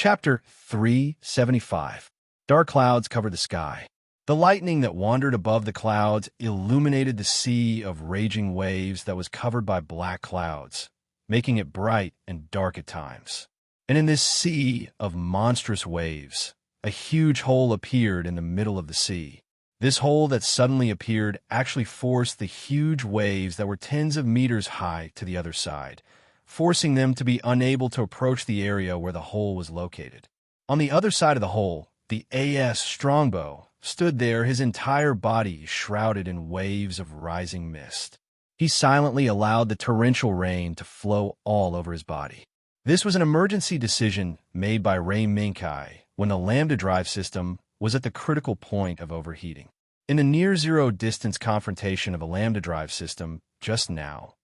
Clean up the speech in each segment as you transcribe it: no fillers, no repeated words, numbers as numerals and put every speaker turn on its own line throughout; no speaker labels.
Chapter 375. Dark clouds covered the sky. The lightning that wandered above the clouds illuminated the sea of raging waves that was covered by black clouds, making it bright and dark at times. And in this sea of monstrous waves, a huge hole appeared in the middle of the sea. This hole that suddenly appeared actually forced the huge waves that were tens of meters high to the other side, forcing them to be unable to approach the area where the hole was located. On the other side of the hole, the AS Strongbow stood there, his entire body shrouded in waves of rising mist. He silently allowed the torrential rain to flow all over his body. This was an emergency decision made by Ray Minkai when the Lambda drive system was at the critical point of overheating. In the near-zero distance confrontation of a Lambda drive system just now,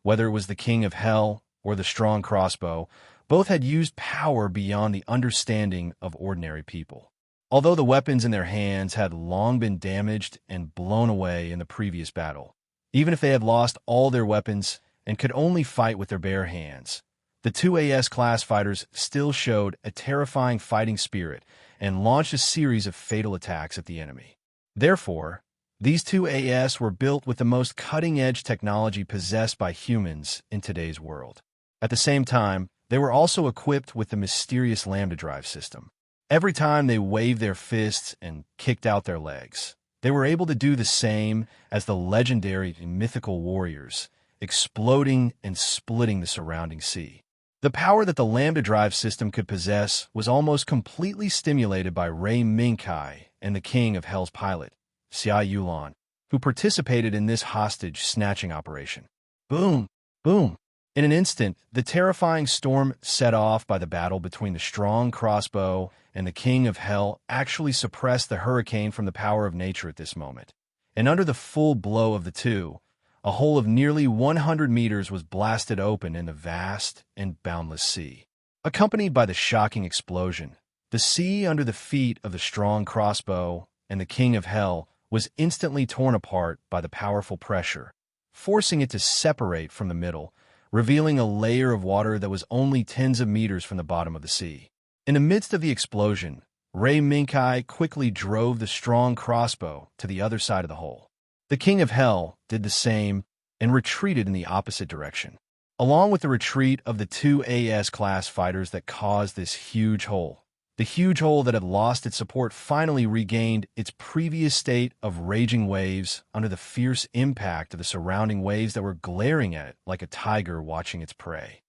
whether it was the King of Hell or the strong crossbow, both had used power beyond the understanding of ordinary people. Although the weapons in their hands had long been damaged and blown away in the previous battle, even if they had lost all their weapons and could only fight with their bare hands, the two AS-class fighters still showed a terrifying fighting spirit and launched a series of fatal attacks at the enemy. Therefore, these two AS were built with the most cutting-edge technology possessed by humans in today's world. At the same time, they were also equipped with the mysterious Lambda drive system. Every time they waved their fists and kicked out their legs, they were able to do the same as the legendary and mythical warriors, exploding and splitting the surrounding sea. The power that the Lambda drive system could possess was almost completely stimulated by Ray Minkai and the King of Hell's pilot, Xia Yulan, who participated in this hostage-snatching operation. Boom! Boom! In an instant, the terrifying storm set off by the battle between the strong crossbow and the King of Hell actually suppressed the hurricane from the power of nature at this moment. And under the full blow of the two, a hole of nearly 100 meters was blasted open in the vast and boundless sea. Accompanied by the shocking explosion, the sea under the feet of the strong crossbow and the King of Hell was instantly torn apart by the powerful pressure, forcing it to separate from the middle, revealing a layer of water that was only tens of meters from the bottom of the sea. In the midst of the explosion, Ray Minkai quickly drove the strong crossbow to the other side of the hole. The King of Hell did the same and retreated in the opposite direction. Along with the retreat of the two AS-class fighters that caused this huge hole, the huge hole that had lost its support finally regained its previous state of raging waves under the fierce impact of the surrounding waves that were glaring at it like a tiger watching its prey.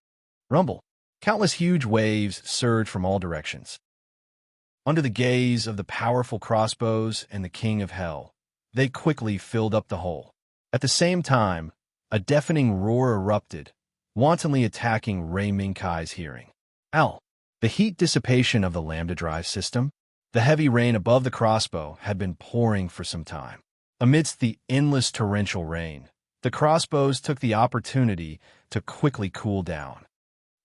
Rumble! Countless huge waves surged from all directions. Under the gaze of the powerful crossbows and the King of Hell, they quickly filled up the hole. At the same time, a deafening roar erupted, wantonly attacking Ray Minkai's hearing. Ow! The heat dissipation of the Lambda drive system, the heavy rain above the crossbow had been pouring for some time. Amidst the endless torrential rain, the crossbows took the opportunity to quickly cool down.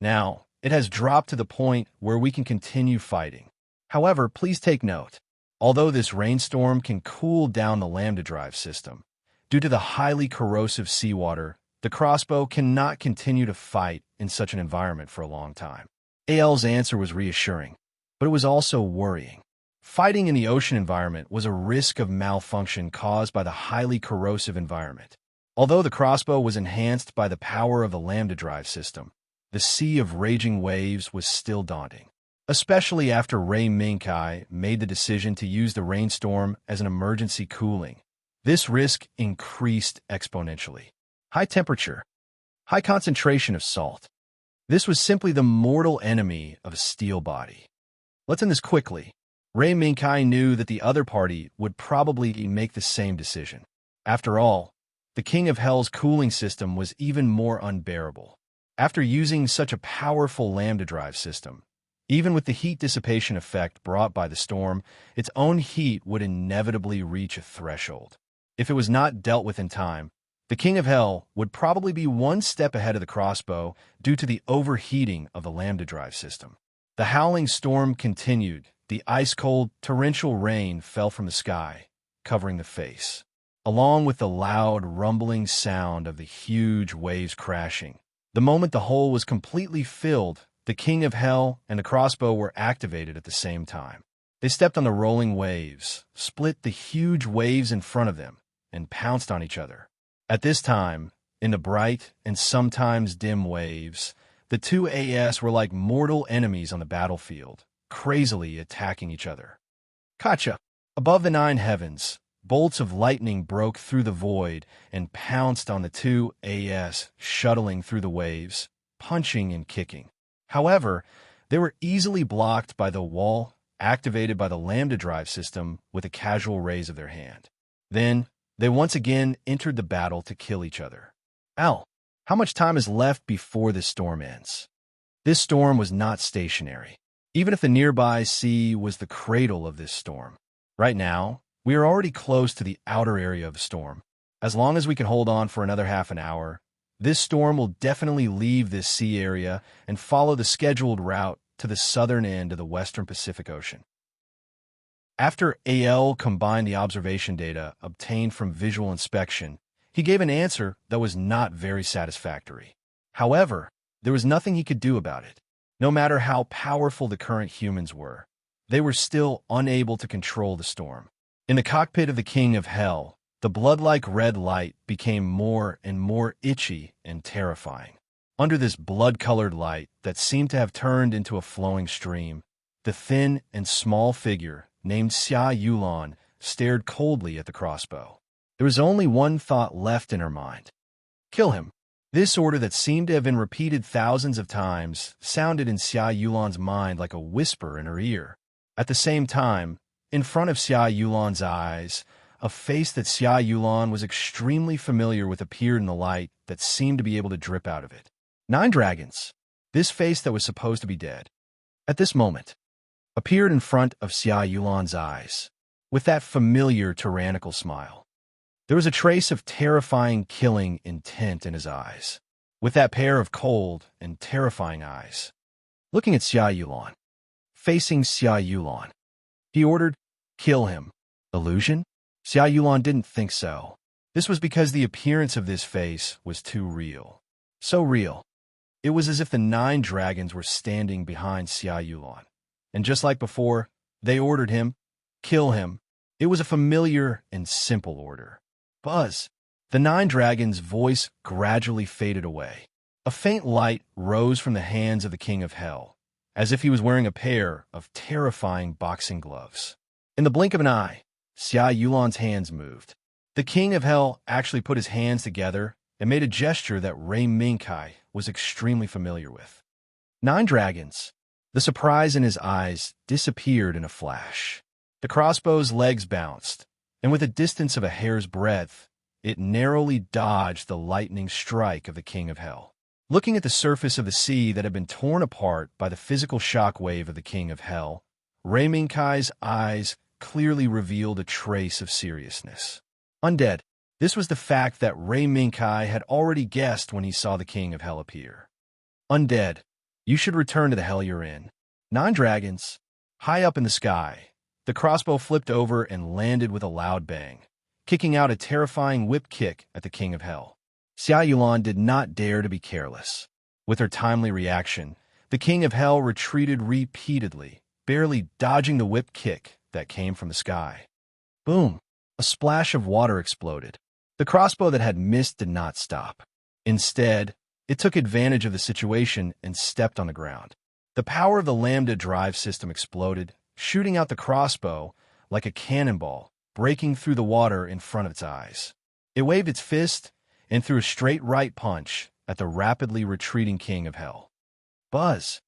Now, it has dropped to the point where we can continue fighting. However, please take note, although this rainstorm can cool down the Lambda drive system, due to the highly corrosive seawater, the crossbow cannot continue to fight in such an environment for a long time. AL's answer was reassuring, but it was also worrying. Fighting in the ocean environment was a risk of malfunction caused by the highly corrosive environment. Although the crossbow was enhanced by the power of the Lambda drive system, the sea of raging waves was still daunting, especially after Ray Minkai made the decision to use the rainstorm as an emergency cooling. This risk increased exponentially. High temperature, high concentration of salt. This was simply the mortal enemy of a steel body. Let's end this quickly. Ray Minkai knew that the other party would probably make the same decision. After all, the King of Hell's cooling system was even more unbearable. After using such a powerful Lambda drive system, even with the heat dissipation effect brought by the storm, its own heat would inevitably reach a threshold. If it was not dealt with in time, the King of Hell would probably be one step ahead of the crossbow due to the overheating of the Lambda drive system. The howling storm continued. The ice-cold, torrential rain fell from the sky, covering the face, along with the loud, rumbling sound of the huge waves crashing. The moment the hole was completely filled, the King of Hell and the crossbow were activated at the same time. They stepped on the rolling waves, split the huge waves in front of them, and pounced on each other. At this time, in the bright and sometimes dim waves, the two AS were like mortal enemies on the battlefield, crazily attacking each other. Gotcha! Above the nine heavens, bolts of lightning broke through the void and pounced on the two AS, shuttling through the waves, punching and kicking. However, they were easily blocked by the wall activated by the Lambda drive system with a casual raise of their hand. Then, they once again entered the battle to kill each other. Al, how much time is left before this storm ends? This storm was not stationary, even if the nearby sea was the cradle of this storm. Right now, we are already close to the outer area of the storm. As long as we can hold on for another half an hour, this storm will definitely leave this sea area and follow the scheduled route to the southern end of the western Pacific Ocean. After AL combined the observation data obtained from visual inspection, he gave an answer that was not very satisfactory. However, there was nothing he could do about it. No matter how powerful the current humans were, they were still unable to control the storm. In the cockpit of the King of Hell, the blood-like red light became more and more itchy and terrifying. Under this blood-colored light that seemed to have turned into a flowing stream, the thin and small figure named Xia Yulan stared coldly at the crossbow. There was only one thought left in her mind. Kill him. This order that seemed to have been repeated thousands of times sounded in Xia Yulan's mind like a whisper in her ear. At the same time, in front of Xia Yulan's eyes, a face that Xia Yulan was extremely familiar with appeared in the light that seemed to be able to drip out of it. 9 dragons, this face that was supposed to be dead, at this moment, appeared in front of Xia Yulan's eyes, with that familiar tyrannical smile. There was a trace of terrifying killing intent in his eyes, with that pair of cold and terrifying eyes. Looking at Xia Yulan, facing Xia Yulan, he ordered, "Kill him." Illusion? Xia Yulan didn't think so. This was because the appearance of this face was too real. So real. It was as if the 9 dragons were standing behind Xia Yulan. And just like before, they ordered him, "Kill him." It was a familiar and simple order. Buzz. The 9 dragons' voice gradually faded away. A faint light rose from the hands of the King of Hell, as if he was wearing a pair of terrifying boxing gloves. In the blink of an eye, Xia Yulan's hands moved. The King of Hell actually put his hands together and made a gesture that Ray Minkai was extremely familiar with. 9 dragons. The surprise in his eyes disappeared in a flash. The crossbow's legs bounced, and with a distance of a hair's breadth, it narrowly dodged the lightning strike of the King of Hell. Looking at the surface of the sea that had been torn apart by the physical shock wave of the King of Hell, Ray Minkai's eyes clearly revealed a trace of seriousness. Undead. This was the fact that Ray Minkai had already guessed when he saw the King of Hell appear. Undead. You should return to the hell you're in. 9 dragons. High up in the sky, the crossbow flipped over and landed with a loud bang, kicking out a terrifying whip kick at the King of Hell. Xia Yulan did not dare to be careless. With her timely reaction, the King of Hell retreated repeatedly, barely dodging the whip kick that came from the sky. Boom! A splash of water exploded. The crossbow that had missed did not stop. Instead, it took advantage of the situation and stepped on the ground. The power of the Lambda drive system exploded, shooting out the crossbow like a cannonball, breaking through the water in front of its eyes. It waved its fist and threw a straight right punch at the rapidly retreating King of Hell. Buzz!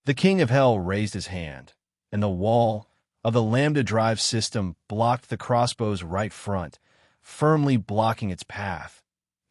The King of Hell raised his hand, and the wall of the Lambda drive system blocked the crossbow's right front, firmly blocking its path,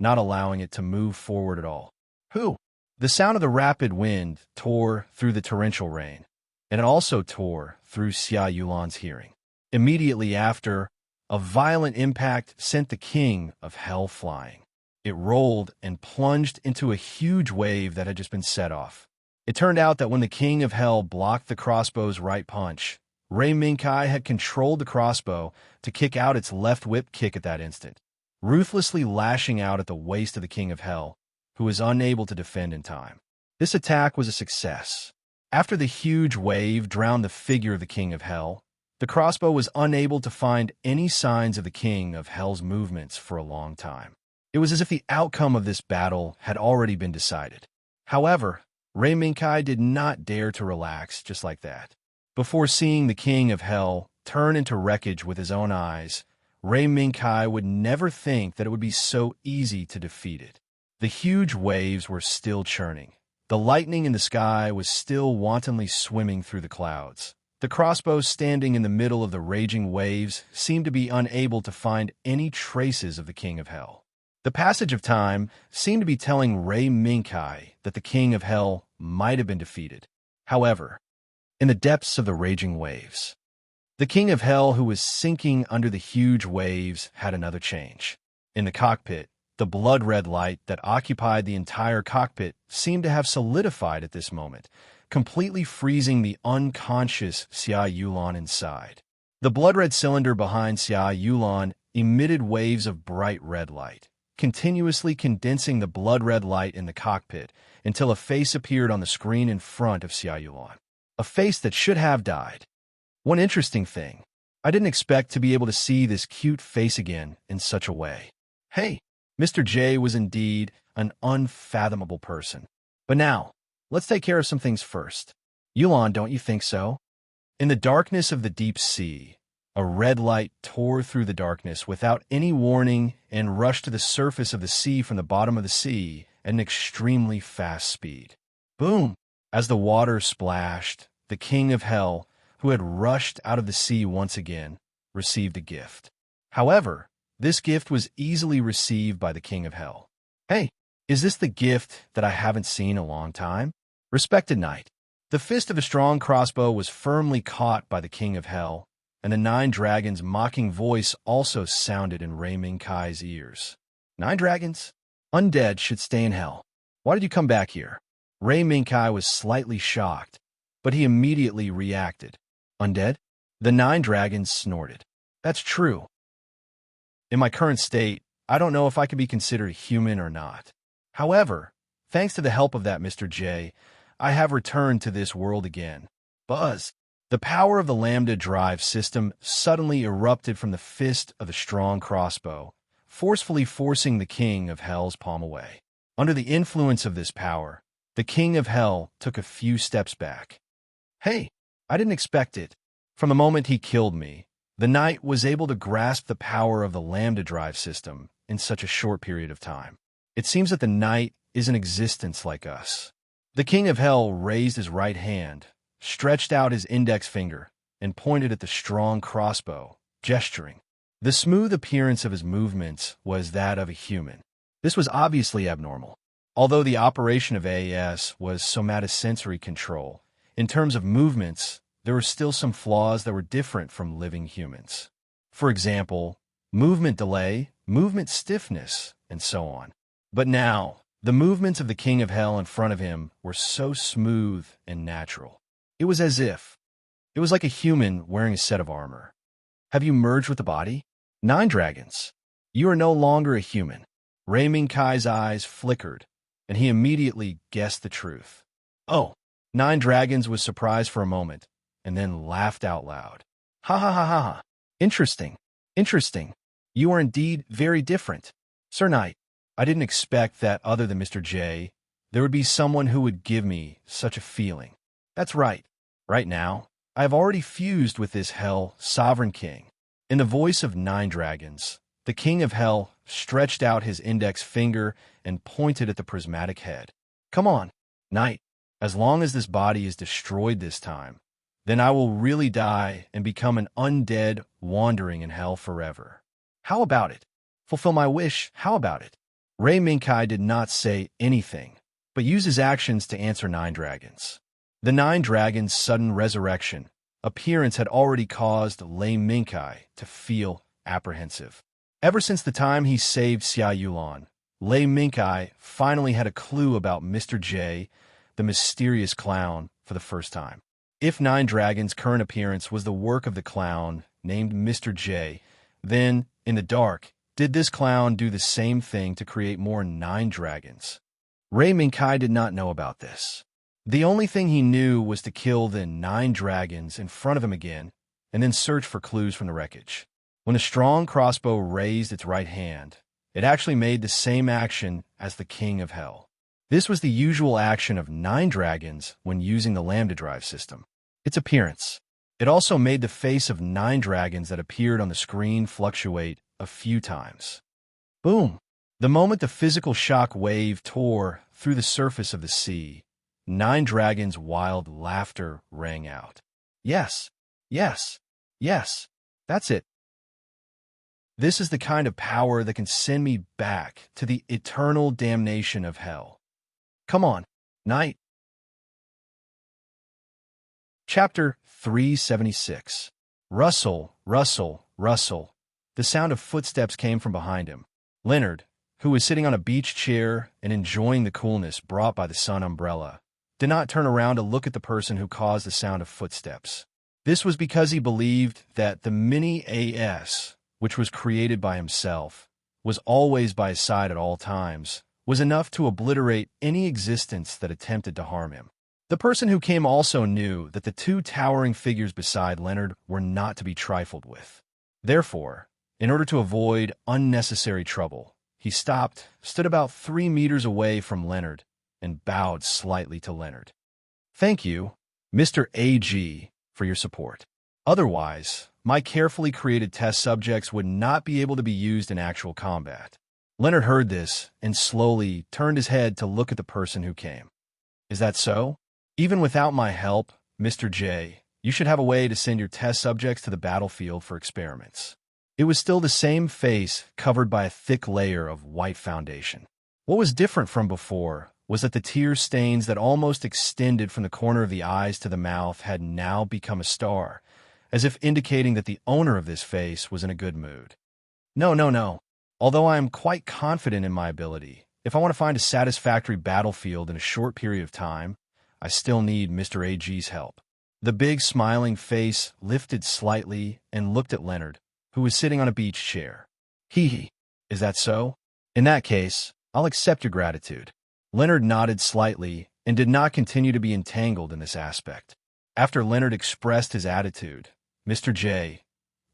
not allowing it to move forward at all. Who? The sound of the rapid wind tore through the torrential rain, and it also tore through Xia Yulan's hearing. Immediately after, a violent impact sent the King of Hell flying. It rolled and plunged into a huge wave that had just been set off. It turned out that when the King of Hell blocked the crossbow's right punch, Ray Minkai had controlled the crossbow to kick out its left whip kick at that instant, ruthlessly lashing out at the waist of the King of Hell, who was unable to defend in time. This attack was a success. After the huge wave drowned the figure of the King of Hell, the crossbow was unable to find any signs of the King of Hell's movements for a long time. It was as if the outcome of this battle had already been decided. However, Rei Minkai did not dare to relax just like that. Before seeing the King of Hell turn into wreckage with his own eyes, Rei Minkai would never think that it would be so easy to defeat it. The huge waves were still churning. The lightning in the sky was still wantonly swimming through the clouds. The crossbow standing in the middle of the raging waves seemed to be unable to find any traces of the King of Hell. The passage of time seemed to be telling Rei Minkai that the King of Hell might have been defeated. However, in the depths of the raging waves, the King of Hell, who was sinking under the huge waves, had another change. In the cockpit, the blood-red light that occupied the entire cockpit seemed to have solidified at this moment, completely freezing the unconscious Xia Yulan inside. The blood-red cylinder behind Xia Yulan emitted waves of bright red light, continuously condensing the blood-red light in the cockpit until a face appeared on the screen in front of Xia Yulan. A face that should have died. One interesting thing, I didn't expect to be able to see this cute face again in such a way. Hey, Mr. J was indeed an unfathomable person. But now, let's take care of some things first. Yulan, don't you think so? In the darkness of the deep sea, a red light tore through the darkness without any warning and rushed to the surface of the sea from the bottom of the sea at an extremely fast speed. Boom! As the water splashed, the King of Hell, who had rushed out of the sea once again, received a gift. However, this gift was easily received by the King of Hell. Hey, is this the gift that I haven't seen in a long time? Respected knight, the fist of a strong crossbow was firmly caught by the King of Hell, and the 9 dragons' mocking voice also sounded in Rei Minkai's ears. 9 dragons? Undead should stay in hell. Why did you come back here? Rei Minkai was slightly shocked, but he immediately reacted. Undead? The 9 dragons snorted. That's true. In my current state, I don't know if I can be considered human or not. However, thanks to the help of that Mr. J, I have returned to this world again. Buzz! The power of the Lambda drive system suddenly erupted from the fist of the strong crossbow, forcefully forcing the King of Hell's palm away. Under the influence of this power, the King of Hell took a few steps back. Hey, I didn't expect it. From the moment he killed me, the knight was able to grasp the power of the Lambda drive system in such a short period of time. It seems that the knight is an existence like us. The King of Hell raised his right hand, stretched out his index finger, and pointed at the strong crossbow, gesturing. The smooth appearance of his movements was that of a human. This was obviously abnormal. Although the operation of AES was somatosensory control, in terms of movements, there were still some flaws that were different from living humans. For example, movement delay, movement stiffness, and so on. But now, the movements of the King of Hell in front of him were so smooth and natural. It was like a human wearing a set of armor. Have you merged with the body? 9 dragons. You are no longer a human. Rei Minkai's eyes flickered, and he immediately guessed the truth. Oh, 9 dragons was surprised for a moment, and then laughed out loud. Ha ha ha ha ha. Interesting. Interesting. You are indeed very different. Sir Knight, I didn't expect that other than Mr. J, there would be someone who would give me such a feeling. That's right. Right now, I have already fused with this Hell Sovereign King. In the voice of 9 dragons, the King of Hell stretched out his index finger and pointed at the prismatic head. Come on, Knight. As long as this body is destroyed this time, then I will really die and become an undead wandering in hell forever. How about it? Fulfill my wish, how about it? Rei Minkai did not say anything, but used his actions to answer 9 dragons. The 9 dragons' sudden resurrection appearance had already caused Rei Minkai to feel apprehensive. Ever since the time he saved Xia Yulan, Rei Minkai finally had a clue about Mr. J, the mysterious clown, for the first time. If 9 dragons' current appearance was the work of the clown named Mr. J, then, in the dark, did this clown do the same thing to create more 9 dragons? Mecha did not know about this. The only thing he knew was to kill the 9 dragons in front of him again, and then search for clues from the wreckage. When a strong crossbow raised its right hand, it actually made the same action as the King of Hell. This was the usual action of 9 dragons when using the lambda drive system. Its appearance. It also made the face of 9 dragons that appeared on the screen fluctuate a few times. Boom! The moment the physical shock wave tore through the surface of the sea, 9 dragons' wild laughter rang out. Yes, yes, yes, that's it. This is the kind of power that can send me back to the eternal damnation of hell. Come on, Knight. Chapter 376. Rustle, rustle, rustle. The sound of footsteps came from behind him. Leonard, who was sitting on a beach chair and enjoying the coolness brought by the sun umbrella, did not turn around to look at the person who caused the sound of footsteps. This was because he believed that the mini AS, which was created by himself, was always by his side at all times, was enough to obliterate any existence that attempted to harm him. The person who came also knew that the 2 towering figures beside Leonard were not to be trifled with. Therefore, in order to avoid unnecessary trouble, he stopped, stood about 3 meters away from Leonard, and bowed slightly to Leonard. Thank you, Mr. AG, for your support. Otherwise, my carefully created test subjects would not be able to be used in actual combat. Leonard heard this and slowly turned his head to look at the person who came. Is that so? Even without my help, Mr. J, you should have a way to send your test subjects to the battlefield for experiments. It was still the same face covered by a thick layer of white foundation. What was different from before was that the tear stains that almost extended from the corner of the eyes to the mouth had now become a star, as if indicating that the owner of this face was in a good mood. No. Although I am quite confident in my ability, if I want to find a satisfactory battlefield in a short period of time, I still need Mr. AG's help. The big smiling face lifted slightly and looked at Leonard, who was sitting on a beach chair. Hee. Is that so? In that case, I'll accept your gratitude. Leonard nodded slightly and did not continue to be entangled in this aspect. After Leonard expressed his attitude, Mr. J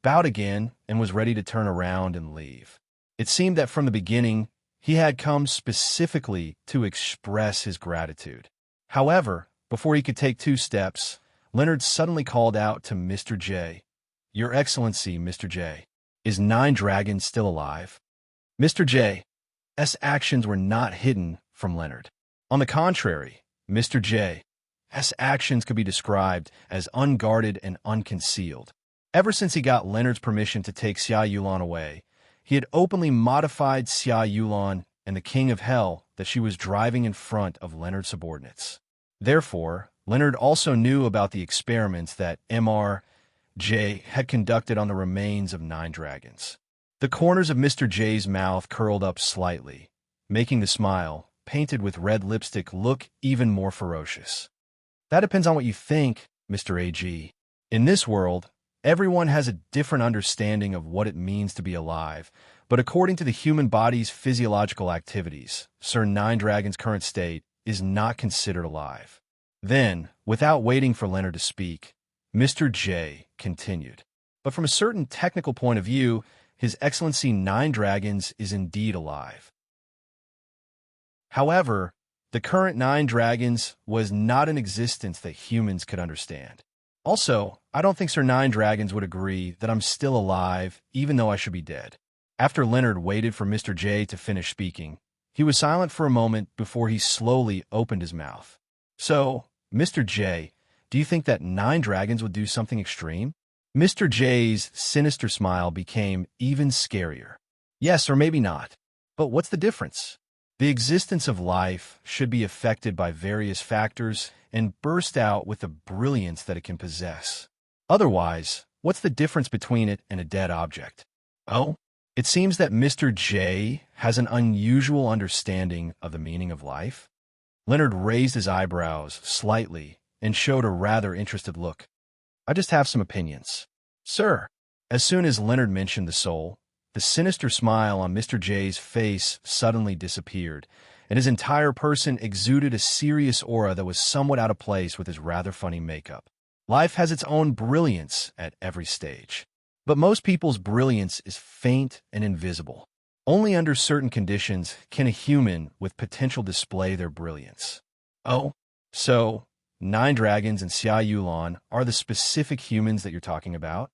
bowed again and was ready to turn around and leave. It seemed that from the beginning, he had come specifically to express his gratitude. However, before he could take 2 steps, Leonard suddenly called out to Mr. J. Your Excellency, Mr. J, is 9 dragons still alive? Mr. J's actions were not hidden from Leonard. On the contrary, Mr. J's actions could be described as unguarded and unconcealed. Ever since he got Leonard's permission to take Xia Yulan away, he had openly modified Xia Yulan and the King of Hell that she was driving in front of Leonard's subordinates. Therefore, Leonard also knew about the experiments that J had conducted on the remains of 9 dragons. The corners of Mr. J's mouth curled up slightly, making the smile, painted with red lipstick, look even more ferocious. That depends on what you think, Mr. AG. In this world, everyone has a different understanding of what it means to be alive, but according to the human body's physiological activities, Sir 9 Dragon's current state is not considered alive. Then, without waiting for Leonard to speak, Mr. J continued. But from a certain technical point of view, His Excellency 9 Dragons is indeed alive. However, the current 9 dragons was not an existence that humans could understand. Also, I don't think Sir 9 Dragons would agree that I'm still alive, even though I should be dead. After Leonard waited for Mr. J to finish speaking, he was silent for a moment before he slowly opened his mouth. So, Mr. J, do you think that 9 dragons would do something extreme? Mr. J's sinister smile became even scarier. Yes, or maybe not. But what's the difference? The existence of life should be affected by various factors and burst out with the brilliance that it can possess. Otherwise, what's the difference between it and a dead object? Oh, it seems that Mr. J has an unusual understanding of the meaning of life. Leonard raised his eyebrows slightly and showed a rather interested look. I just have some opinions. Sir, as soon as Leonard mentioned the soul, the sinister smile on Mr. J's face suddenly disappeared, and his entire person exuded a serious aura that was somewhat out of place with his rather funny makeup. Life has its own brilliance at every stage. But most people's brilliance is faint and invisible. Only under certain conditions can a human with potential display their brilliance. Oh, so Nine Dragons and Xia Yulan are the specific humans that you're talking about?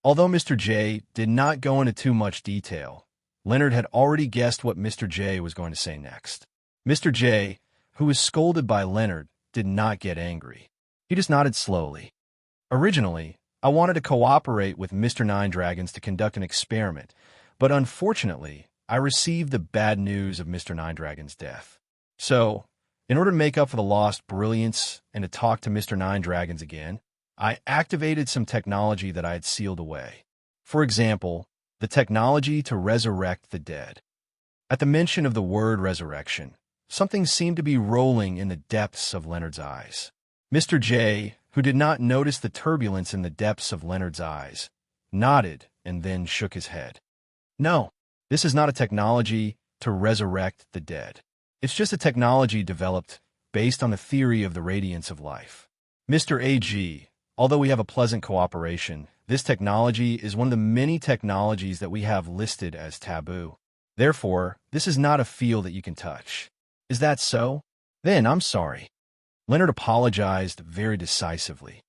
Although Mr. J did not go into too much detail, Leonard had already guessed what Mr. J was going to say next. Mr. J, who was scolded by Leonard, did not get angry. He just nodded slowly. Originally, I wanted to cooperate with Mr. Nine Dragons to conduct an experiment, but unfortunately, I received the bad news of Mr. Nine Dragons' death. So, in order to make up for the lost brilliance and to talk to Mr. Nine Dragons again, I activated some technology that I had sealed away. For example, the technology to resurrect the dead. At the mention of the word resurrection, something seemed to be rolling in the depths of Leonard's eyes. Mr. J, who did not notice the turbulence in the depths of Leonard's eyes, nodded and then shook his head. No, this is not a technology to resurrect the dead. It's just a technology developed based on the theory of the radiance of life. Mr. AG, although we have a pleasant cooperation, this technology is one of the many technologies that we have listed as taboo. Therefore, this is not a field that you can touch. Is that so? Then I'm sorry. Leonard apologized very decisively.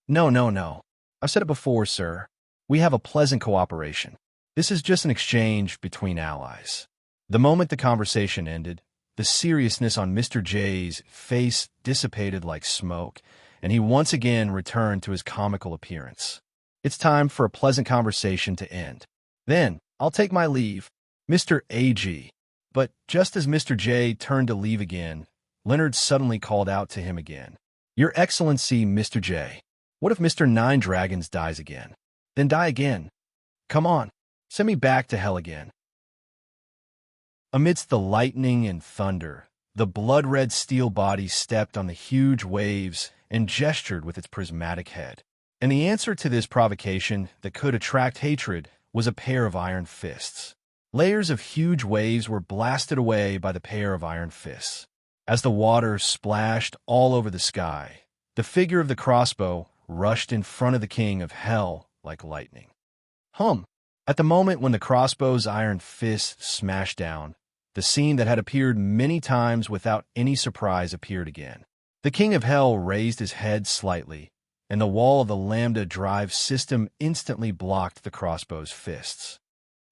No. I've said it before, sir. We have a pleasant cooperation. This is just an exchange between allies. The moment the conversation ended, the seriousness on Mr. J's face dissipated like smoke, and he once again returned to his comical appearance. It's time for a pleasant conversation to end. Then, I'll take my leave, Mr. AG. But just as Mr. J turned to leave again, Leonard suddenly called out to him again. Your Excellency, Mr. J. What if Mr. Nine Dragons dies again? Then die again. Come on, send me back to hell again. Amidst the lightning and thunder, the blood-red steel body stepped on the huge waves and gestured with its prismatic head. And the answer to this provocation that could attract hatred was a pair of iron fists. Layers of huge waves were blasted away by the pair of iron fists. As the water splashed all over the sky, the figure of the crossbow rushed in front of the king of hell like lightning. At the moment when the crossbow's iron fist smashed down, the scene that had appeared many times without any surprise appeared again. The king of hell raised his head slightly, and the wall of the Lambda drive system instantly blocked the crossbow's fists.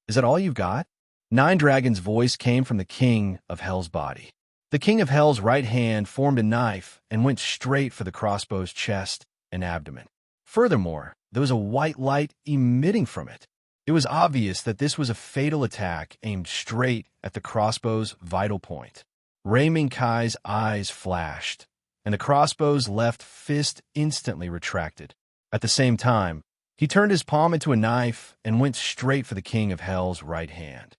Is that all you've got? Nine Dragons' voice came from the king of hell's body. The king of hell's right hand formed a knife and went straight for the crossbow's chest and abdomen. Furthermore, there was a white light emitting from it. It was obvious that this was a fatal attack aimed straight at the crossbow's vital point. Rei Mingkai's eyes flashed, and the crossbow's left fist instantly retracted. At the same time, he turned his palm into a knife and went straight for the king of hell's right hand.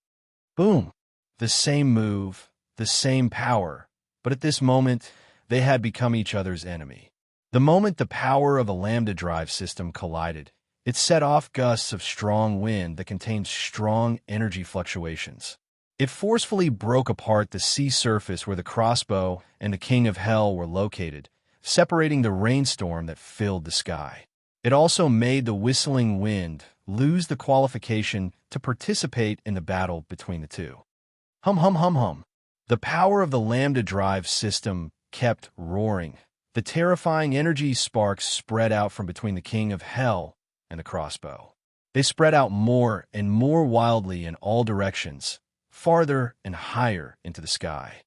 Boom! The same move, the same power, but at this moment, they had become each other's enemy. The moment the power of the Lambda drive system collided, it set off gusts of strong wind that contained strong energy fluctuations. It forcefully broke apart the sea surface where the crossbow and the king of hell were located, separating the rainstorm that filled the sky. It also made the whistling wind lose the qualification to participate in the battle between the two. Hum. The power of the Lambda drive system kept roaring. The terrifying energy sparks spread out from between the king of hell and the crossbow. They spread out more and more wildly in all directions, farther and higher into the sky.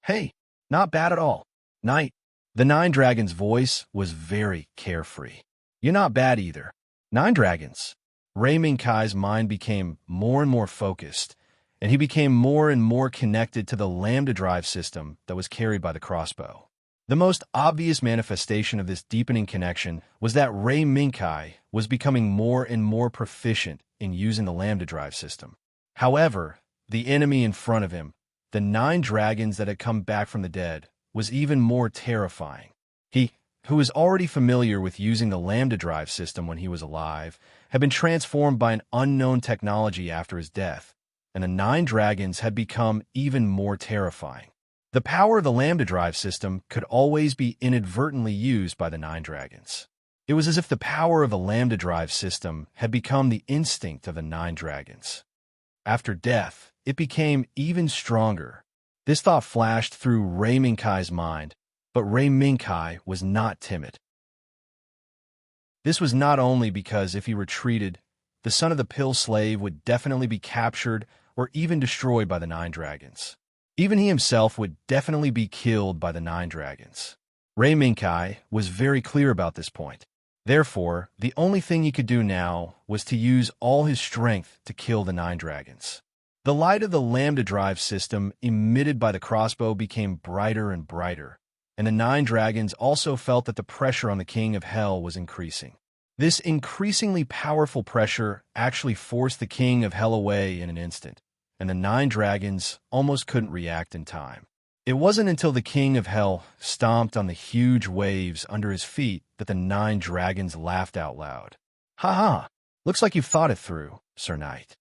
Hey, not bad at all. Knight. The Nine Dragons' voice was very carefree. You're not bad either. Nine Dragons. Rei Mingkai's mind became more and more focused, and he became more and more connected to the Lambda drive system that was carried by the crossbow. The most obvious manifestation of this deepening connection was that Rei Mingkai was becoming more and more proficient in using the Lambda drive system. However, the enemy in front of him, the Nine Dragons that had come back from the dead, was even more terrifying. He, who was already familiar with using the Lambda drive system when he was alive, had been transformed by an unknown technology after his death, and the Nine Dragons had become even more terrifying. The power of the lambda drive system could always be inadvertently used by the Nine Dragons. It was as if the power of the lambda drive system had become the instinct of the Nine Dragons. After death, it became even stronger. This thought flashed through Rei Minkai's mind, but Rei Minkai was not timid. This was not only because if he retreated, the son of the pill slave would definitely be captured or even destroyed by the Nine Dragons. Even he himself would definitely be killed by the Nine Dragons. Rei Minkai was very clear about this point. Therefore, the only thing he could do now was to use all his strength to kill the Nine Dragons. The light of the lambda drive system emitted by the crossbow became brighter and brighter, and the Nine Dragons also felt that the pressure on the King of Hell was increasing. This increasingly powerful pressure actually forced the King of Hell away in an instant, and the Nine Dragons almost couldn't react in time. It wasn't until the King of Hell stomped on the huge waves under his feet that the Nine Dragons laughed out loud. "Ha ha! Looks like you've thought it through, Sir Knight."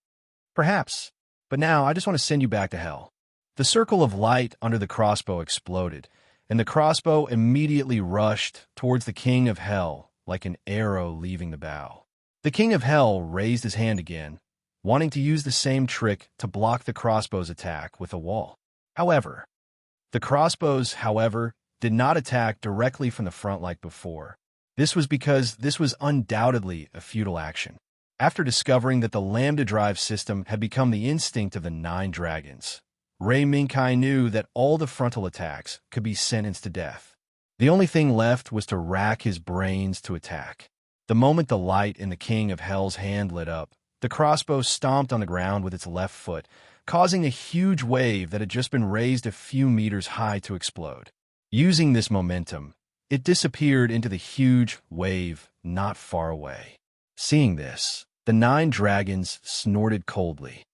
"Perhaps, but now I just want to send you back to hell." The circle of light under the crossbow exploded, and the crossbow immediately rushed towards the King of Hell like an arrow leaving the bow. The King of Hell raised his hand again, wanting to use the same trick to block the crossbow's attack with a wall. The crossbows, however, did not attack directly from the front like before. This was because this was undoubtedly a futile action. After discovering that the lambda drive system had become the instinct of the Nine Dragons, Rei Minkai knew that all the frontal attacks could be sentenced to death. The only thing left was to rack his brains to attack. The moment the light in the King of Hell's hand lit up, the crossbow stomped on the ground with its left foot, causing a huge wave that had just been raised a few meters high to explode. Using this momentum, it disappeared into the huge wave not far away. Seeing this, the Nine Dragons snorted coldly.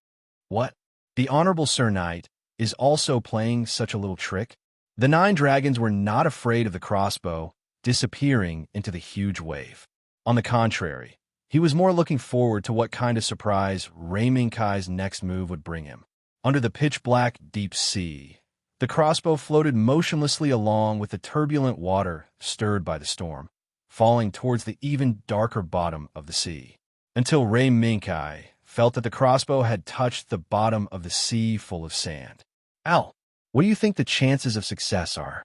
"What? The Honorable Sir Knight is also playing such a little trick?" The Nine Dragons were not afraid of the crossbow disappearing into the huge wave. On the contrary, he was more looking forward to what kind of surprise Rei Minkai's next move would bring him. Under the pitch-black deep sea, the crossbow floated motionlessly along with the turbulent water stirred by the storm, falling towards the even darker bottom of the sea, until Rei Minkai felt that the crossbow had touched the bottom of the sea full of sand. "Al, what do you think the chances of success are?"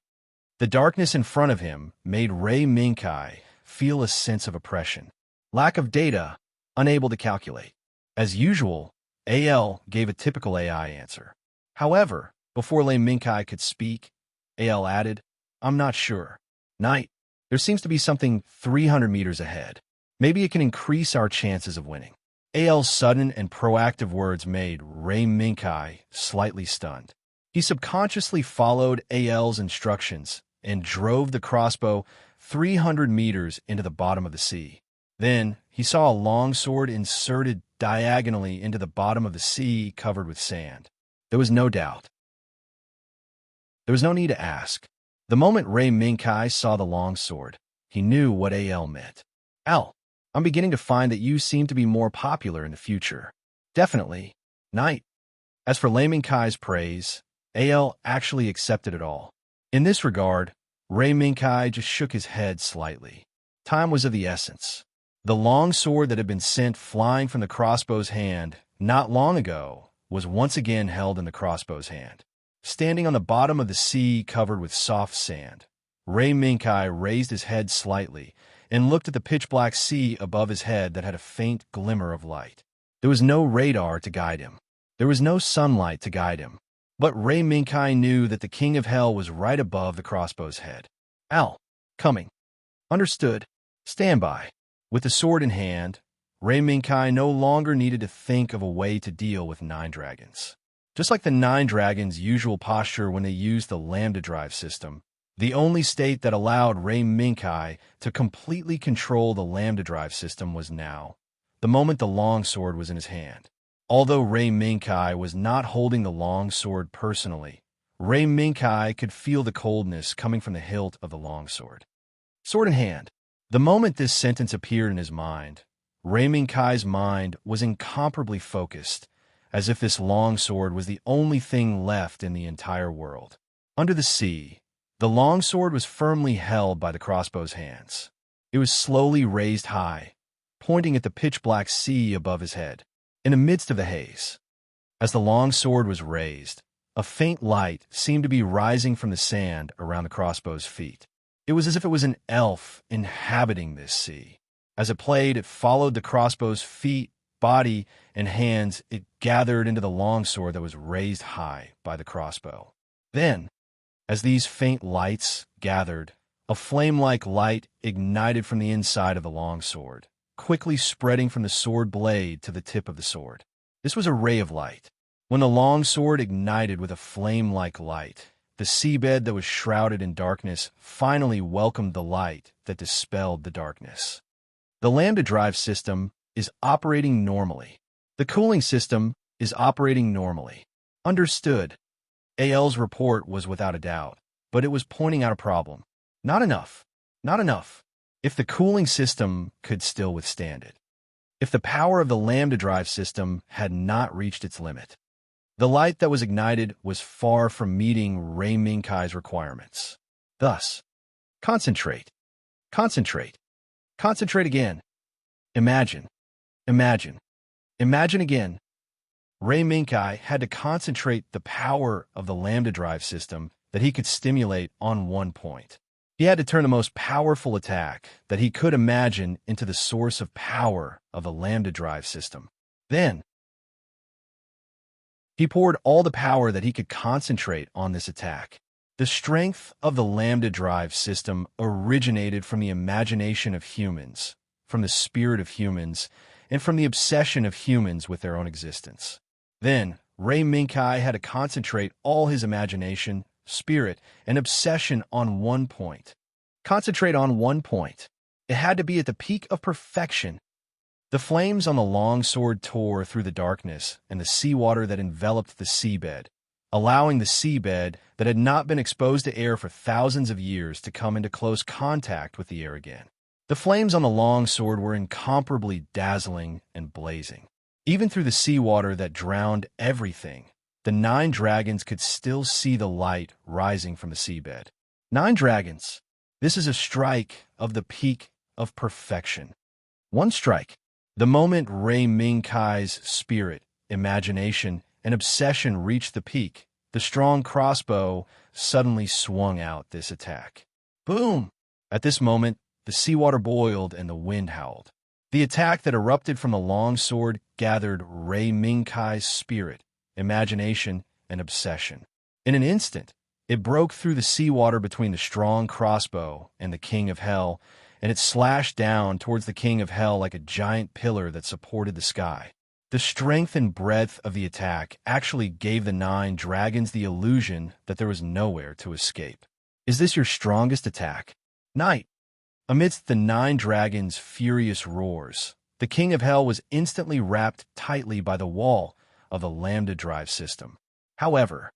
The darkness in front of him made Rei Minkai feel a sense of oppression. Lack of data, unable to calculate. As usual, AL gave a typical AI answer. However, before Rei Minkai could speak, AL added, "I'm not sure. Knight, there seems to be something 300 meters ahead. Maybe it can increase our chances of winning." AL's sudden and proactive words made Rei Minkai slightly stunned. He subconsciously followed AL's instructions and drove the crossbow 300 meters into the bottom of the sea. Then, he saw a long sword inserted diagonally into the bottom of the sea covered with sand. There was no doubt. There was no need to ask. The moment Rei Minkai saw the long sword, he knew what AL meant. "Al, I'm beginning to find that you seem to be more popular in the future." "Definitely, Knight." As for Rei Minkai's praise, AL actually accepted it all. In this regard, Rei Minkai just shook his head slightly. Time was of the essence. The long sword that had been sent flying from the crossbow's hand not long ago was once again held in the crossbow's hand. Standing on the bottom of the sea covered with soft sand, Rei Minkai raised his head slightly and looked at the pitch-black sea above his head that had a faint glimmer of light. There was no radar to guide him. There was no sunlight to guide him. But Rei Minkai knew that the King of Hell was right above the crossbow's head. "Al, coming." "Understood. Stand by." With the sword in hand, Rei Minkai no longer needed to think of a way to deal with Nine Dragons. Just like the Nine Dragons' usual posture when they used the lambda drive system, the only state that allowed Rei Minkai to completely control the lambda drive system was now, the moment the long sword was in his hand. Although Rei Minkai was not holding the long sword personally, Rei Minkai could feel the coldness coming from the hilt of the long sword. Sword in hand. The moment this sentence appeared in his mind, Rei Minkai's mind was incomparably focused, as if this long sword was the only thing left in the entire world. Under the sea, the longsword was firmly held by the crossbow's hands. It was slowly raised high, pointing at the pitch-black sea above his head. In the midst of the haze, as the longsword was raised, a faint light seemed to be rising from the sand around the crossbow's feet. It was as if it was an elf inhabiting this sea. As it played, it followed the crossbow's feet, body, and hands. It gathered into the longsword that was raised high by the crossbow. Then, as these faint lights gathered, a flame-like light ignited from the inside of the longsword, quickly spreading from the sword blade to the tip of the sword. This was a ray of light. When the longsword ignited with a flame-like light, the seabed that was shrouded in darkness finally welcomed the light that dispelled the darkness. The lambda drive system is operating normally. The cooling system is operating normally. Understood. AL's report was without a doubt, but it was pointing out a problem. Not enough. Not enough. If the cooling system could still withstand it. If the power of the lambda drive system had not reached its limit. The light that was ignited was far from meeting Ray Minkai's requirements. Thus, concentrate. Concentrate. Concentrate again. Imagine. Imagine. Imagine again. Ray Minkai had to concentrate the power of the lambda drive system that he could stimulate on one point. He had to turn the most powerful attack that he could imagine into the source of power of the lambda drive system. Then, he poured all the power that he could concentrate on this attack. The strength of the lambda drive system originated from the imagination of humans, from the spirit of humans, and from the obsession of humans with their own existence. Then, Ray Minkai had to concentrate all his imagination, spirit, and obsession on one point. Concentrate on one point. It had to be at the peak of perfection. The flames on the longsword tore through the darkness and the seawater that enveloped the seabed, allowing the seabed that had not been exposed to air for thousands of years to come into close contact with the air again. The flames on the longsword were incomparably dazzling and blazing. Even through the seawater that drowned everything, the 9 dragons could still see the light rising from the seabed. 9 dragons. This is a strike of the peak of perfection. One strike. The moment Ray Minkai's spirit, imagination, and obsession reached the peak, the strong crossbow suddenly swung out this attack. Boom! At this moment, the seawater boiled and the wind howled. The attack that erupted from the longsword gathered Ray Minkai's spirit, imagination, and obsession. In an instant, it broke through the seawater between the strong crossbow and the King of Hell, and it slashed down towards the King of Hell like a giant pillar that supported the sky. The strength and breadth of the attack actually gave the 9 dragons the illusion that there was nowhere to escape. Is this your strongest attack? Knight. Amidst the 9 dragons' furious roars, the King of Hell was instantly wrapped tightly by the wall of the lambda drive system. However,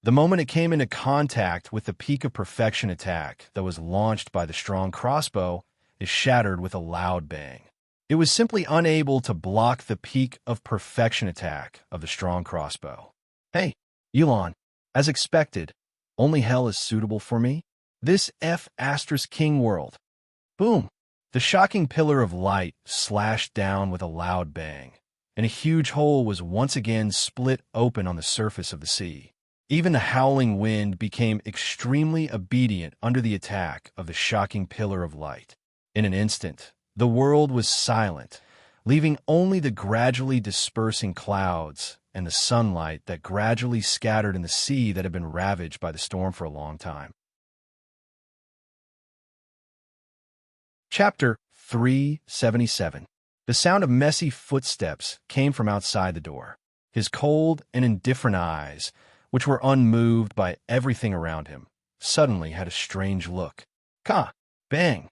the moment it came into contact with the peak of perfection attack that was launched by the strong crossbow, it shattered with a loud bang. It was simply unable to block the peak of perfection attack of the strong crossbow. Hey, Elon, as expected, only hell is suitable for me? This F***king world. Boom! The shocking pillar of light slashed down with a loud bang, and a huge hole was once again split open on the surface of the sea. Even the howling wind became extremely obedient under the attack of the shocking pillar of light. In an instant, the world was silent, leaving only the gradually dispersing clouds and the sunlight that gradually scattered in the sea that had been ravaged by the storm for a long time. Chapter 377. The sound of messy footsteps came from outside the door. His cold and indifferent eyes, which were unmoved by everything around him, suddenly had a strange look. Ka! Bang!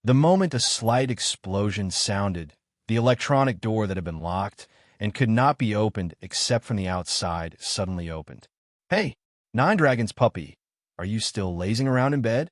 The moment a slight explosion sounded, the electronic door that had been locked and could not be opened except from the outside suddenly opened. Hey, 9 Dragons puppy, are you still lazing around in bed?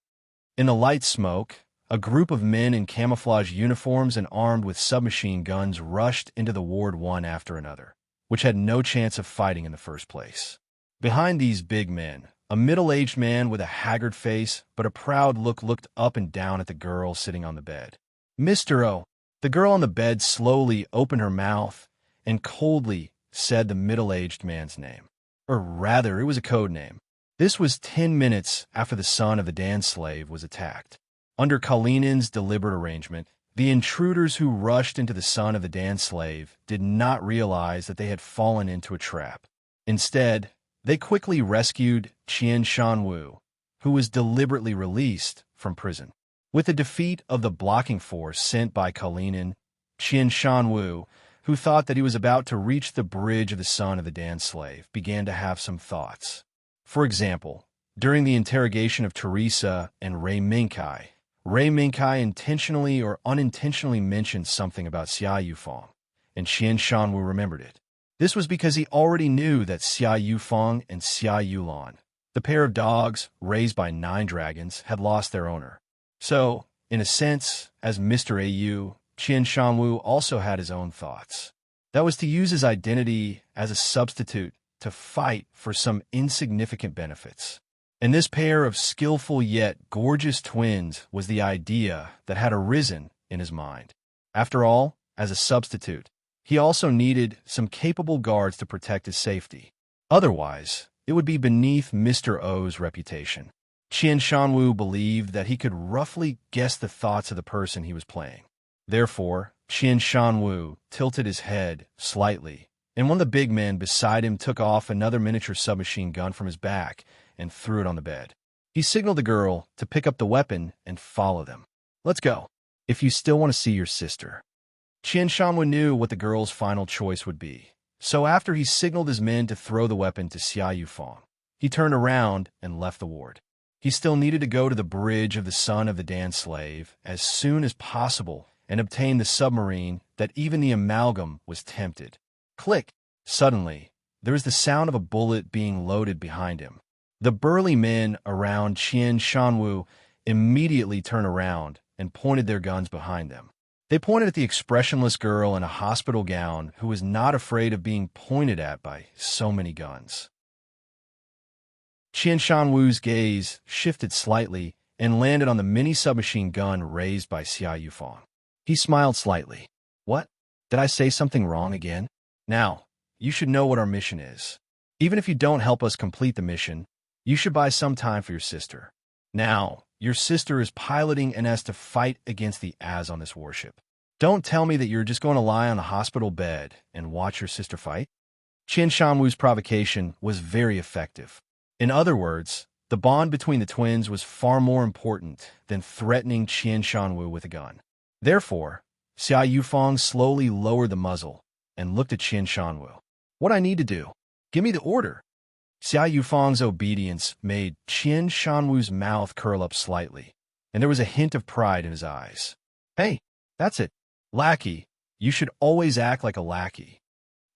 In the light smoke, a group of men in camouflage uniforms and armed with submachine guns rushed into the ward one after another, which had no chance of fighting in the first place. Behind these big men, A middle-aged man with a haggard face but a proud look looked up and down at the girl sitting on the bed. Mr. O. The girl on the bed slowly opened her mouth and coldly said the middle-aged man's name. Or rather, it was a code name. This was 10 minutes after the son of the dance slave was attacked. Under Kalinin's deliberate arrangement, the intruders who rushed into the son of the dance slave did not realize that they had fallen into a trap. Instead, they quickly rescued Qian Shanwu, who was deliberately released from prison. With the defeat of the blocking force sent by Kalinin, Qian Shanwu, who thought that he was about to reach the bridge of the son of the dance slave, began to have some thoughts. For example, during the interrogation of Teresa and Ray Minkai intentionally or unintentionally mentioned something about Xia Yufeng, and Qian Shanwu remembered it. This was because he already knew that Xia Yufeng and Xia Yulan, the pair of dogs raised by 9 dragons, had lost their owner. So, in a sense, as Mr. AU, Qian Shanwu also had his own thoughts. That was to use his identity as a substitute to fight for some insignificant benefits. And this pair of skillful yet gorgeous twins was the idea that had arisen in his mind. After all, as a substitute, he also needed some capable guards to protect his safety. Otherwise, it would be beneath Mr. O's reputation. Qian Shanwu believed that he could roughly guess the thoughts of the person he was playing. Therefore, Qian Shanwu tilted his head slightly, and one of the big men beside him took off another miniature submachine gun from his back and threw it on the bed. He signaled the girl to pick up the weapon and follow them. Let's go, if you still want to see your sister. Qian Shanwu knew what the girl's final choice would be, so after he signaled his men to throw the weapon to Xia Yufeng, he turned around and left the ward. He still needed to go to the bridge of the son of the dance slave as soon as possible and obtain the submarine that even the amalgam was tempted. Click! Suddenly, there was the sound of a bullet being loaded behind him. The burly men around Qian Shanwu immediately turned around and pointed their guns behind them. They pointed at the expressionless girl in a hospital gown who was not afraid of being pointed at by so many guns. Qian Shanwu's gaze shifted slightly and landed on the mini submachine gun raised by Xia Yufeng. He smiled slightly. What? Did I say something wrong again? Now, you should know what our mission is. Even if you don't help us complete the mission, you should buy some time for your sister. Now, your sister is piloting and has to fight against the Az on this warship. Don't tell me that you're just going to lie on a hospital bed and watch your sister fight. Qian Shanwu's provocation was very effective. In other words, the bond between the twins was far more important than threatening Qian Shanwu with a gun. Therefore, Xia Yufeng slowly lowered the muzzle and looked at Qian Shanwu. What I need to do? Give me the order. Xia Yufeng's obedience made Qian Shanwu's mouth curl up slightly, and there was a hint of pride in his eyes. Hey, that's it. Lackey, you should always act like a lackey.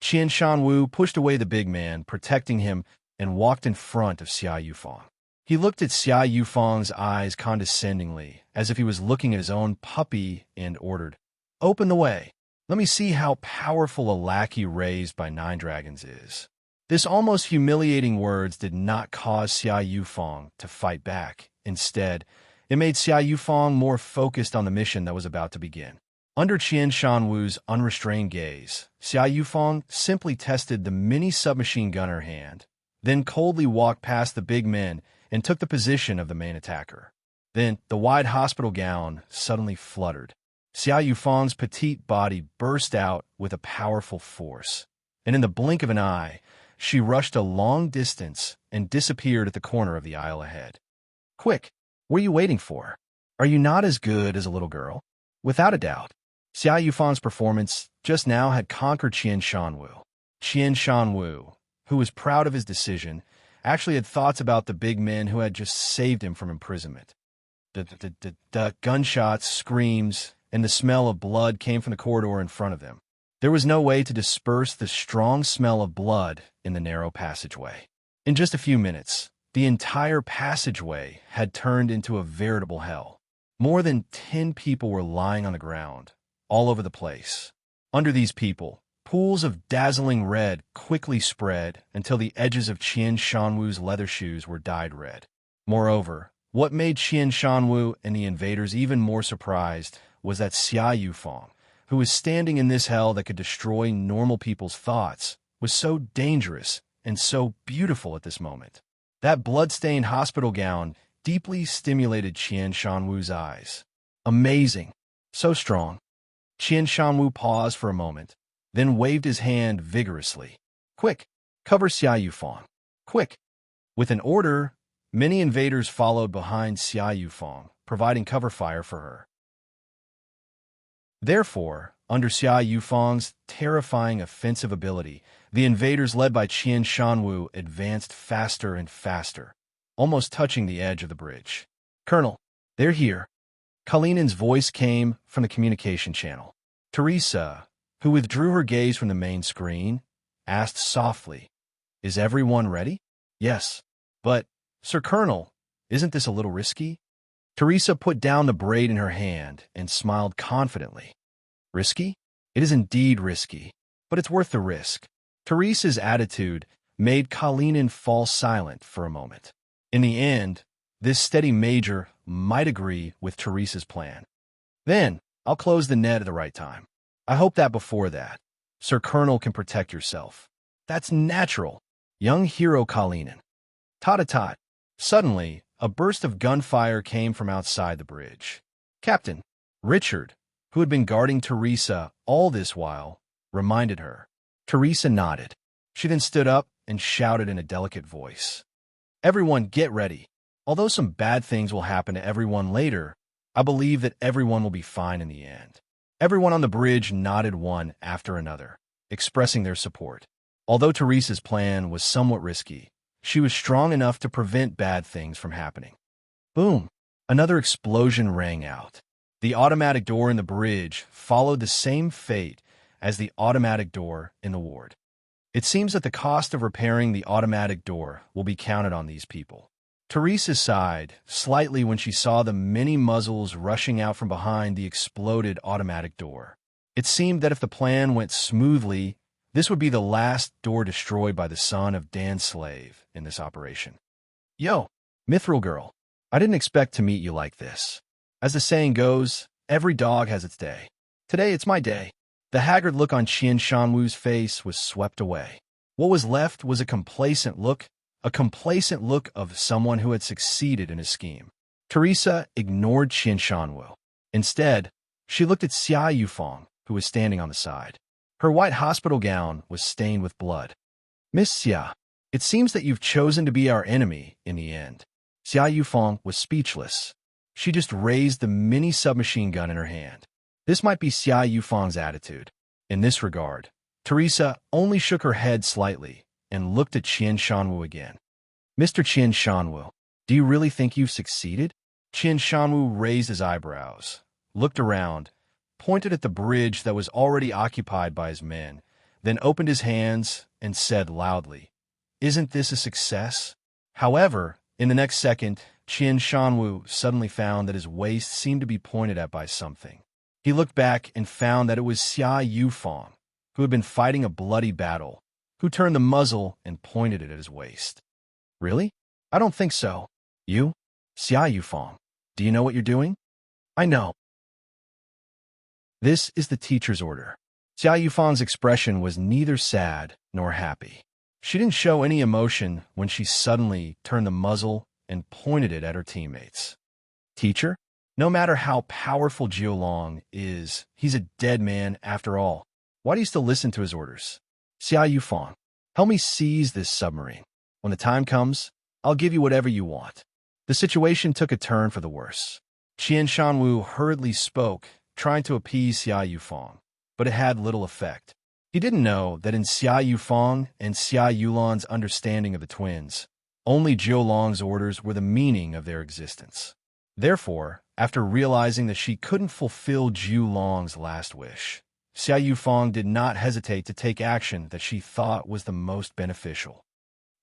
Qian Shanwu pushed away the big man, protecting him, and walked in front of Xia Yufeng. He looked at Xia Yufeng's eyes condescendingly, as if he was looking at his own puppy, and ordered, "Open the way. Let me see how powerful a lackey raised by 9 dragons is." This almost humiliating words did not cause Xia Yufeng to fight back. Instead, it made Xia Yufeng more focused on the mission that was about to begin. Under Qian Shanwu's unrestrained gaze, Xia Yufeng simply tested the mini submachine gun in her hand, then coldly walked past the big men and took the position of the main attacker. Then the wide hospital gown suddenly fluttered. Xia Yufeng's petite body burst out with a powerful force, and in the blink of an eye, she rushed a long distance and disappeared at the corner of the aisle ahead. Quick, what are you waiting for? Are you not as good as a little girl? Without a doubt, Xia Yufeng's performance just now had conquered Qian Shanwu. Qian Shanwu, who was proud of his decision, actually had thoughts about the big men who had just saved him from imprisonment. The gunshots, screams, and the smell of blood came from the corridor in front of them. There was no way to disperse the strong smell of blood in the narrow passageway. In just a few minutes, the entire passageway had turned into a veritable hell. More than 10 people were lying on the ground, all over the place. Under these people, Pools of dazzling red quickly spread until the edges of Qian Shanwu's leather shoes were dyed red. Moreover, what made Qian Shanwu and the invaders even more surprised was that Xia Yufeng, who was standing in this hell that could destroy normal people's thoughts, was so dangerous and so beautiful at this moment. That blood-stained hospital gown deeply stimulated Qian Shanwu's eyes. Amazing. So strong. Qian Shanwu paused for a moment, then waved his hand vigorously. Quick, cover Xia Yufeng. Quick. With an order, many invaders followed behind Xia Yufeng, providing cover fire for her. Therefore, under Xia Yufeng's terrifying offensive ability, the invaders led by Qian Shanwu advanced faster and faster, almost touching the edge of the bridge. Colonel, they're here. Kalinen's voice came from the communication channel. Teresa, who withdrew her gaze from the main screen, asked softly, "Is everyone ready?" "Yes. But, Sir Colonel, isn't this a little risky?" Teresa put down the braid in her hand and smiled confidently. "Risky? It is indeed risky, but it's worth the risk." Teresa's attitude made Kalinen fall silent for a moment. In the end, this steady major might agree with Teresa's plan. "Then, I'll close the net at the right time. I hope that before that, Sir Colonel can protect yourself." "That's natural, young hero Kalinen." Tot-a-tot. Suddenly, a burst of gunfire came from outside the bridge. Captain Richard, who had been guarding Teresa all this while, reminded her. Teresa nodded. She then stood up and shouted in a delicate voice, "Everyone get ready. Although some bad things will happen to everyone later, I believe that everyone will be fine in the end." Everyone on the bridge nodded one after another, expressing their support. Although Teresa's plan was somewhat risky, she was strong enough to prevent bad things from happening. Boom! Another explosion rang out. The automatic door in the bridge followed the same fate as the automatic door in the ward. It seems that the cost of repairing the automatic door will be counted on these people. Teresa sighed slightly when she saw the many muzzles rushing out from behind the exploded automatic door. It seemed that if the plan went smoothly, this would be the last door destroyed by the son of Dan's slave in this operation. "Yo, Mithril girl, I didn't expect to meet you like this. As the saying goes, every dog has its day. Today it's my day." The haggard look on Qian Shanwu's face was swept away. What was left was a complacent look of someone who had succeeded in his scheme. Teresa ignored Qian Shanwu. Instead, she looked at Xia Yufeng, who was standing on the side. Her white hospital gown was stained with blood. "Miss Xia, it seems that you've chosen to be our enemy in the end." Xia Yufeng was speechless. She just raised the mini submachine gun in her hand. This might be Xia Yufeng's attitude. In this regard, Teresa only shook her head slightly and looked at Qian Shanwu again. "Mr. Qian Shanwu, do you really think you've succeeded?" Qian Shanwu raised his eyebrows, looked around, pointed at the bridge that was already occupied by his men, then opened his hands and said loudly, "Isn't this a success?" However, in the next second, Qian Shanwu suddenly found that his waist seemed to be pointed at by something. He looked back and found that it was Xia Yufeng, who had been fighting a bloody battle, who turned the muzzle and pointed it at his waist. "Really? I don't think so. You? Xia Yufeng, do you know what you're doing?" "I know." This is the teacher's order. Xia Yufeng's expression was neither sad nor happy. She didn't show any emotion when she suddenly turned the muzzle and pointed it at her teammates. "Teacher, no matter how powerful Jiulong is, he's a dead man after all. Why do you still listen to his orders? Xia Yufeng, help me seize this submarine. When the time comes, I'll give you whatever you want." The situation took a turn for the worse. Qian Shanwu hurriedly spoke, trying to appease Xia Yufeng, but it had little effect. He didn't know that in Xia Yufeng and Xia Yulan's understanding of the twins, only Jiulong's orders were the meaning of their existence. Therefore, after realizing that she couldn't fulfill Jiulong's last wish, Xia Yufeng did not hesitate to take action that she thought was the most beneficial.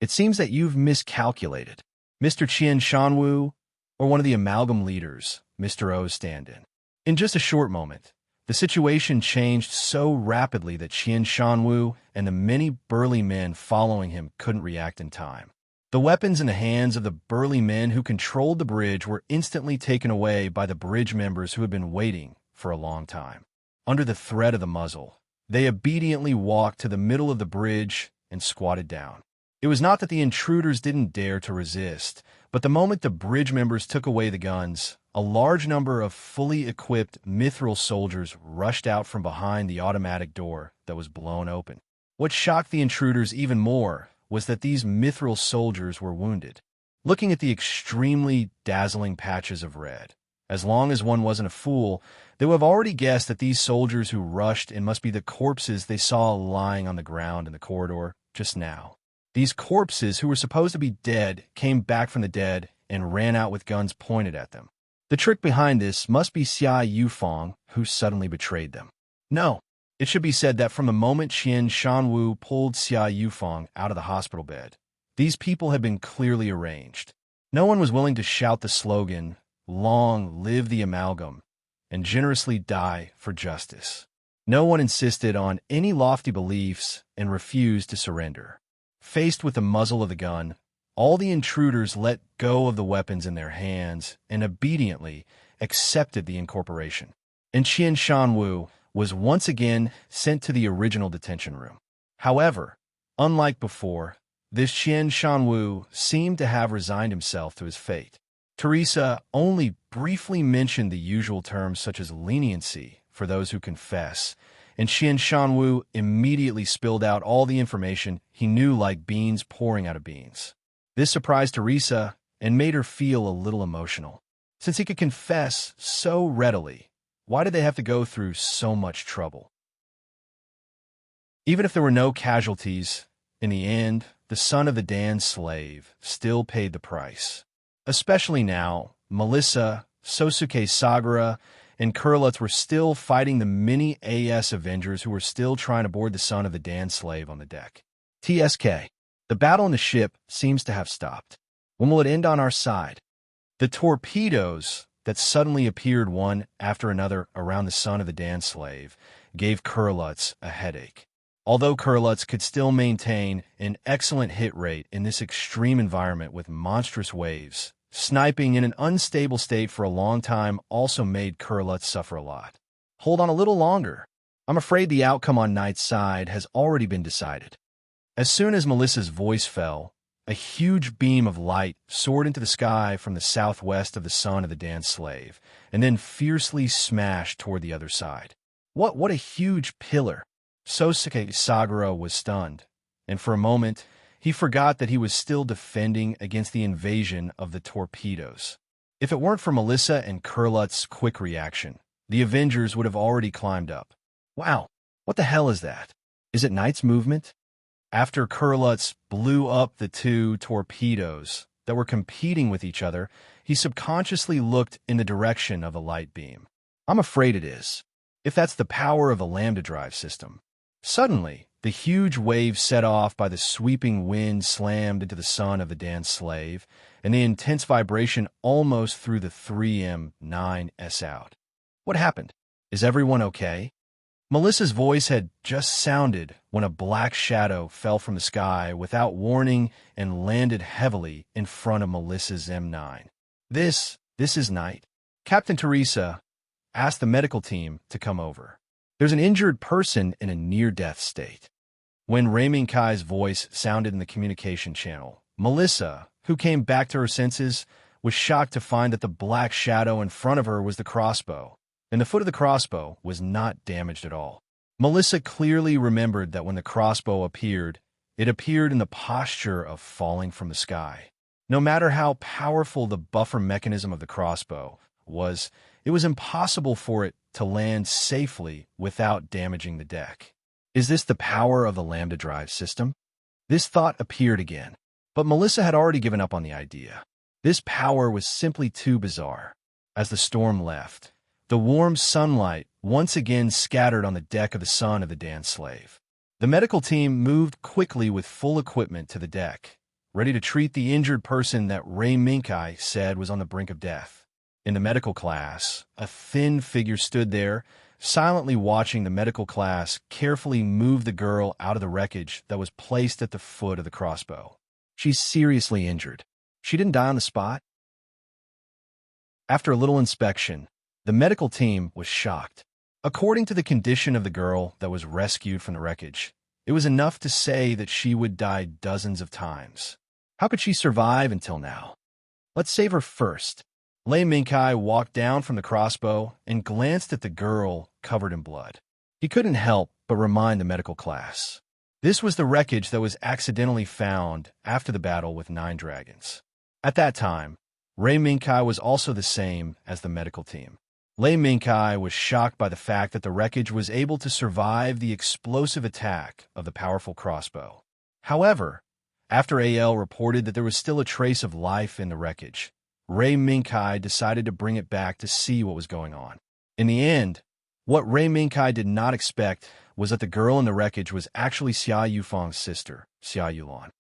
"It seems that you've miscalculated, Mr. Qian Shanwu, or one of the amalgam leaders, Mr. O's stand-in." In just a short moment, the The situation changed so rapidly that Qian Shanwu and the many burly men following him couldn't react in time. The weapons in the hands of the burly men who controlled the bridge were instantly taken away by the bridge members who had been waiting for a long time. Under the threat of the muzzle, they obediently walked to the middle of the bridge and squatted down. It was not that the intruders didn't dare to resist, but the moment the bridge members took away the guns, a large number of fully equipped mithril soldiers rushed out from behind the automatic door that was blown open. What shocked the intruders even more was that these mithril soldiers were wounded. Looking at the extremely dazzling patches of red, as long as one wasn't a fool, they would have already guessed that these soldiers who rushed in must be the corpses they saw lying on the ground in the corridor just now. These corpses, who were supposed to be dead, came back from the dead and ran out with guns pointed at them. The trick behind this must be Xia Yufeng, who suddenly betrayed them. No, it should be said that from the moment Qian Shanwu pulled Xia Yufeng out of the hospital bed, these people had been clearly arranged. No one was willing to shout the slogan, "Long live the amalgam," and generously die for justice. No one insisted on any lofty beliefs and refused to surrender. Faced with the muzzle of the gun, all the intruders let go of the weapons in their hands and obediently accepted the incorporation. And Qian Shanwu was once again sent to the original detention room. However, unlike before, this Qian Shanwu seemed to have resigned himself to his fate. Teresa only briefly mentioned the usual terms such as leniency for those who confess, and Qian Shanwu immediately spilled out all the information he knew like beans pouring out of beans. This surprised Teresa and made her feel a little emotional. Since he could confess so readily, why did they have to go through so much trouble? Even if there were no casualties, in the end, the son of the Dan slave still paid the price. Especially now, Melissa, Sosuke Sagara, and Kurlutz were still fighting the many AS Avengers who were still trying to board the son of the Dan slave on the deck. TSK. The battle in the ship seems to have stopped. When will it end on our side? The torpedoes that suddenly appeared one after another around the son of the Dan slave gave Kurlutz a headache. Although Kurlutz could still maintain an excellent hit rate in this extreme environment with monstrous waves, sniping in an unstable state for a long time also made Kurlutz suffer a lot. Hold on a little longer. I'm afraid the outcome on Knight's side has already been decided. As soon as Melissa's voice fell, a huge beam of light soared into the sky from the southwest of the son of the Dan slave, and then fiercely smashed toward the other side. What a huge pillar! Sosuke Sagara was stunned, and for a moment, he forgot that he was still defending against the invasion of the torpedoes. If it weren't for Melissa and Kurlutz's quick reaction, the Avengers would have already climbed up. Wow, what the hell is that? Is it Knight's movement? After Kurlutz blew up the two torpedoes that were competing with each other, he subconsciously looked in the direction of the light beam. I'm afraid it is. If that's the power of the lambda drive system. Suddenly, the huge wave set off by the sweeping wind slammed into the son of the Dan slave, and the intense vibration almost threw the 3M9S out. What happened? Is everyone okay? Melissa's voice had just sounded when a black shadow fell from the sky without warning and landed heavily in front of Melissa's M9. This is Knight. Captain Teresa asked the medical team to come over. There's an injured person in a near-death state. When Raymond Kai's voice sounded in the communication channel, Melissa, who came back to her senses, was shocked to find that the black shadow in front of her was the crossbow, and the foot of the crossbow was not damaged at all. Melissa clearly remembered that when the crossbow appeared, it appeared in the posture of falling from the sky. No matter how powerful the buffer mechanism of the crossbow was, it was impossible for it to land safely without damaging the deck. Is this the power of the lambda drive system? This thought appeared again, but Melissa had already given up on the idea. This power was simply too bizarre. As the storm left, the warm sunlight once again scattered on the deck of the son of the Dan slave. The medical team moved quickly with full equipment to the deck, ready to treat the injured person that Ray Minkai said was on the brink of death. In the medical class, a thin figure stood there, silently watching the medical class carefully move the girl out of the wreckage that was placed at the foot of the crossbow. She's seriously injured. She didn't die on the spot? After a little inspection, the medical team was shocked. According to the condition of the girl that was rescued from the wreckage, it was enough to say that she would die dozens of times. How could she survive until now? Let's save her first. Lei Minkai walked down from the crossbow and glanced at the girl covered in blood. He couldn't help but remind the medical class. This was the wreckage that was accidentally found after the battle with 9 dragons. At that time, Lei Minkai was also the same as the medical team. Lei Minkai was shocked by the fact that the wreckage was able to survive the explosive attack of the powerful crossbow. However, after AL reported that there was still a trace of life in the wreckage, Lei Minkai decided to bring it back to see what was going on. In the end, what Lei Minkai did not expect was that the girl in the wreckage was actually Xia Yufeng's sister, Xia Yulan.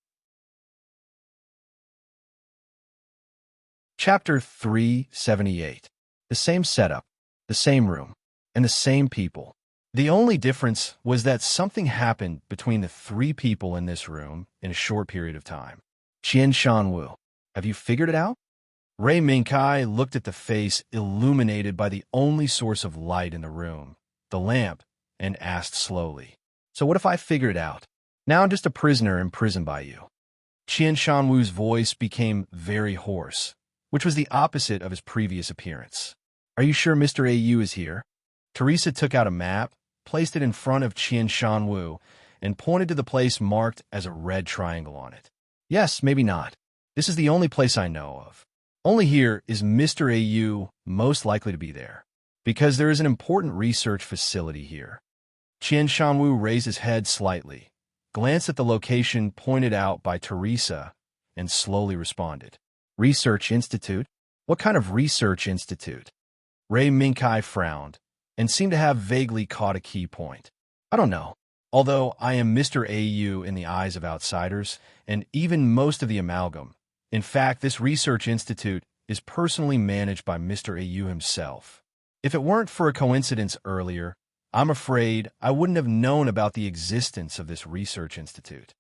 Chapter 378. The same setup, the same room, and the same people. The only difference was that something happened between the 3 people in this room in a short period of time. Qian Shanwu, have you figured it out? Lei Minkai looked at the face illuminated by the only source of light in the room, the lamp, and asked slowly, "So what if I figure it out? Now I'm just a prisoner imprisoned by you." Qian Shanwu's voice became very hoarse, which was the opposite of his previous appearance. "Are you sure Mr. AU is here?" Teresa took out a map, placed it in front of Qian Shanwu, and pointed to the place marked as a red triangle on it. "Yes, maybe not. This is the only place I know of. Only here is Mr. AU most likely to be there, because there is an important research facility here." Qian Shanwu raised his head slightly, glanced at the location pointed out by Teresa, and slowly responded. "Research Institute? What kind of research institute?" Lei Minkai frowned, and seemed to have vaguely caught a key point. "I don't know. Although I am Mr. AU in the eyes of outsiders, and even most of the amalgam. In fact, this research institute is personally managed by Mr. AU himself. If it weren't for a coincidence earlier, I'm afraid I wouldn't have known about the existence of this research institute."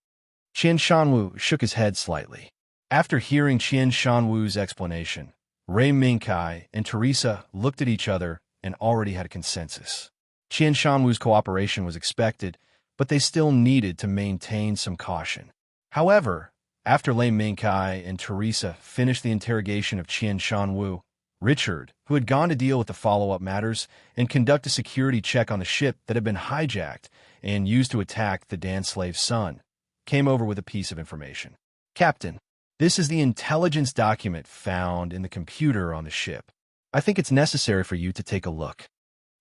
Qian Shanwu shook his head slightly. After hearing Qian Shanwu's explanation, Lei Minkai and Teresa looked at each other and already had a consensus. Qian Shanwu's cooperation was expected, but they still needed to maintain some caution. However, after Lei Minkai and Teresa finished the interrogation of Qian Shanwu, Richard, who had gone to deal with the follow-up matters and conduct a security check on the ship that had been hijacked and used to attack the dance slave's son, came over with a piece of information. "Captain, this is the intelligence document found in the computer on the ship. I think it's necessary for you to take a look."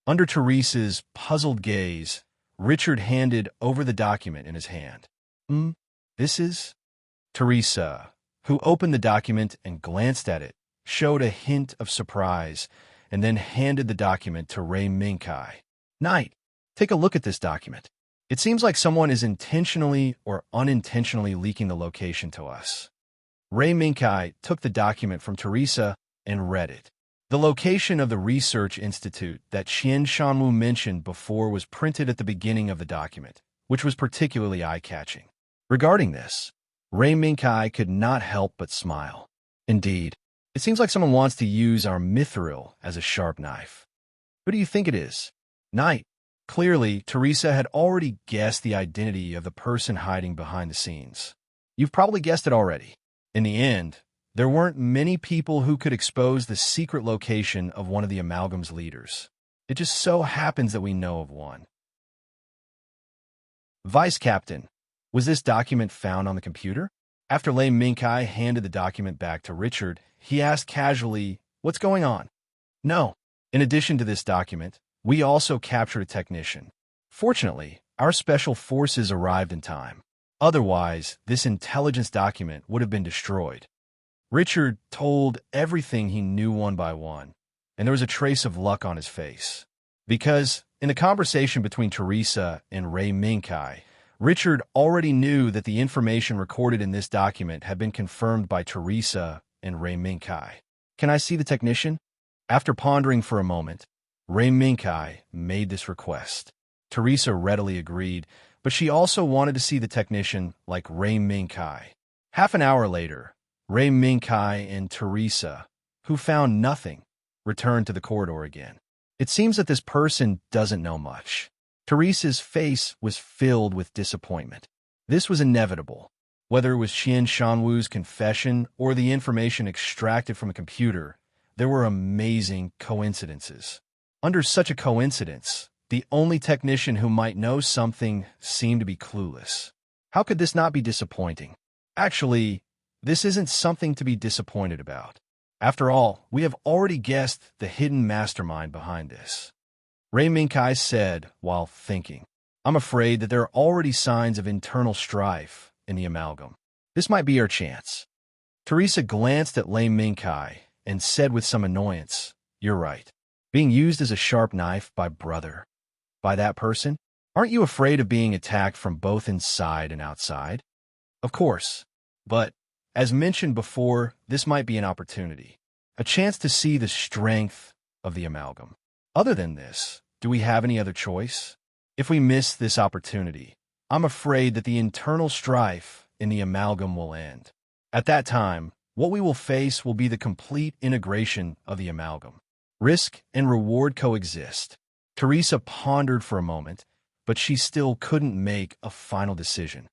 Under Teresa's puzzled gaze, Richard handed over the document in his hand. This is?" Teresa, who opened the document and glanced at it, showed a hint of surprise and then handed the document to Lei Minkai. "Knight, take a look at this document. It seems like someone is intentionally or unintentionally leaking the location to us." Lei Minkai took the document from Teresa and read it. The location of the research institute that Qian Shanwu mentioned before was printed at the beginning of the document, which was particularly eye-catching. Regarding this, Lei Minkai could not help but smile. "Indeed, it seems like someone wants to use our mithril as a sharp knife. Who do you think it is?" "Knight." Clearly, Teresa had already guessed the identity of the person hiding behind the scenes. "You've probably guessed it already. In the end, there weren't many people who could expose the secret location of one of the Amalgam's leaders. It just so happens that we know of one." "Vice Captain, was this document found on the computer?" After Lei Minkai handed the document back to Richard, he asked casually, "What's going on?" "No. In addition to this document, we also captured a technician. Fortunately, our special forces arrived in time. Otherwise, this intelligence document would have been destroyed." Richard told everything he knew one by one, and there was a trace of luck on his face. Because, in the conversation between Teresa and Lei Minkai, Richard already knew that the information recorded in this document had been confirmed by Teresa and Lei Minkai. "Can I see the technician?" After pondering for a moment, Ray Minkai made this request. Teresa readily agreed, but she also wanted to see the technician like Ray Minkai. Half an hour later, Ray Minkai and Teresa, who found nothing, returned to the corridor again. It seems that this person doesn't know much. Teresa's face was filled with disappointment. This was inevitable. Whether it was Qian Shanwu's confession or the information extracted from a computer, there were amazing coincidences. Under such a coincidence, the only technician who might know something seemed to be clueless. How could this not be disappointing? Actually, this isn't something to be disappointed about. After all, we have already guessed the hidden mastermind behind this. Ray Minkai said while thinking, I'm afraid that there are already signs of internal strife in the amalgam. This might be our chance. Teresa glanced at Ray Minkai and said with some annoyance, You're right. Being used as a sharp knife by that person? Aren't you afraid of being attacked from both inside and outside? Of course. But, as mentioned before, this might be an opportunity. A chance to see the strength of the amalgam. Other than this, do we have any other choice? If we miss this opportunity, I'm afraid that the internal strife in the amalgam will end. At that time, what we will face will be the complete integration of the amalgam. Risk and reward coexist. Teresa pondered for a moment, but she still couldn't make a final decision.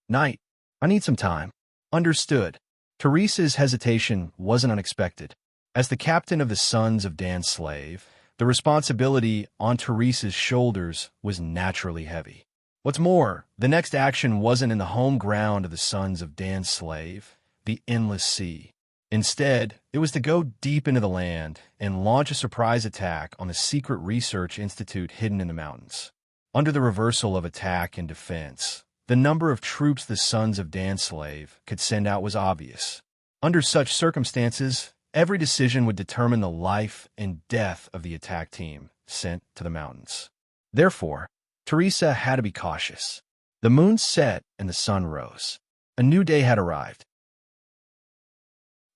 Knight, I need some time. Understood. Teresa's hesitation wasn't unexpected. As the captain of the Sons of Dan's Slave, the responsibility on Teresa's shoulders was naturally heavy. What's more, the next action wasn't in the home ground of the Sons of Dan's Slave, the Endless Sea. Instead, it was to go deep into the land and launch a surprise attack on the secret research institute hidden in the mountains. Under the reversal of attack and defense, the number of troops the Sons of Dan's Slave could send out was obvious. Under such circumstances, every decision would determine the life and death of the attack team sent to the mountains. Therefore, Teresa had to be cautious. The moon set and the sun rose. A new day had arrived.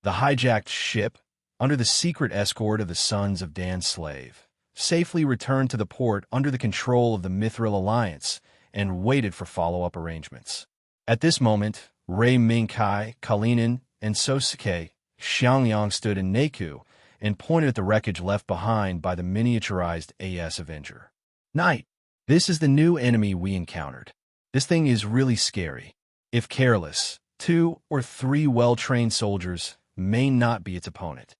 The hijacked ship, under the secret escort of the Sons of Dan's Slave, safely returned to the port under the control of the Mithril Alliance and waited for follow-up arrangements. At this moment, Ray Minkai, Kalinin, and Sosuke Xiangliang stood in Neku and pointed at the wreckage left behind by the miniaturized AS Avenger. Knight, this is the new enemy we encountered. This thing is really scary. If careless, 2 or 3 well-trained soldiers may not be its opponent.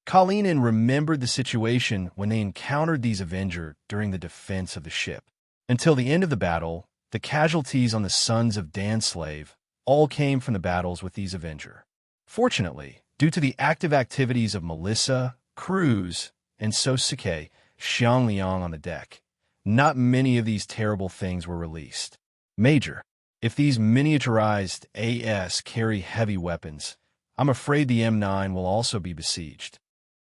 Kalinin remembered the situation when they encountered these Avenger during the defense of the ship. Until the end of the battle, the casualties on the Sons of Dan's Slave all came from the battles with these Avenger. Fortunately, due to the active activities of Melissa, Cruz, and Sosuke Xiangliang on the deck, not many of these terrible things were released. Major, if these miniaturized AS carry heavy weapons, I'm afraid the M9 will also be besieged.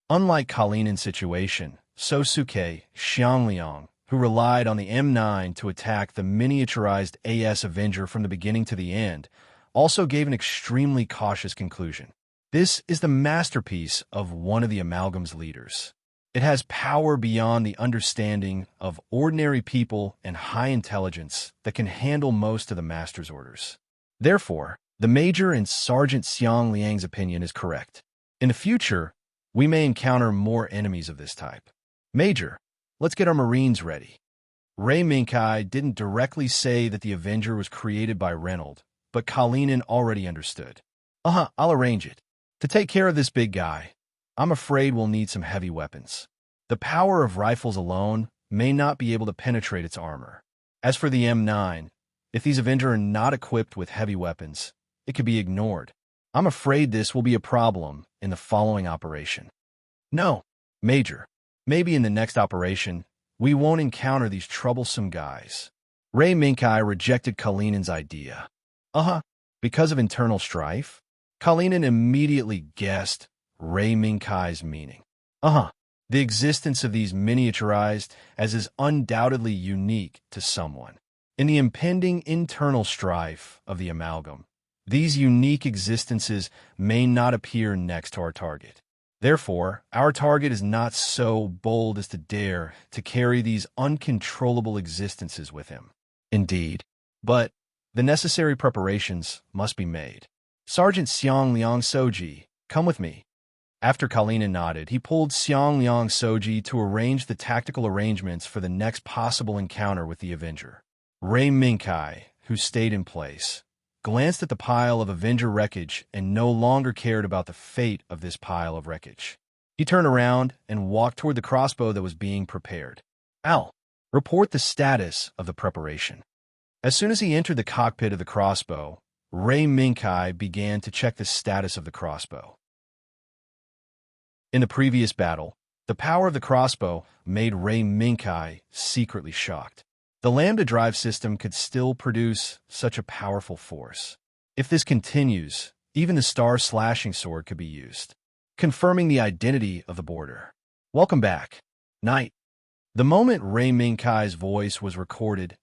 Unlike Kalinin's situation, Sosuke Xiangliang, who relied on the M9 to attack the miniaturized AS Avenger from the beginning to the end, also gave an extremely cautious conclusion. This is the masterpiece of one of the Amalgam's leaders. It has power beyond the understanding of ordinary people and high intelligence that can handle most of the Master's orders. Therefore, the Major and Sergeant Xiang Liang's opinion is correct. In the future, we may encounter more enemies of this type. Major, let's get our Marines ready. Ray Minkai didn't directly say that the Avenger was created by Reynolds, but Kalinin already understood. I'll arrange it. To take care of this big guy, I'm afraid we'll need some heavy weapons. The power of rifles alone may not be able to penetrate its armor. As for the M9, if these Avenger are not equipped with heavy weapons, it could be ignored. I'm afraid this will be a problem in the following operation. No, Major. Maybe in the next operation, we won't encounter these troublesome guys. Ray Minkai rejected Kalinin's idea. Because of internal strife? Kalinin immediately guessed Ray Minkai's meaning. The existence of these miniaturized as is undoubtedly unique to someone. In the impending internal strife of the amalgam, these unique existences may not appear next to our target. Therefore, our target is not so bold as to dare to carry these uncontrollable existences with him. Indeed. But the necessary preparations must be made. Sergeant Xiang Liang Soji, come with me. After Kalina nodded, he pulled Xiang Liang Soji to arrange the tactical arrangements for the next possible encounter with the Avenger. Ray Minkai, who stayed in place, glanced at the pile of Avenger wreckage and no longer cared about the fate of this pile of wreckage. He turned around and walked toward the crossbow that was being prepared. Al, report the status of the preparation. As soon as he entered the cockpit of the crossbow, Ray Minkai began to check the status of the crossbow. In the previous battle, the power of the crossbow made Ray Minkai secretly shocked. The Lambda drive system could still produce such a powerful force. If this continues, even the star-slashing sword could be used, confirming the identity of the boarder. Welcome back, Knight. The moment Ray Minkai's voice was recorded,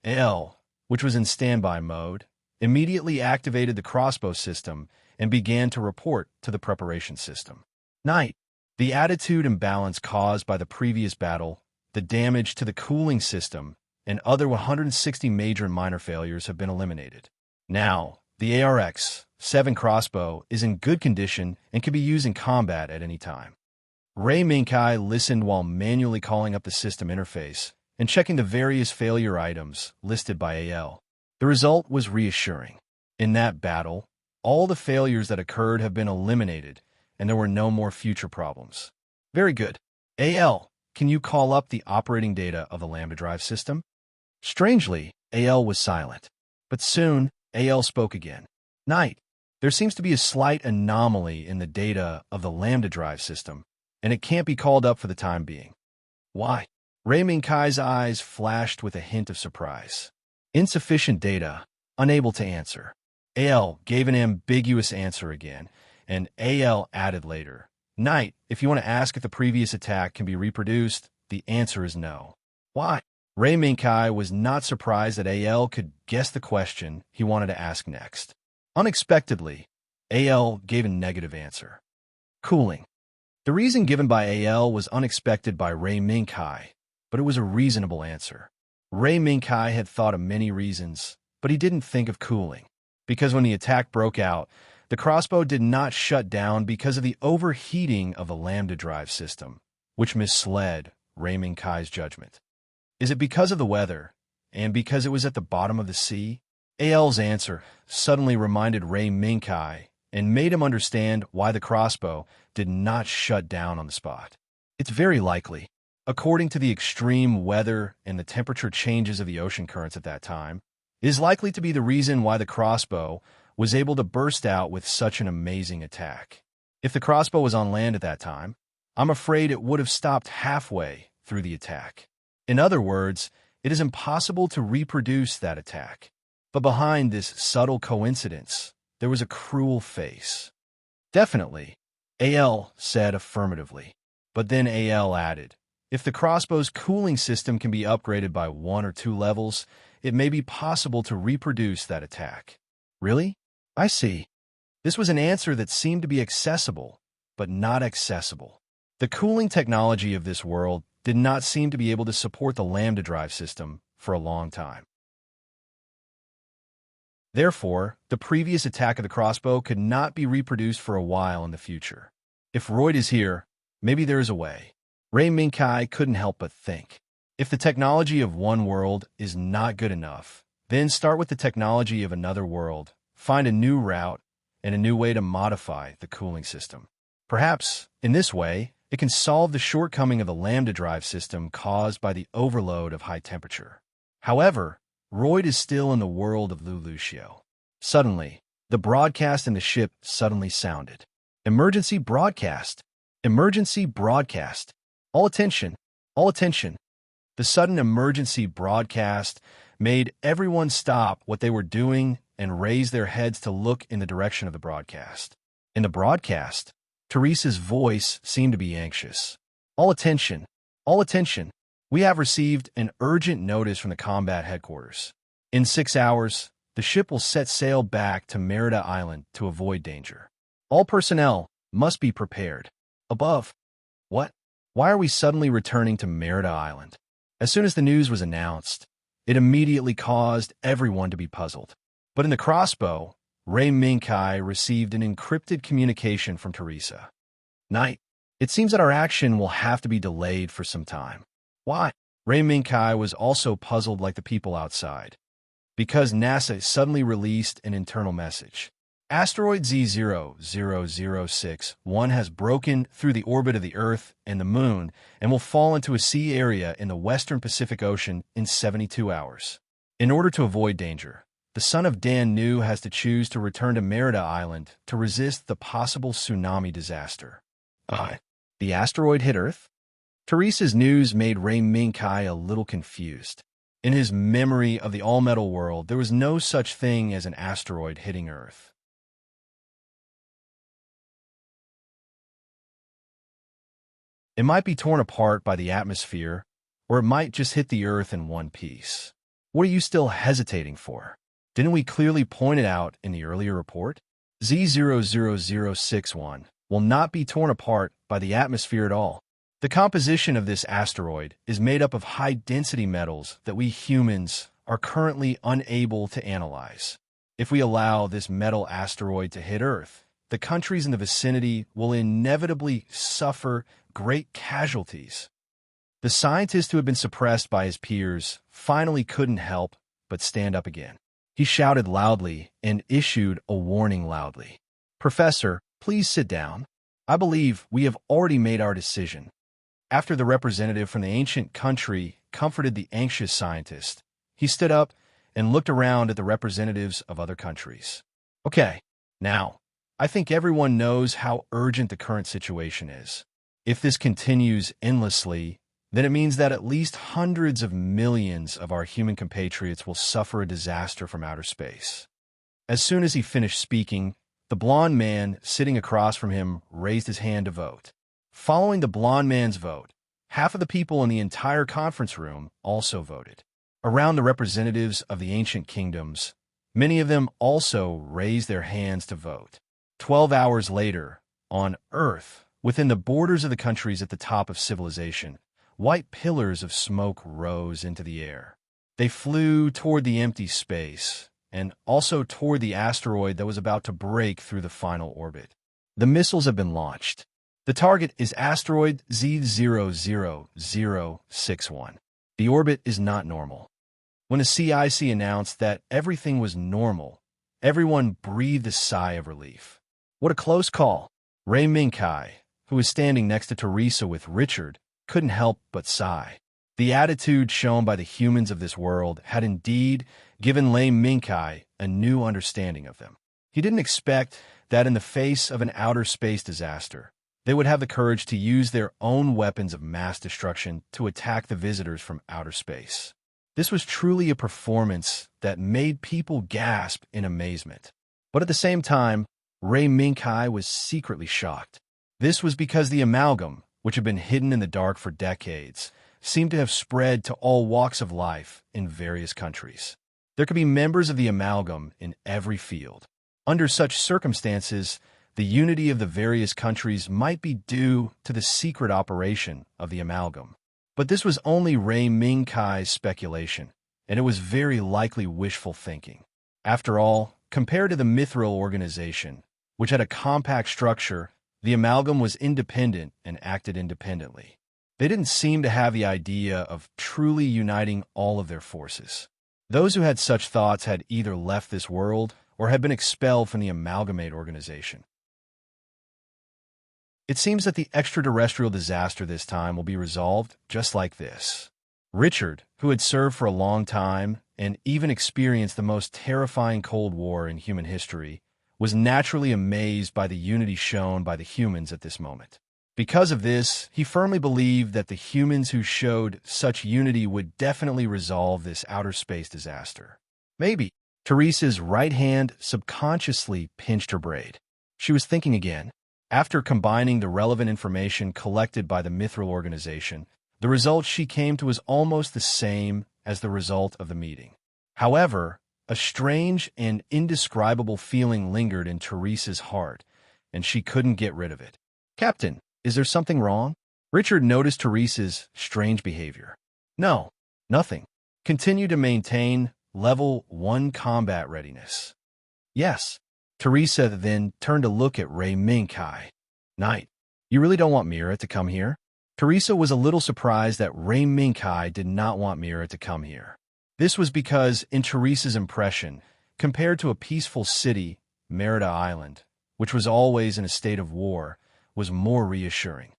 L, which was in standby mode, immediately activated the crossbow system and began to report to the preparation system. Knight, the attitude imbalance caused by the previous battle, the damage to the cooling system, and other 160 major and minor failures have been eliminated. Now, the ARX-7 crossbow is in good condition and can be used in combat at any time. Ray Minkai listened while manually calling up the system interface and checking the various failure items listed by AL. The result was reassuring. In that battle, all the failures that occurred have been eliminated, and there were no more future problems. Very good. AL, can you call up the operating data of the Lambda drive system? Strangely, AL was silent. But soon, AL spoke again. Knight, there seems to be a slight anomaly in the data of the Lambda drive system, and it can't be called up for the time being. Why? Ray Minkai's eyes flashed with a hint of surprise. Insufficient data, unable to answer. AL gave an ambiguous answer again, and AL added later. Knight, if you want to ask if the previous attack can be reproduced, the answer is no. Why? Ray Minkai was not surprised that AL could guess the question he wanted to ask next. Unexpectedly, AL gave a negative answer. Cooling. The reason given by AL was unexpected by Ray Minkai, but it was a reasonable answer. Ray Minkai had thought of many reasons, but he didn't think of cooling. Because when the attack broke out, the crossbow did not shut down because of the overheating of the Lambda drive system, which misled Ray Minkai's judgment. Is it because of the weather, and because it was at the bottom of the sea? AL's answer suddenly reminded Ray Minkai and made him understand why the crossbow did not shut down on the spot. It's very likely, according to the extreme weather and the temperature changes of the ocean currents at that time, it is likely to be the reason why the crossbow was able to burst out with such an amazing attack. If the crossbow was on land at that time, I'm afraid it would have stopped halfway through the attack. In other words, it is impossible to reproduce that attack. But behind this subtle coincidence, there was a cruel face. Definitely, AL said affirmatively. But then AL added, if the crossbow's cooling system can be upgraded by 1 or 2 levels, it may be possible to reproduce that attack. Really? I see. This was an answer that seemed to be accessible, but not accessible. The cooling technology of this world did not seem to be able to support the Lambda drive system for a long time. Therefore, the previous attack of the crossbow could not be reproduced for a while in the future. If Royd is here, maybe there is a way. Ray Minkai couldn't help but think. If the technology of one world is not good enough, then start with the technology of another world, find a new route, and a new way to modify the cooling system. Perhaps, in this way, it can solve the shortcoming of the Lambda drive system caused by the overload of high temperature. However, Royd is still in the world of Lulucio. Suddenly, the broadcast in the ship suddenly sounded. Emergency broadcast! Emergency broadcast! All attention! All attention! The sudden emergency broadcast made everyone stop what they were doing and raise their heads to look in the direction of the broadcast. In the broadcast, Teresa's voice seemed to be anxious. All attention! All attention! We have received an urgent notice from the combat headquarters. In 6 hours, the ship will set sail back to Merida Island to avoid danger. All personnel must be prepared. Above. What? Why are we suddenly returning to Merida Island? As soon as the news was announced, it immediately caused everyone to be puzzled. But in the crossbow, Ray Minkai received an encrypted communication from Teresa. Knight, it seems that our action will have to be delayed for some time. Why? Ray Minkai was also puzzled like the people outside. Because NASA suddenly released an internal message. Asteroid Z0006-1 has broken through the orbit of the Earth and the Moon and will fall into a sea area in the western Pacific Ocean in 72 hours. In order to avoid danger, the son of Dan Nu has to choose to return to Merida Island to resist the possible tsunami disaster. The asteroid hit Earth? Teresa's news made Ray Minkai a little confused. In his memory of the all-metal world, there was no such thing as an asteroid hitting Earth. It might be torn apart by the atmosphere, or it might just hit the Earth in one piece. What are you still hesitating for? Didn't we clearly point it out in the earlier report? Z0006-1 will not be torn apart by the atmosphere at all. The composition of this asteroid is made up of high-density metals that we humans are currently unable to analyze. If we allow this metal asteroid to hit Earth, the countries in the vicinity will inevitably suffer great casualties. The scientist who had been suppressed by his peers finally couldn't help but stand up again. He shouted loudly and issued a warning loudly. Professor, please sit down. I believe we have already made our decision. After the representative from the ancient country comforted the anxious scientist, he stood up and looked around at the representatives of other countries. Okay, now, I think everyone knows how urgent the current situation is. If this continues endlessly, then it means that at least hundreds of millions of our human compatriots will suffer a disaster from outer space. As soon as he finished speaking, the blond man sitting across from him raised his hand to vote. Following the blond man's vote, half of the people in the entire conference room also voted. Around the representatives of the ancient kingdoms, many of them also raised their hands to vote. 12 hours later, on Earth, within the borders of the countries at the top of civilization, white pillars of smoke rose into the air. They flew toward the empty space, and also toward the asteroid that was about to break through the final orbit. The missiles have been launched. The target is asteroid Z0006-1. The orbit is not normal. When the CIC announced that everything was normal, everyone breathed a sigh of relief. What a close call. Ray Minkai, who was standing next to Teresa with Richard, couldn't help but sigh. The attitude shown by the humans of this world had indeed given Ray Minkai a new understanding of them. He didn't expect that in the face of an outer space disaster, they would have the courage to use their own weapons of mass destruction to attack the visitors from outer space. This was truly a performance that made people gasp in amazement. But at the same time, Ray Minkai was secretly shocked. This was because the amalgam, which had been hidden in the dark for decades, seemed to have spread to all walks of life in various countries. There could be members of the amalgam in every field. Under such circumstances, the unity of the various countries might be due to the secret operation of the amalgam. But this was only Ray Minkai's speculation, and it was very likely wishful thinking. After all, compared to the Mithril organization, which had a compact structure, the amalgam was independent and acted independently. They didn't seem to have the idea of truly uniting all of their forces. Those who had such thoughts had either left this world or had been expelled from the Amalgamate organization. It seems that the extraterrestrial disaster this time will be resolved just like this. Richard, who had served for a long time and even experienced the most terrifying Cold War in human history, was naturally amazed by the unity shown by the humans at this moment. Because of this, he firmly believed that the humans who showed such unity would definitely resolve this outer space disaster. Maybe. Teresa's right hand subconsciously pinched her braid. She was thinking again. After combining the relevant information collected by the Mithril organization, the result she came to was almost the same as the result of the meeting. However, a strange and indescribable feeling lingered in Teresa's heart, and she couldn't get rid of it. Captain, Is there something wrong? Richard noticed Teresa's strange behavior. No, nothing. Continue to maintain level 1 combat readiness. Yes. Teresa then turned to look at Ray Minkai. Knight, you really don't want Mira to come here? Teresa was a little surprised that Ray Minkai did not want Mira to come here. This was because, in Teresa's impression, compared to a peaceful city, Merida Island, which was always in a state of war, was more reassuring.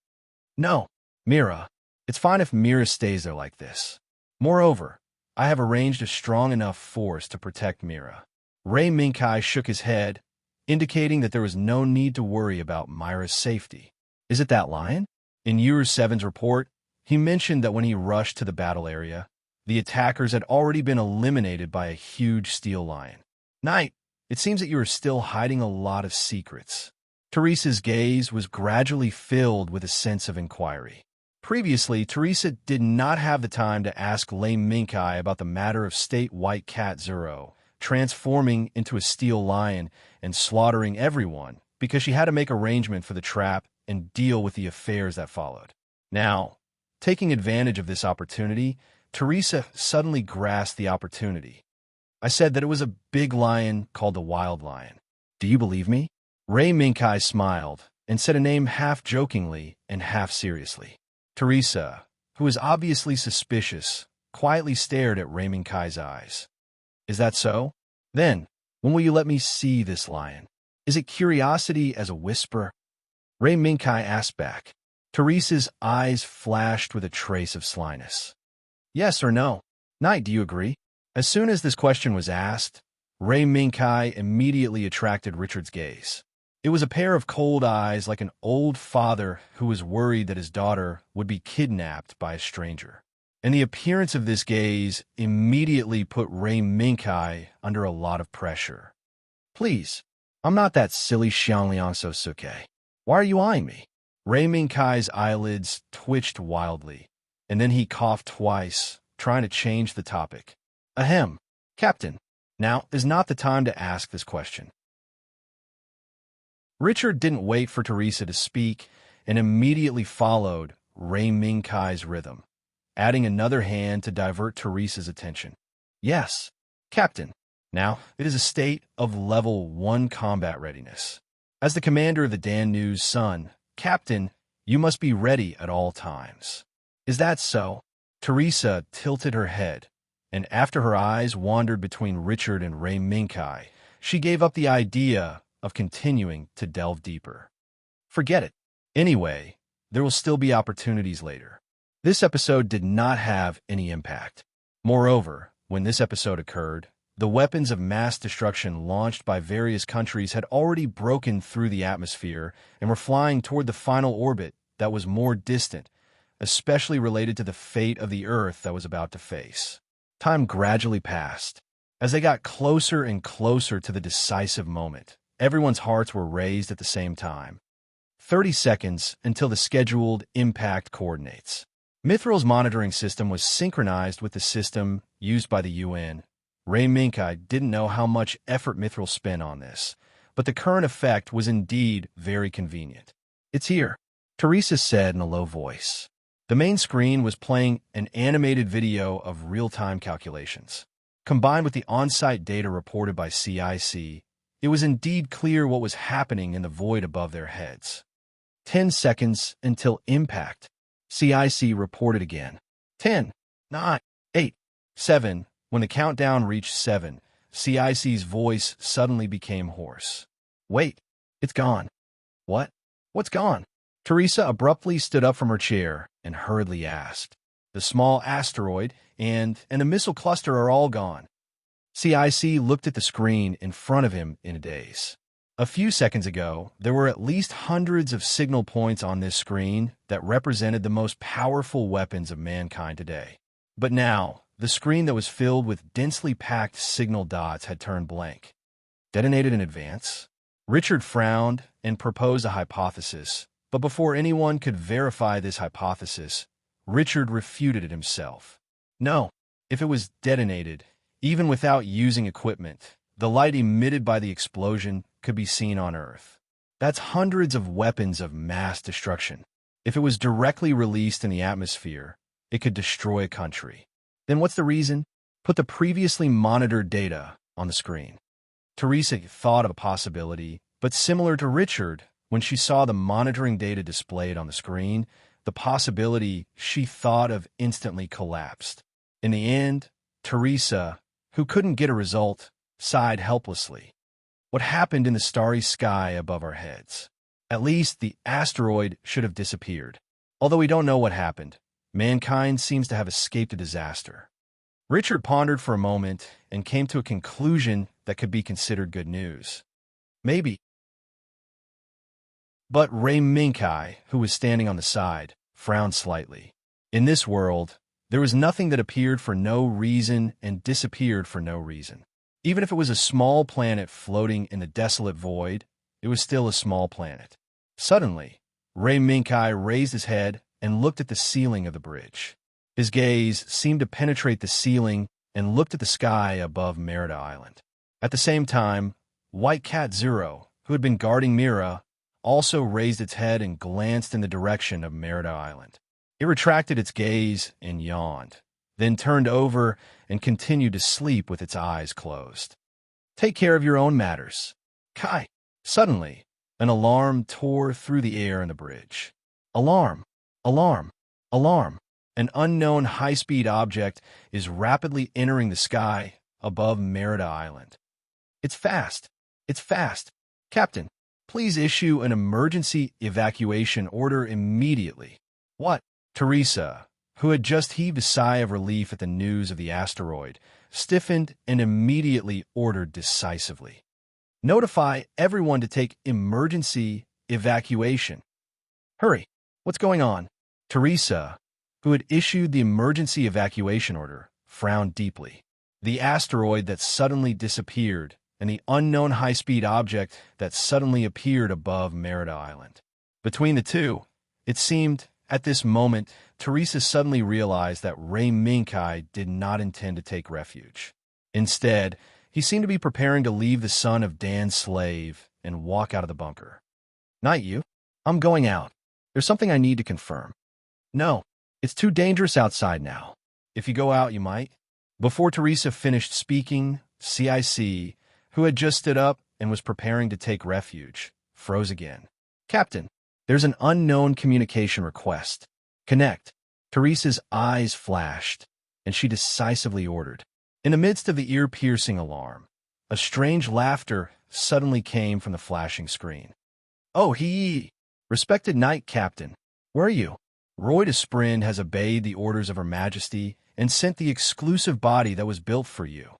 No, Mira. It's fine if Mira stays there like this. Moreover, I have arranged a strong enough force to protect Mira. Ray Minkai shook his head, indicating that there was no need to worry about Mira's safety. Is it that lion? In Ur-7's report, he mentioned that when he rushed to the battle area, the attackers had already been eliminated by a huge steel lion. Knight, it seems that you are still hiding a lot of secrets. Teresa's gaze was gradually filled with a sense of inquiry. Previously, Teresa did not have the time to ask Lei Minkai about the matter of State White Cat Zero, transforming into a steel lion and slaughtering everyone, because she had to make arrangement for the trap and deal with the affairs that followed. Now, taking advantage of this opportunity, Teresa suddenly grasped the opportunity. I said that it was a big lion called the Wild Lion. Do you believe me? Ray Minkai smiled and said a name half jokingly and half seriously. Teresa, who was obviously suspicious, quietly stared at Ray Minkai's eyes. Is that so? Then, when will you let me see this lion? Is it curiosity as a whisper? Ray Minkai asked back. Teresa's eyes flashed with a trace of slyness. Yes or no? Knight, do you agree? As soon as this question was asked, Ray Minkai immediately attracted Richard's gaze. It was a pair of cold eyes like an old father who was worried that his daughter would be kidnapped by a stranger. And the appearance of this gaze immediately put Ray Minkai under a lot of pressure. Please, I'm not that silly Xiangliang Sosuke. Why are you eyeing me? Ray Minkai's eyelids twitched wildly, and then he coughed twice, trying to change the topic. Ahem, Captain, now is not the time to ask this question. Richard didn't wait for Teresa to speak and immediately followed Ray Minkai's rhythm, adding another hand to divert Teresa's attention. Yes, Captain. Now, it is a state of level 1 combat readiness. As the commander of the Danu's Sun, Captain, you must be ready at all times. Is that so? Teresa tilted her head, and after her eyes wandered between Richard and Ray Minkai, she gave up the idea of continuing to delve deeper. Forget it. Anyway, there will still be opportunities later. This episode did not have any impact. Moreover, when this episode occurred, the weapons of mass destruction launched by various countries had already broken through the atmosphere and were flying toward the final orbit that was more distant, especially related to the fate of the Earth that was about to face. Time gradually passed. As they got closer and closer to the decisive moment, everyone's hearts were raised at the same time. 30 seconds until the scheduled impact coordinates. Mithril's monitoring system was synchronized with the system used by the UN. Ray Minkai didn't know how much effort Mithril spent on this, but the current effect was indeed very convenient. It's here, Teresa said in a low voice. The main screen was playing an animated video of real-time calculations. Combined with the on-site data reported by CIC, it was indeed clear what was happening in the void above their heads. 10 seconds until impact. CIC reported again. 10, 9, 8, 7. When the countdown reached 7, CIC's voice suddenly became hoarse. Wait, it's gone. What? What's gone? Teresa abruptly stood up from her chair and hurriedly asked. The small asteroid and the missile cluster are all gone. CIC looked at the screen in front of him in a daze. A few seconds ago, there were at least hundreds of signal points on this screen that represented the most powerful weapons of mankind today. But now, the screen that was filled with densely packed signal dots had turned blank. Detonated in advance? Richard frowned and proposed a hypothesis, but before anyone could verify this hypothesis, Richard refuted it himself. No, if it was detonated, even without using equipment, the light emitted by the explosion could be seen on Earth. That's hundreds of weapons of mass destruction. If it was directly released in the atmosphere, it could destroy a country. Then what's the reason? Put the previously monitored data on the screen. Teresa thought of a possibility, but similar to Richard, when she saw the monitoring data displayed on the screen, the possibility she thought of instantly collapsed. In the end, Teresa, who couldn't get a result, sighed helplessly. What happened in the starry sky above our heads? At least the asteroid should have disappeared. Although we don't know what happened, mankind seems to have escaped a disaster. Richard pondered for a moment and came to a conclusion that could be considered good news. Maybe. But Ray Minkai, who was standing on the side, frowned slightly. In this world, there was nothing that appeared for no reason and disappeared for no reason. Even if it was a small planet floating in the desolate void, it was still a small planet. Suddenly, Ray Minkai raised his head and looked at the ceiling of the bridge. His gaze seemed to penetrate the ceiling and looked at the sky above Merida Island. At the same time, White Cat Zero, who had been guarding Mira, also raised its head and glanced in the direction of Merida Island. It retracted its gaze and yawned, then turned over and continued to sleep with its eyes closed. Take care of your own matters. Kai. Suddenly, an alarm tore through the air in the bridge. Alarm! Alarm! Alarm! An unknown high-speed object is rapidly entering the sky above Merida Island. It's fast! It's fast! Captain, please issue an emergency evacuation order immediately. What? Teresa, who had just heaved a sigh of relief at the news of the asteroid, stiffened and immediately ordered decisively. Notify everyone to take emergency evacuation. Hurry! What's going on? Teresa, who had issued the emergency evacuation order, frowned deeply. The asteroid that suddenly disappeared and the unknown high-speed object that suddenly appeared above Merida Island. Between the two, it seemed, at this moment, Teresa suddenly realized that Ray Minkai did not intend to take refuge. Instead, he seemed to be preparing to leave the son of Dan's slave and walk out of the bunker. Not you. I'm going out. There's something I need to confirm. No, it's too dangerous outside now. If you go out, you might. Before Teresa finished speaking, CIC, who had just stood up and was preparing to take refuge, froze again. Captain, there's an unknown communication request. Connect. Teresa's eyes flashed, and she decisively ordered. In the midst of the ear-piercing alarm, a strange laughter suddenly came from the flashing screen. Oh, Respected Knight Captain, where are you? Roy de Sprin has obeyed the orders of Her Majesty and sent the exclusive body that was built for you.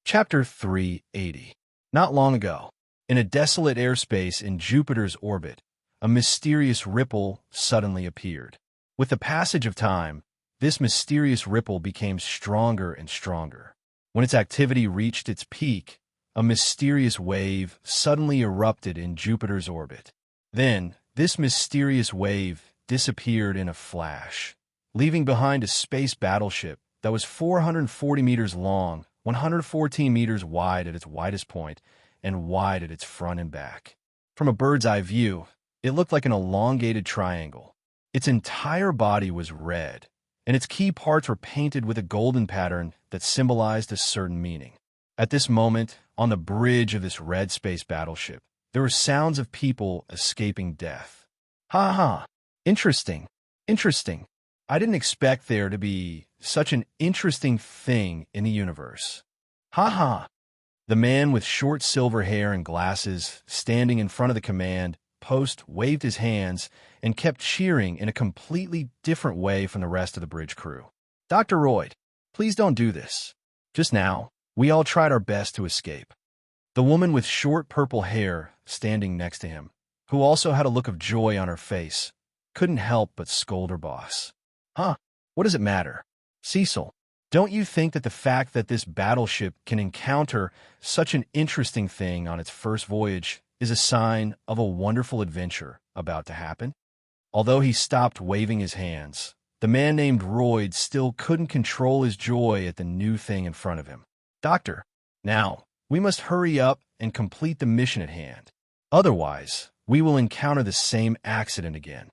Chapter 380. Not long ago, in a desolate airspace in Jupiter's orbit, a mysterious ripple suddenly appeared. With the passage of time, this mysterious ripple became stronger and stronger. When its activity reached its peak, a mysterious wave suddenly erupted in Jupiter's orbit. Then, this mysterious wave disappeared in a flash, leaving behind a space battleship that was 440 meters long, 114 meters wide at its widest point, and wide at its front and back. From a bird's-eye view, it looked like an elongated triangle. Its entire body was red, and its key parts were painted with a golden pattern that symbolized a certain meaning. At this moment, on the bridge of this red space battleship, there were sounds of people escaping death. Ha ha! Interesting. Interesting. I didn't expect there to be such an interesting thing in the universe. Ha ha! The man with short silver hair and glasses, standing in front of the command post, waved his hands and kept cheering in a completely different way from the rest of the bridge crew. Dr. Royd, please don't do this. Just now, we all tried our best to escape. The woman with short purple hair, standing next to him, who also had a look of joy on her face, couldn't help but scold her boss. Huh? What does it matter? Cecil, don't you think that the fact that this battleship can encounter such an interesting thing on its first voyage is a sign of a wonderful adventure about to happen? Although he stopped waving his hands, the man named Royd still couldn't control his joy at the new thing in front of him. Doctor, now, we must hurry up and complete the mission at hand. Otherwise, we will encounter the same accident again.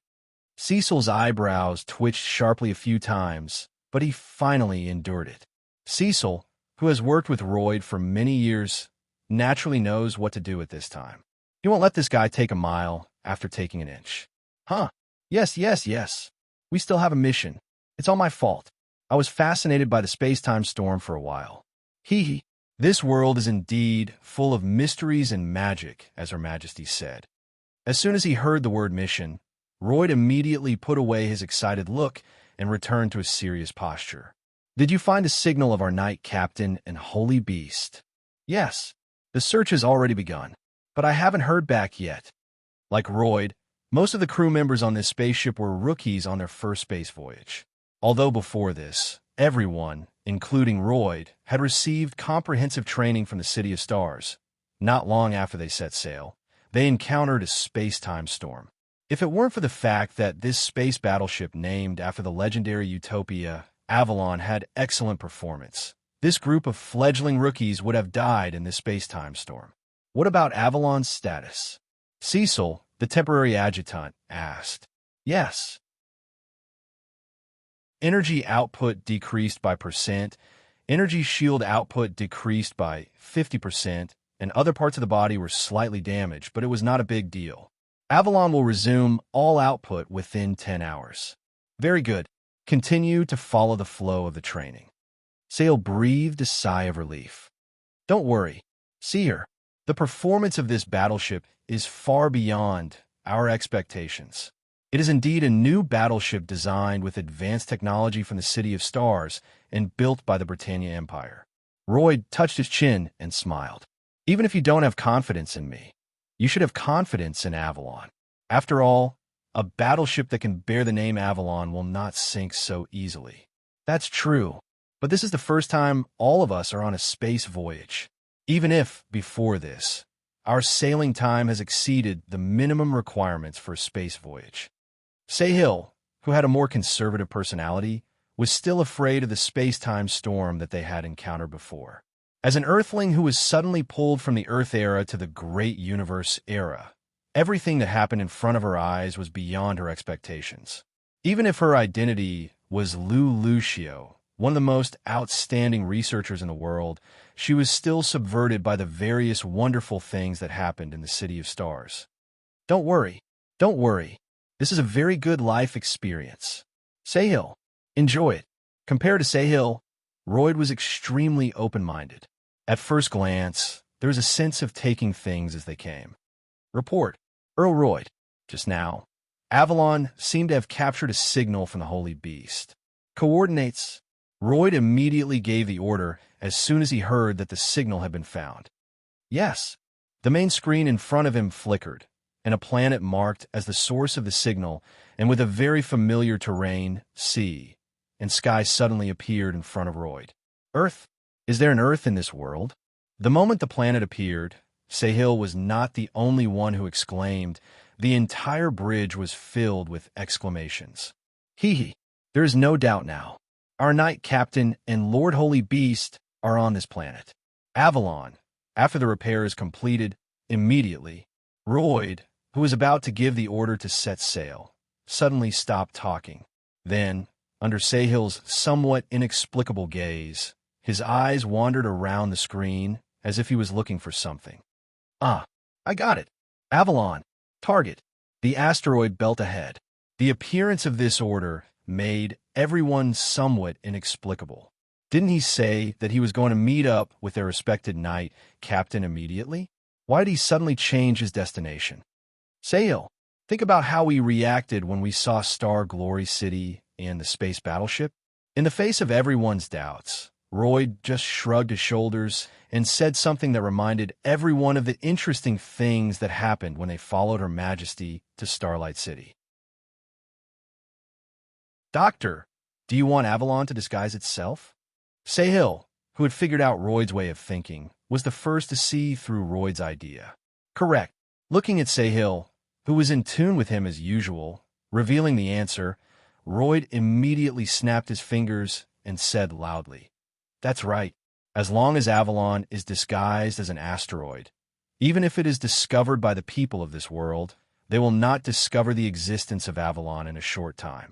Cecil's eyebrows twitched sharply a few times, but he finally endured it. Cecil, who has worked with Royd for many years, naturally knows what to do at this time. He won't let this guy take a mile after taking an inch. Huh? Yes, yes, yes. We still have a mission. It's all my fault. I was fascinated by the space-time storm for a while. Hee hee. This world is indeed full of mysteries and magic, as Her Majesty said. As soon as he heard the word mission, Royd immediately put away his excited look and returned to his serious posture. Did you find a signal of our knight captain and holy beast? Yes. The search has already begun, but I haven't heard back yet. Like Royd, most of the crew members on this spaceship were rookies on their first space voyage. Although before this, everyone, including Royd, had received comprehensive training from the City of Stars. Not long after they set sail, they encountered a space-time storm. If it weren't for the fact that this space battleship named after the legendary utopia, Avalon, had excellent performance, this group of fledgling rookies would have died in this space-time storm. What about Avalon's status? Cecil, the temporary adjutant, asked. Yes. Energy output decreased by %, energy shield output decreased by 50%, and other parts of the body were slightly damaged, but it was not a big deal. Avalon will resume all output within 10 hours. Very good. Continue to follow the flow of the training. Sail breathed a sigh of relief. Don't worry. See her. The performance of this battleship is far beyond our expectations. It is indeed a new battleship designed with advanced technology from the City of Stars and built by the Britannia Empire. Royd touched his chin and smiled. Even if you don't have confidence in me, you should have confidence in Avalon. After all, a battleship that can bear the name Avalon will not sink so easily. That's true, but this is the first time all of us are on a space voyage. Even if, before this, our sailing time has exceeded the minimum requirements for a space voyage. Sahil, who had a more conservative personality, was still afraid of the space-time storm that they had encountered before. As an Earthling who was suddenly pulled from the Earth era to the Great Universe era, everything that happened in front of her eyes was beyond her expectations. Even if her identity was Lou Lucio, one of the most outstanding researchers in the world, she was still subverted by the various wonderful things that happened in the City of Stars. Don't worry. Don't worry. This is a very good life experience. Sahil, enjoy it. Compared to Sahil, Royd was extremely open-minded. At first glance, there was a sense of taking things as they came. Report. Earl Royd. Just now, Avalon seemed to have captured a signal from the Holy Beast. Coordinates. Royd immediately gave the order as soon as he heard that the signal had been found. Yes. The main screen in front of him flickered, and a planet marked as the source of the signal and with a very familiar terrain, sea, and sky suddenly appeared in front of Royd. Earth? Is there an Earth in this world? The moment the planet appeared, Sahil was not the only one who exclaimed. The entire bridge was filled with exclamations. Hee hee. There is no doubt now. Our Knight Captain and Lord Holy Beast are on this planet. Avalon, after the repair is completed, immediately, Royd, who was about to give the order to set sail, suddenly stopped talking. Then, under Sahil's somewhat inexplicable gaze, his eyes wandered around the screen as if he was looking for something. Ah, I got it. Avalon. Target. The asteroid belt ahead. The appearance of this order made everyone somewhat inexplicable. Didn't he say that he was going to meet up with their respected knight captain immediately? Why did he suddenly change his destination? Sahil, think about how we reacted when we saw Star Glory City and the space battleship. In the face of everyone's doubts, Royd just shrugged his shoulders and said something that reminded everyone of the interesting things that happened when they followed Her Majesty to Starlight City. Doctor, do you want Avalon to disguise itself? Sahil, who had figured out Royd's way of thinking, was the first to see through Royd's idea. Correct. Looking at Sahil, who was in tune with him as usual, revealing the answer, Royd immediately snapped his fingers and said loudly, That's right. As long as Avalon is disguised as an asteroid, Even if it is discovered by the people of this world, they will not discover the existence of Avalon in a short time.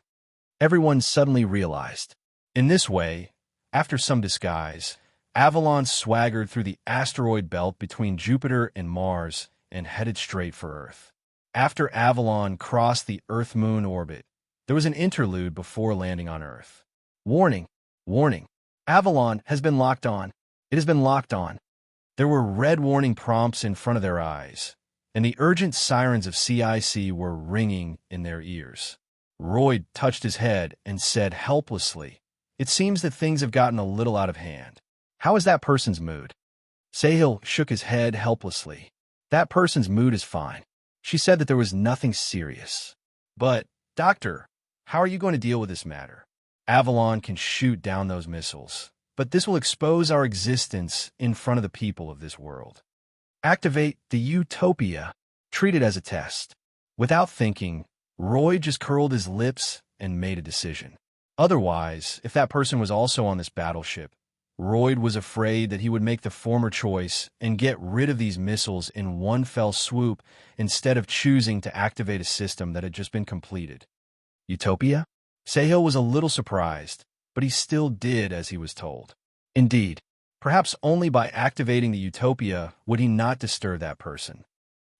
Everyone suddenly realized. In this way, after some disguise, Avalon swaggered through the asteroid belt between Jupiter and Mars and headed straight for Earth. After Avalon crossed the Earth-Moon orbit, there was an interlude before landing on Earth. Warning! Warning! Avalon has been locked on. It has been locked on. There were red warning prompts in front of their eyes, and the urgent sirens of CIC were ringing in their ears. Royd touched his head and said helplessly, "It seems that things have gotten a little out of hand. How is that person's mood?" Sahil shook his head helplessly. "That person's mood is fine. She said that there was nothing serious." "But, Doctor, how are you going to deal with this matter? Avalon can shoot down those missiles, but this will expose our existence in front of the people of this world. Activate the Utopia. Treat it as a test." Without thinking, Roy just curled his lips and made a decision. Otherwise, if that person was also on this battleship, Royd was afraid that he would make the former choice and get rid of these missiles in one fell swoop instead of choosing to activate a system that had just been completed. Utopia? Sahil was a little surprised, but he still did as he was told. Indeed, perhaps only by activating the Utopia would he not disturb that person.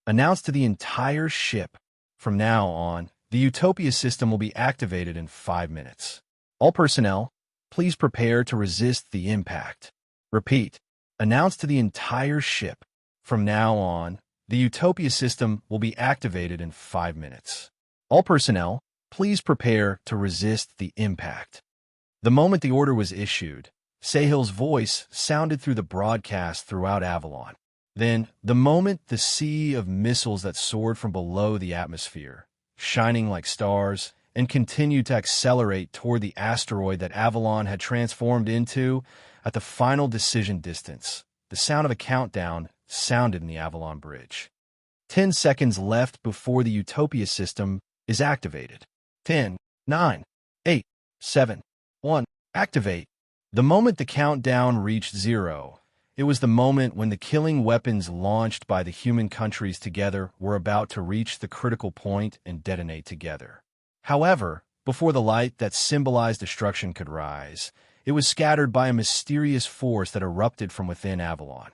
Announced to the entire ship, from now on, the Utopia system will be activated in 5 minutes. All personnel, please prepare to resist the impact. Repeat. Announced to the entire ship, from now on, the Utopia system will be activated in 5 minutes. All personnel, please prepare to resist the impact. The moment the order was issued, Sahil's voice sounded through the broadcast throughout Avalon. Then, the moment the sea of missiles that soared from below the atmosphere, shining like stars, and continued to accelerate toward the asteroid that Avalon had transformed into, at the final decision distance, the sound of a countdown sounded in the Avalon bridge. 10 seconds left before the Utopia system is activated. 10, 9, 8, 7, 1, activate. The moment the countdown reached 0, it was the moment when the killing weapons launched by the human countries together were about to reach the critical point and detonate together. However, before the light that symbolized destruction could rise, it was scattered by a mysterious force that erupted from within Avalon.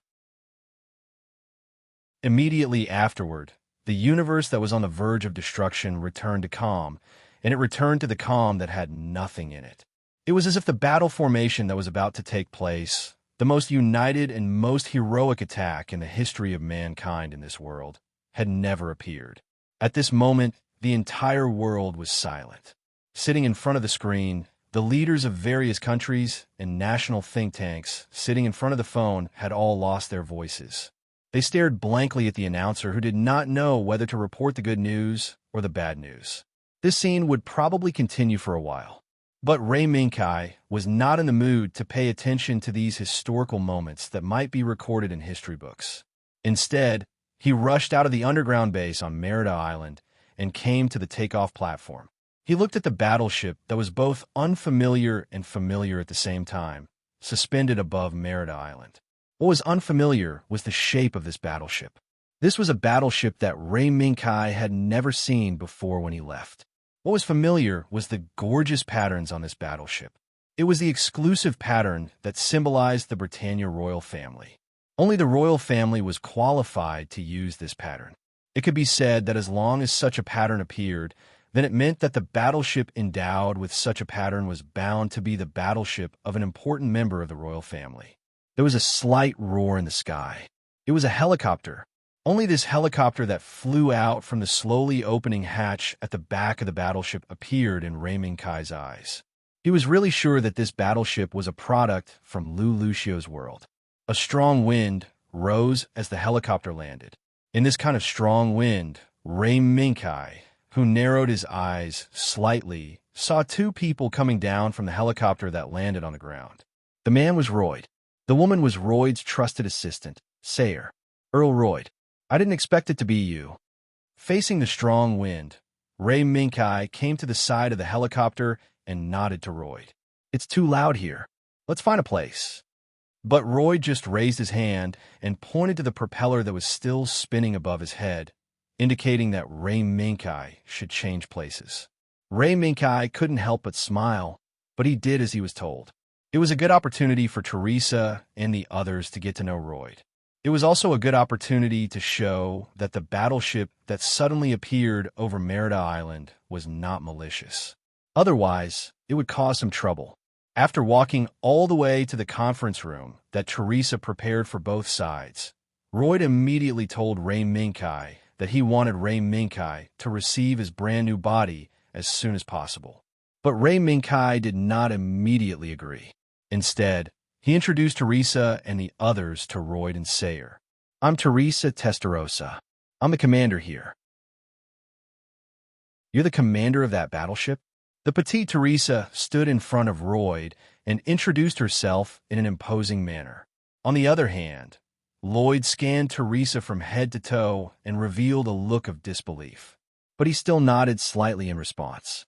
Immediately afterward, the universe that was on the verge of destruction returned to calm, and it returned to the calm that had nothing in it. It was as if the battle formation that was about to take place, the most united and most heroic attack in the history of mankind in this world, had never appeared. At this moment, the entire world was silent. Sitting in front of the screen, the leaders of various countries and national think tanks sitting in front of the phone had all lost their voices. They stared blankly at the announcer who did not know whether to report the good news or the bad news. This scene would probably continue for a while. But Ray Minkai was not in the mood to pay attention to these historical moments that might be recorded in history books. Instead, he rushed out of the underground base on Merida Island and came to the takeoff platform. He looked at the battleship that was both unfamiliar and familiar at the same time, suspended above Merida Island. What was unfamiliar was the shape of this battleship. This was a battleship that Ray Minkai had never seen before when he left. What was familiar was the gorgeous patterns on this battleship. It was the exclusive pattern that symbolized the Britannia royal family. Only the royal family was qualified to use this pattern. It could be said that as long as such a pattern appeared, then it meant that the battleship endowed with such a pattern was bound to be the battleship of an important member of the royal family. There was a slight roar in the sky. It was a helicopter. Only this helicopter that flew out from the slowly opening hatch at the back of the battleship appeared in Ray Minkai's eyes. He was really sure that this battleship was a product from Lou Lucio's world. A strong wind rose as the helicopter landed. In this kind of strong wind, Ray Minkai, who narrowed his eyes slightly, saw 2 people coming down from the helicopter that landed on the ground. The man was Royd. The woman was Royd's trusted assistant, Sayer. Earl Royd. I didn't expect it to be you. Facing the strong wind, Ray Minkai came to the side of the helicopter and nodded to Royd. It's too loud here. Let's find a place. But Roy just raised his hand and pointed to the propeller that was still spinning above his head, indicating that Ray Minkai should change places. Ray Minkai couldn't help but smile, but he did as he was told. It was a good opportunity for Teresa and the others to get to know Roy. It was also a good opportunity to show that the battleship that suddenly appeared over Merida Island was not malicious. Otherwise, it would cause some trouble. After walking all the way to the conference room that Teresa prepared for both sides, Roy immediately told Ray Minkai that he wanted Ray Minkai to receive his brand new body as soon as possible. But Ray Minkai did not immediately agree. Instead, he introduced Teresa and the others to Roy and Sayer. "I'm Teresa Testarossa. I'm the commander here." "You're the commander of that battleship?" The petite Teresa stood in front of Roy and introduced herself in an imposing manner. On the other hand, Lloyd scanned Teresa from head to toe and revealed a look of disbelief. But he still nodded slightly in response.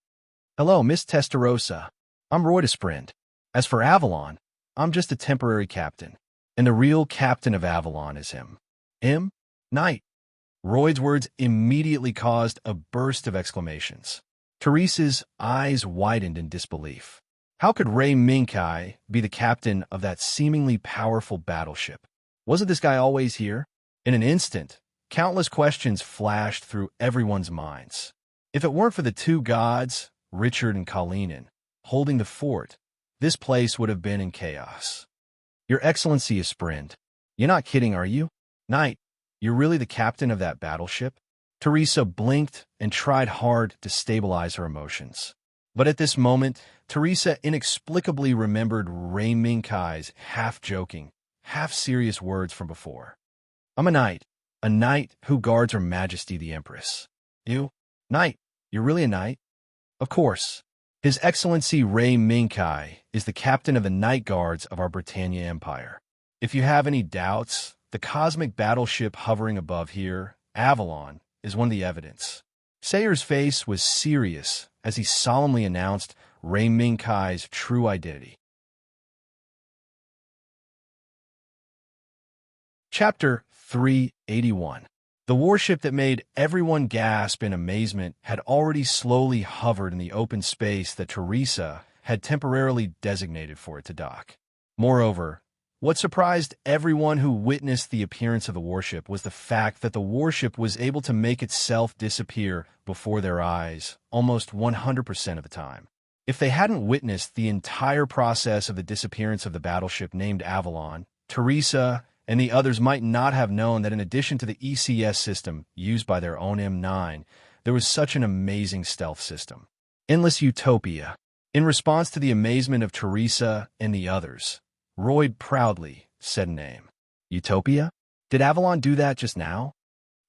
"Hello, Miss Testarossa. I'm Roy Sprint. As for Avalon, I'm just a temporary captain, and the real captain of Avalon is him. Him? Knight." Royd's words immediately caused a burst of exclamations. Teresa's eyes widened in disbelief. How could Ray Minkai be the captain of that seemingly powerful battleship? Wasn't this guy always here? In an instant, countless questions flashed through everyone's minds. If it weren't for the two gods, Richard and Kalinin, holding the fort, this place would have been in chaos. "Your Excellency is Sprint. You're not kidding, are you? Knight, you're really the captain of that battleship?" Teresa blinked and tried hard to stabilize her emotions. But at this moment, Teresa inexplicably remembered Ray Minkai's half-joking, half-serious words from before. "I'm a knight who guards Her Majesty the Empress." "You? Knight? You're really a knight?" "Of course. His Excellency Ray Minkai is the captain of the Night Guards of our Britannia Empire. If you have any doubts, the cosmic battleship hovering above here, Avalon, is one of the evidence." Sayer's face was serious as he solemnly announced Ray Minkai's true identity. Chapter 381. The warship that made everyone gasp in amazement had already slowly hovered in the open space that Teresa had temporarily designated for it to dock. Moreover, what surprised everyone who witnessed the appearance of the warship was the fact that the warship was able to make itself disappear before their eyes almost 100% of the time. If they hadn't witnessed the entire process of the disappearance of the battleship named Avalon, Teresa and the others might not have known that in addition to the ECS system used by their own M9, there was such an amazing stealth system. Endless Utopia. In response to the amazement of Teresa and the others, Roy proudly said a name. "Utopia? Did Avalon do that just now?"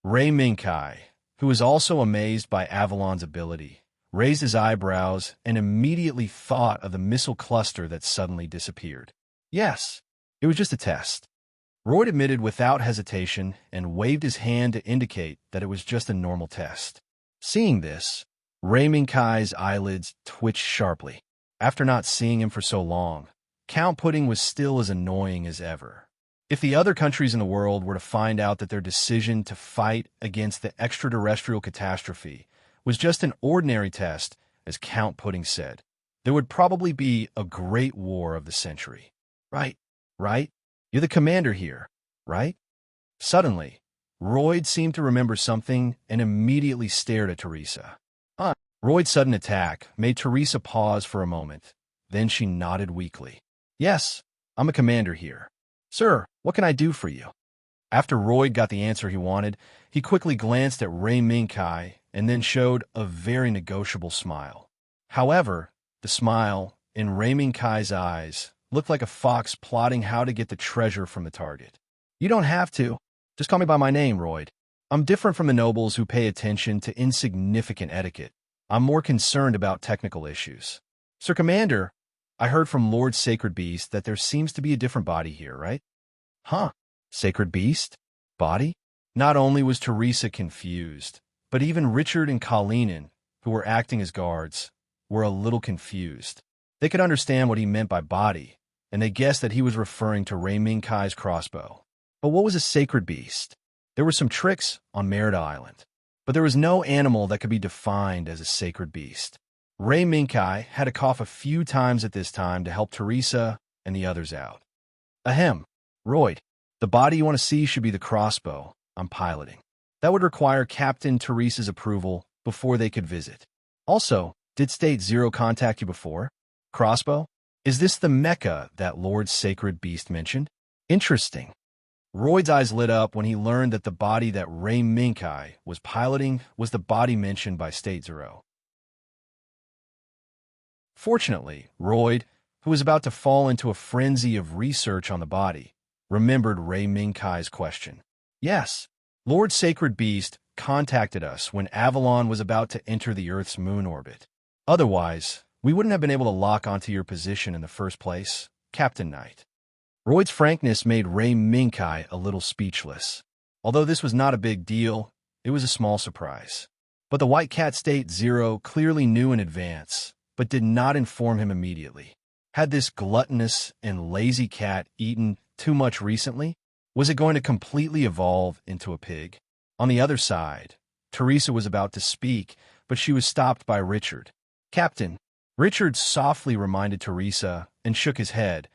Ray Minkai, who was also amazed by Avalon's ability, raised his eyebrows and immediately thought of the missile cluster that suddenly disappeared. "Yes, it was just a test." Roy admitted without hesitation and waved his hand to indicate that it was just a normal test. Seeing this, Ray Minkai's eyelids twitched sharply. After not seeing him for so long, Count Pudding was still as annoying as ever. If the other countries in the world were to find out that their decision to fight against the extraterrestrial catastrophe was just an ordinary test, as Count Pudding said, there would probably be a great war of the century. Right? You're the commander here, right?" Suddenly, Royd seemed to remember something and immediately stared at Teresa. Royd's sudden attack made Teresa pause for a moment. Then she nodded weakly. "Yes, I'm a commander here. Sir, what can I do for you?" After Royd got the answer he wanted, he quickly glanced at Ray Minkai and then showed a very negotiable smile. However, the smile in Ray Minkai's eyes looked like a fox plotting how to get the treasure from the target. "You don't have to. Just call me by my name, Royd. I'm different from the nobles who pay attention to insignificant etiquette. I'm more concerned about technical issues. Sir Commander, I heard from Lord Sacred Beast that there seems to be a different body here, right?" "Huh? Sacred Beast? Body?" Not only was Teresa confused, but even Richard and Kalinin, who were acting as guards, were a little confused. They could understand what he meant by body, and they guessed that he was referring to Rei Mingkai's crossbow. But what was a sacred beast? There were some tricks on Merida Island, but there was no animal that could be defined as a sacred beast. Rei Mingkai had to cough a few times at this time to help Teresa and the others out. Ahem, Royd, the body you want to see should be the crossbow I'm piloting. That would require Captain Teresa's approval before they could visit. Also, did State Zero contact you before? Crossbow? Is this the Mecha that Lord's sacred beast mentioned? Interesting. Royd's eyes lit up when he learned that the body that Rei Mingkai was piloting was the body mentioned by State Zero. Fortunately, Royd, who was about to fall into a frenzy of research on the body, remembered Rei Mingkai's question. Yes, Lord Sacred Beast contacted us when Avalon was about to enter the Earth's moon orbit. Otherwise, we wouldn't have been able to lock onto your position in the first place, Captain Knight. Royd's frankness made Rei Mingkai a little speechless. Although this was not a big deal, it was a small surprise. But the White Cat State Zero clearly knew in advance, but did not inform him immediately. Had this gluttonous and lazy cat eaten too much recently? Was it going to completely evolve into a pig? On the other side, Teresa was about to speak, but she was stopped by Richard. Captain, Richard softly reminded Teresa and shook his head,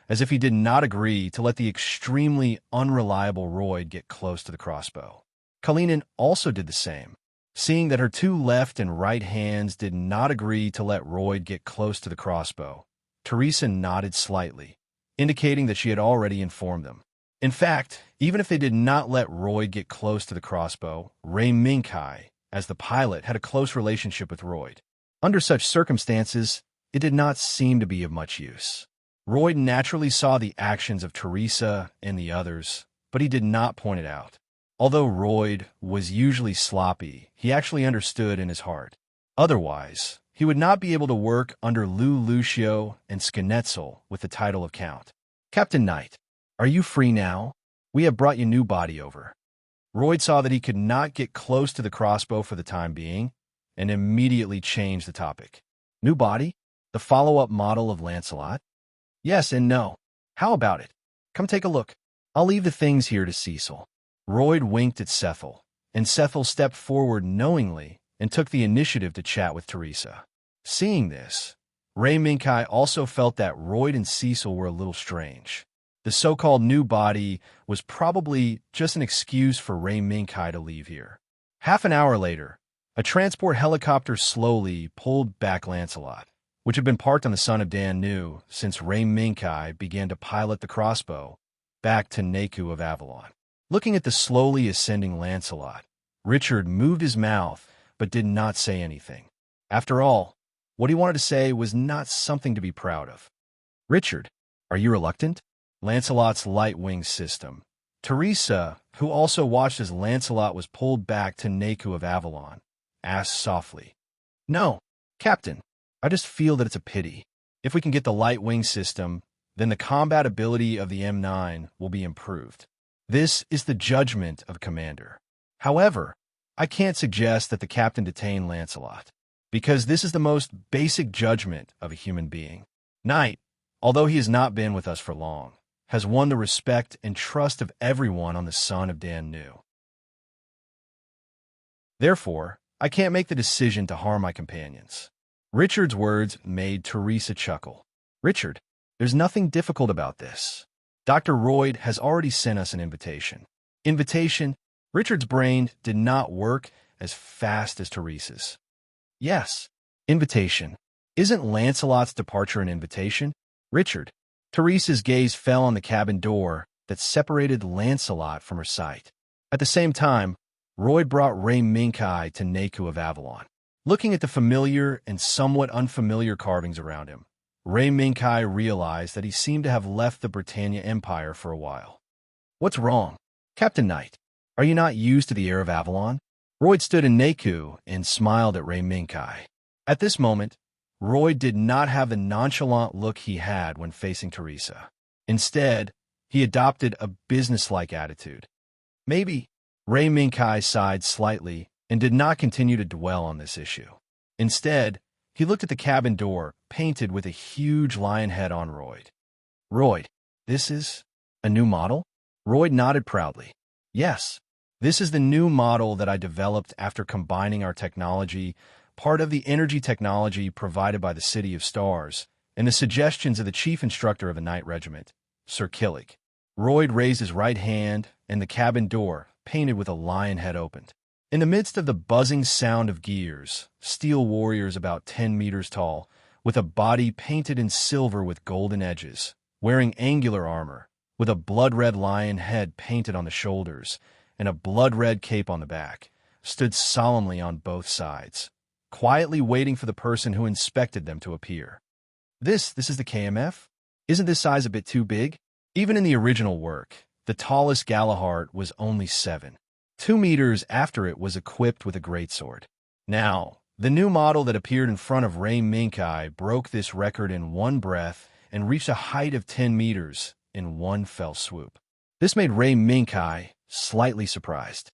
as if he did not agree to let the extremely unreliable Royd get close to the crossbow. Kalinin also did the same. Seeing that her two left and right hands did not agree to let Royd get close to the crossbow, Teresa nodded slightly, indicating that she had already informed them. In fact, even if they did not let Royd get close to the crossbow, Rei Mingkai, as the pilot, had a close relationship with Royd. Under such circumstances, it did not seem to be of much use. Royd naturally saw the actions of Teresa and the others, but he did not point it out. Although Royd was usually sloppy, he actually understood in his heart. Otherwise, he would not be able to work under Lou Lucio and Skenetzel with the title of Count. Captain Knight, are you free now? We have brought you new body over. Royd saw that he could not get close to the crossbow for the time being, and immediately changed the topic. New body? The follow-up model of Lancelot? Yes and no. How about it? Come take a look. I'll leave the things here to Cecil. Royd winked at Cethel, and Cethel stepped forward knowingly and took the initiative to chat with Teresa. Seeing this, Rei Mingkai also felt that Royd and Cecil were a little strange. The so-called new body was probably just an excuse for Rei Mingkai to leave here. Half an hour later, a transport helicopter slowly pulled back Lancelot, which had been parked on the Son of Dan Nu since Rei Mingkai began to pilot the crossbow, back to Naku of Avalon. Looking at the slowly ascending Lancelot, Richard moved his mouth but did not say anything. After all, what he wanted to say was not something to be proud of. Richard, are you reluctant? Lancelot's light wing system. Teresa, who also watched as Lancelot was pulled back to Naku of Avalon, asked softly. No, Captain, I just feel that it's a pity. If we can get the light wing system, then the combat ability of the M9 will be improved. This is the judgment of a commander. However, I can't suggest that the captain detain Lancelot, because this is the most basic judgment of a human being. Knight, although he has not been with us for long, has won the respect and trust of everyone on the Son of Dan Nu. Therefore, I can't make the decision to harm my companions. Richard's words made Teresa chuckle. Richard, there's nothing difficult about this. Dr. Royd has already sent us an invitation. Invitation? Richard's brain did not work as fast as Teresa's. Yes, invitation. Isn't Lancelot's departure an invitation? Richard. Teresa's gaze fell on the cabin door that separated Lancelot from her sight. At the same time, Royd brought Rei Mingkai to Naku of Avalon. Looking at the familiar and somewhat unfamiliar carvings around him, Rei Mingkai realized that he seemed to have left the Britannia Empire for a while. What's wrong? Captain Knight, are you not used to the air of Avalon? Royd stood in Naku and smiled at Rei Mingkai. At this moment, Royd did not have the nonchalant look he had when facing Teresa. Instead, he adopted a businesslike attitude. Maybe. Rei Mingkai sighed slightly and did not continue to dwell on this issue. Instead, he looked at the cabin door, painted with a huge lion head on Royd. Royd, this is a new model? Royd nodded proudly. Yes, this is the new model that I developed after combining our technology, part of the energy technology provided by the City of Stars, and the suggestions of the chief instructor of the Night Regiment, Sir Killick. Royd raised his right hand, and the cabin door, painted with a lion head, opened. In the midst of the buzzing sound of gears, steel warriors about 10 meters tall, with a body painted in silver with golden edges, wearing angular armor, with a blood-red lion head painted on the shoulders, and a blood-red cape on the back, stood solemnly on both sides, quietly waiting for the person who inspected them to appear. This is the KMF? Isn't this size a bit too big? Even in the original work, the tallest Galahart was only 2 meters after it was equipped with a greatsword. Now, the new model that appeared in front of Ray Minkai broke this record in one breath and reached a height of 10 meters in one fell swoop. This made Ray Minkai slightly surprised.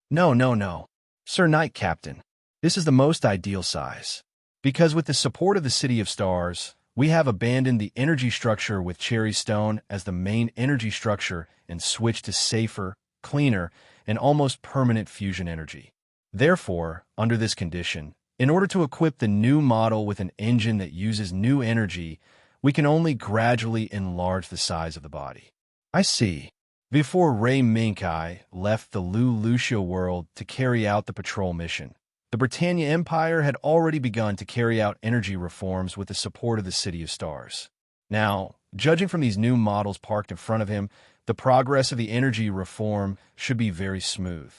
No. Sir Knight Captain, this is the most ideal size. Because with the support of the City of Stars, we have abandoned the energy structure with Cherry Stone as the main energy structure and switched to safer, cleaner, and almost permanent fusion energy. Therefore, under this condition, in order to equip the new model with an engine that uses new energy, we can only gradually enlarge the size of the body. I see. Before Ray Minkai left the Lu Lucia world to carry out the patrol mission, the Britannia Empire had already begun to carry out energy reforms with the support of the City of Stars. Now, judging from these new models parked in front of him, the progress of the energy reform should be very smooth.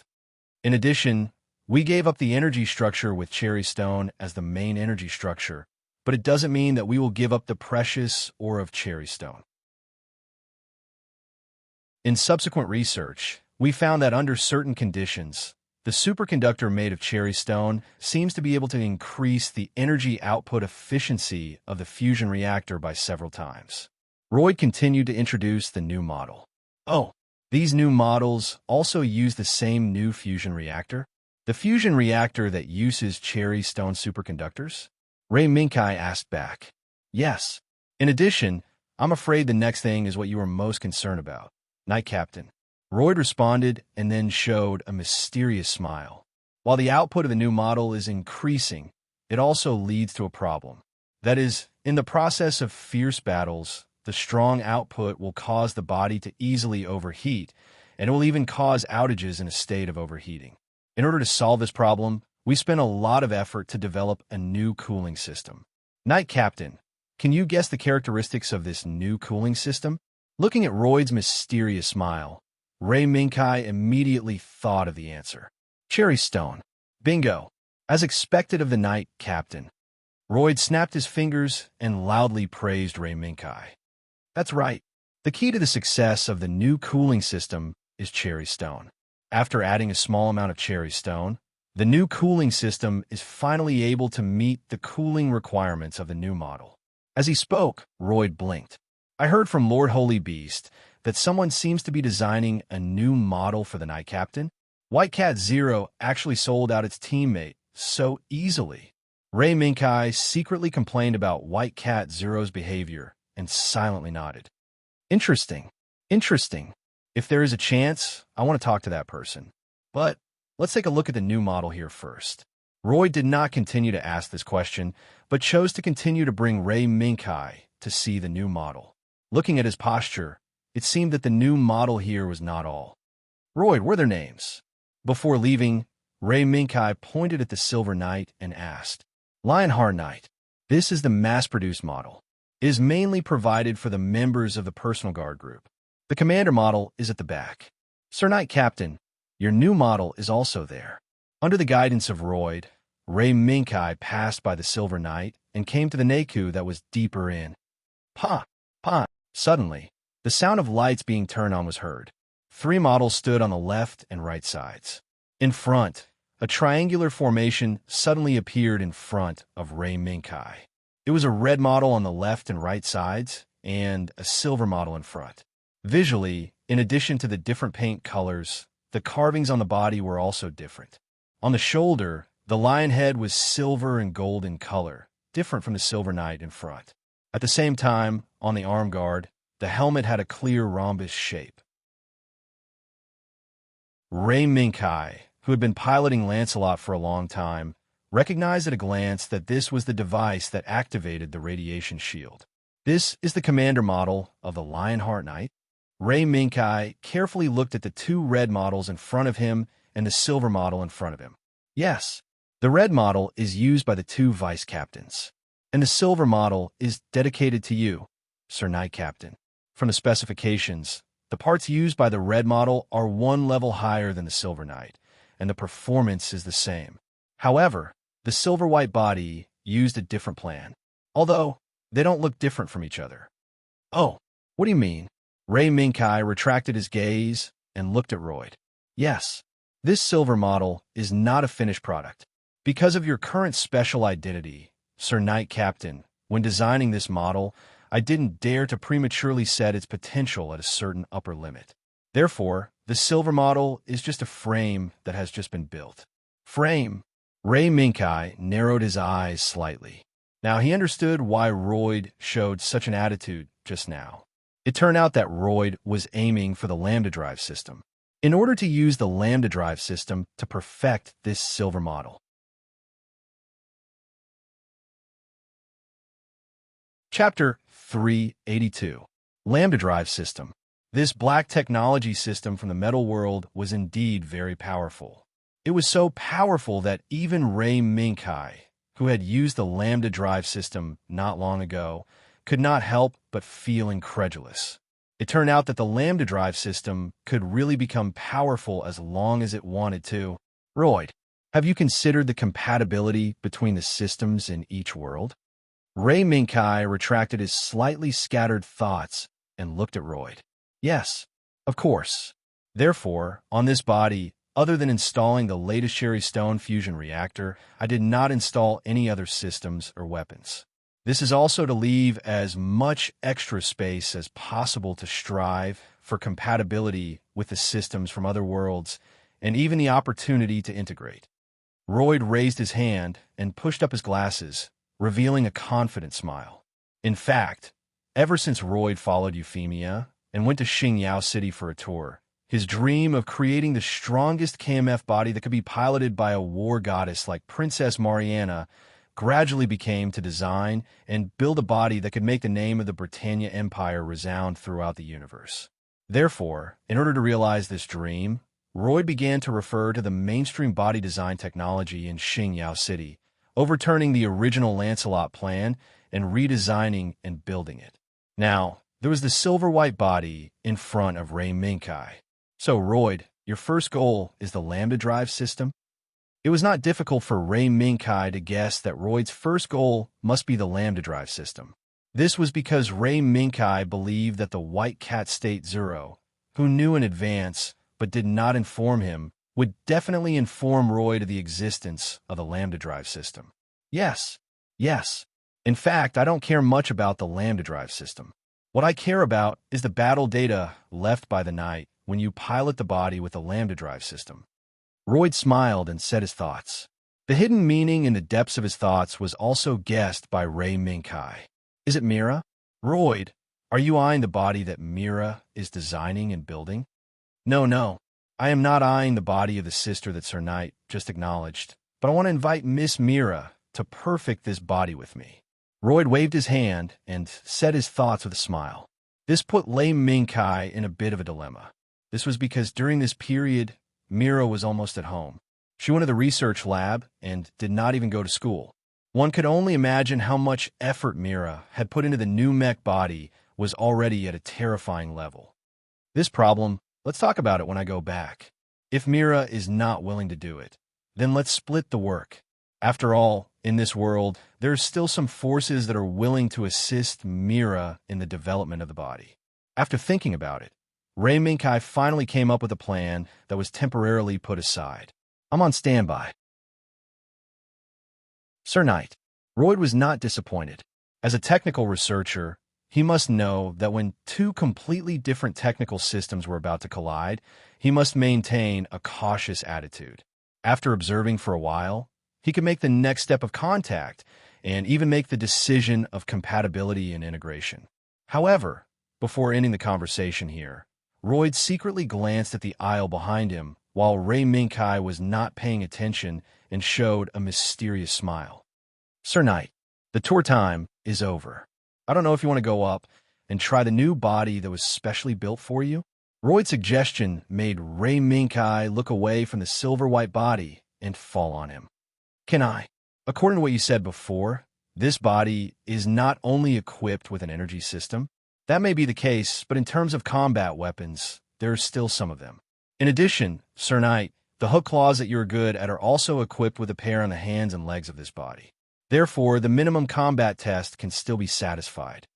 In addition, we gave up the energy structure with Cherry Stone as the main energy structure, but it doesn't mean that we will give up the precious ore of Cherry Stone. In subsequent research, we found that under certain conditions, the superconductor made of Cherry Stone seems to be able to increase the energy output efficiency of the fusion reactor by several times. Royd continued to introduce the new model. Oh, these new models also use the same new fusion reactor? The fusion reactor that uses Cherry Stone superconductors? Ray Minkai asked back. Yes. In addition, I'm afraid the next thing is what you are most concerned about, Knight Captain. Royd responded and then showed a mysterious smile. While the output of the new model is increasing, it also leads to a problem. That is, in the process of fierce battles, the strong output will cause the body to easily overheat, and it will even cause outages in a state of overheating. In order to solve this problem, we spent a lot of effort to develop a new cooling system. Knight Captain, can you guess the characteristics of this new cooling system? Looking at Royd's mysterious smile, Ray Minkai immediately thought of the answer. Cherry Stone. Bingo. As expected of the Knight Captain. Royd snapped his fingers and loudly praised Ray Minkai. That's right. The key to the success of the new cooling system is Cherry Stone. After adding a small amount of Cherry Stone, the new cooling system is finally able to meet the cooling requirements of the new model. As he spoke, Royd blinked. I heard from Lord Holy Beast that someone seems to be designing a new model for the Knight Captain. White Cat Zero actually sold out its teammate so easily. Ray Minkai secretly complained about White Cat Zero's behavior and silently nodded. Interesting. If there is a chance, I want to talk to that person. But let's take a look at the new model here first. Royd did not continue to ask this question, but chose to continue to bring Ray Minkai to see the new model. Looking at his posture, it seemed that the new model here was not all. Royd, were their names? Before leaving, Ray Minkai pointed at the Silver Knight and asked, Lionheart Knight, this is the mass-produced model. It is mainly provided for the members of the personal guard group. The commander model is at the back. Sir Knight Captain, your new model is also there. Under the guidance of Royd, Ray Minkai passed by the Silver Knight and came to the Naku that was deeper in. Pa! Suddenly, the sound of lights being turned on was heard. 3 models stood on the left and right sides. In front, a triangular formation suddenly appeared in front of Ray Minkai. It was a red model on the left and right sides, and a silver model in front. Visually, in addition to the different paint colors, the carvings on the body were also different. On the shoulder, the lion head was silver and gold in color, different from the Silver Knight in front. At the same time, on the arm guard, the helmet had a clear rhombus shape. Ray Minkai, who had been piloting Lancelot for a long time, recognized at a glance that this was the device that activated the radiation shield. This is the commander model of the Lionheart Knight. Ray Minkai carefully looked at the two red models in front of him and the silver model in front of him. Yes, the red model is used by the two vice captains, and the silver model is dedicated to you, Sir Knight Captain. From the specifications, the parts used by the red model are one level higher than the silver knight, and the performance is the same. However, the silver-white body used a different plan, although they don't look different from each other. Oh, what do you mean? Ray Minkai retracted his gaze and looked at Royd. Yes, this silver model is not a finished product. Because of your current special identity, Sir Knight Captain, when designing this model, I didn't dare to prematurely set its potential at a certain upper limit. Therefore, the silver model is just a frame that has just been built. Frame. Ray Minkai narrowed his eyes slightly. Now he understood why Royd showed such an attitude just now. It turned out that Royd was aiming for the Lambda Drive system, in order to use the Lambda Drive system to perfect this silver model. Chapter 382. Lambda Drive System. This black technology system from the metal world was indeed very powerful. It was so powerful that even Ray Minkai, who had used the Lambda Drive system not long ago, could not help but feel incredulous. It turned out that the Lambda Drive system could really become powerful as long as it wanted to. Royd, have you considered the compatibility between the systems in each world? Ray Minkai retracted his slightly scattered thoughts and looked at Royd. Yes, of course. Therefore, on this body, other than installing the latest Cherry Stone fusion reactor, I did not install any other systems or weapons. This is also to leave as much extra space as possible to strive for compatibility with the systems from other worlds, and even the opportunity to integrate. Royd raised his hand and pushed up his glasses, revealing a confident smile. In fact, ever since Royd followed Euphemia and went to Xingyao City for a tour, his dream of creating the strongest KMF body that could be piloted by a war goddess like Princess Mariana gradually became to design and build a body that could make the name of the Britannia Empire resound throughout the universe. Therefore, in order to realize this dream, Royd began to refer to the mainstream body design technology in Xingyao City, overturning the original Lancelot plan and redesigning and building it. Now, there was the silver-white body in front of Ray Minkai. So, Royd, your first goal is the Lambda Drive system? It was not difficult for Ray Minkai to guess that Royd's first goal must be the Lambda Drive system. This was because Ray Minkai believed that the White Cat State Zero, who knew in advance but did not inform him, would definitely inform Royd of the existence of the Lambda Drive system. Yes. In fact, I don't care much about the Lambda Drive system. What I care about is the battle data left by the Knight when you pilot the body with the Lambda Drive system. Royd smiled and said his thoughts. The hidden meaning in the depths of his thoughts was also guessed by Ray Minkai. Is it Mira? Royd, are you eyeing the body that Mira is designing and building? No. I am not eyeing the body of the sister that Sir Knight just acknowledged, but I want to invite Miss Mira to perfect this body with me. Royd waved his hand and said his thoughts with a smile. This put Ray Minkai in a bit of a dilemma. This was because during this period, Mira was almost at home. She went to the research lab and did not even go to school. One could only imagine how much effort Mira had put into the new mech body was already at a terrifying level. This problem, let's talk about it when I go back. If Mira is not willing to do it, then let's split the work. After all, in this world, there are still some forces that are willing to assist Mira in the development of the body. After thinking about it, Ray Minkai finally came up with a plan that was temporarily put aside. I'm on standby. Sir Knight. Royd was not disappointed. As a technical researcher, he must know that when two completely different technical systems were about to collide, he must maintain a cautious attitude. After observing for a while, he could make the next step of contact and even make the decision of compatibility and integration. However, Before ending the conversation here, Royd secretly glanced at the aisle behind him while Ray Minkai was not paying attention and showed a mysterious smile. Sir Knight, the tour time is over. I don't know if you want to go up and try the new body that was specially built for you? Royd's suggestion made Ray Minkai look away from the silver-white body and fall on him. Can I? According to what you said before, this body is not only equipped with an energy system. That may be the case, but in terms of combat weapons, there are still some of them. In addition, Sir Knight, the hook claws that you're good at are also equipped with a pair on the hands and legs of this body. Therefore, the minimum combat test can still be satisfied.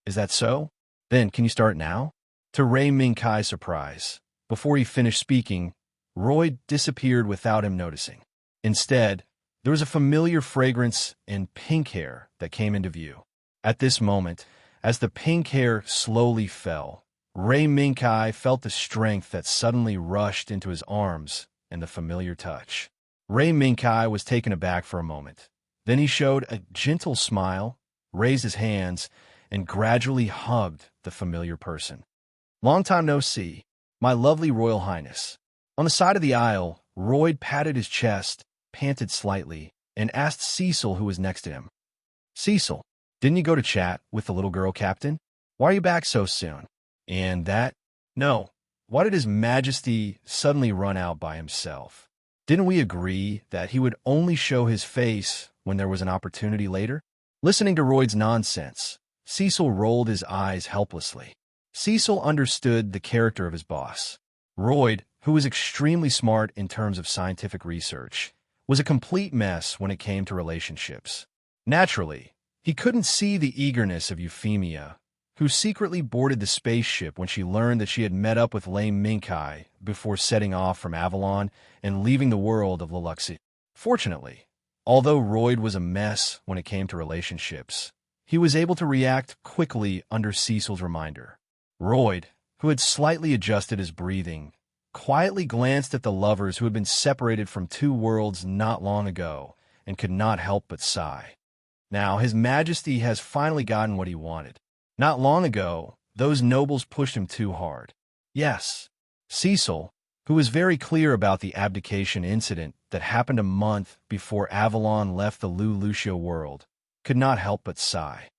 Is that so? Then, can you start now? To Ray Minkai's surprise, before he finished speaking, Royd disappeared without him noticing. Instead, there was a familiar fragrance and pink hair that came into view. At this moment, as the pink hair slowly fell, Ray Minkai felt the strength that suddenly rushed into his arms and the familiar touch. Ray Minkai was taken aback for a moment. Then he showed a gentle smile, raised his hands, and gradually hugged the familiar person. Long time no see, my lovely Royal Highness. On the side of the aisle, Royd patted his chest, panted slightly, and asked Cecil who was next to him. Cecil, didn't you go to chat with the little girl captain? Why are you back so soon? And that? No. Why did His Majesty suddenly run out by himself? Didn't we agree that he would only show his face when there was an opportunity later? Listening to Royd's nonsense, Cecil rolled his eyes helplessly. Cecil understood the character of his boss. Royd, who was extremely smart in terms of scientific research, was a complete mess when it came to relationships. Naturally, he couldn't see the eagerness of Euphemia, who secretly boarded the spaceship when she learned that she had met up with Lame Minkai before setting off from Avalon and leaving the world of Leluxi. Fortunately, although Royd was a mess when it came to relationships, he was able to react quickly under Cecil's reminder. Royd, who had slightly adjusted his breathing, quietly glanced at the lovers who had been separated from two worlds not long ago and could not help but sigh. Now, His Majesty has finally gotten what he wanted. Not long ago, those nobles pushed him too hard. Yes, Cecil, who was very clear about the abdication incident that happened a month before Avalon left the Lucio world, could not help but sigh.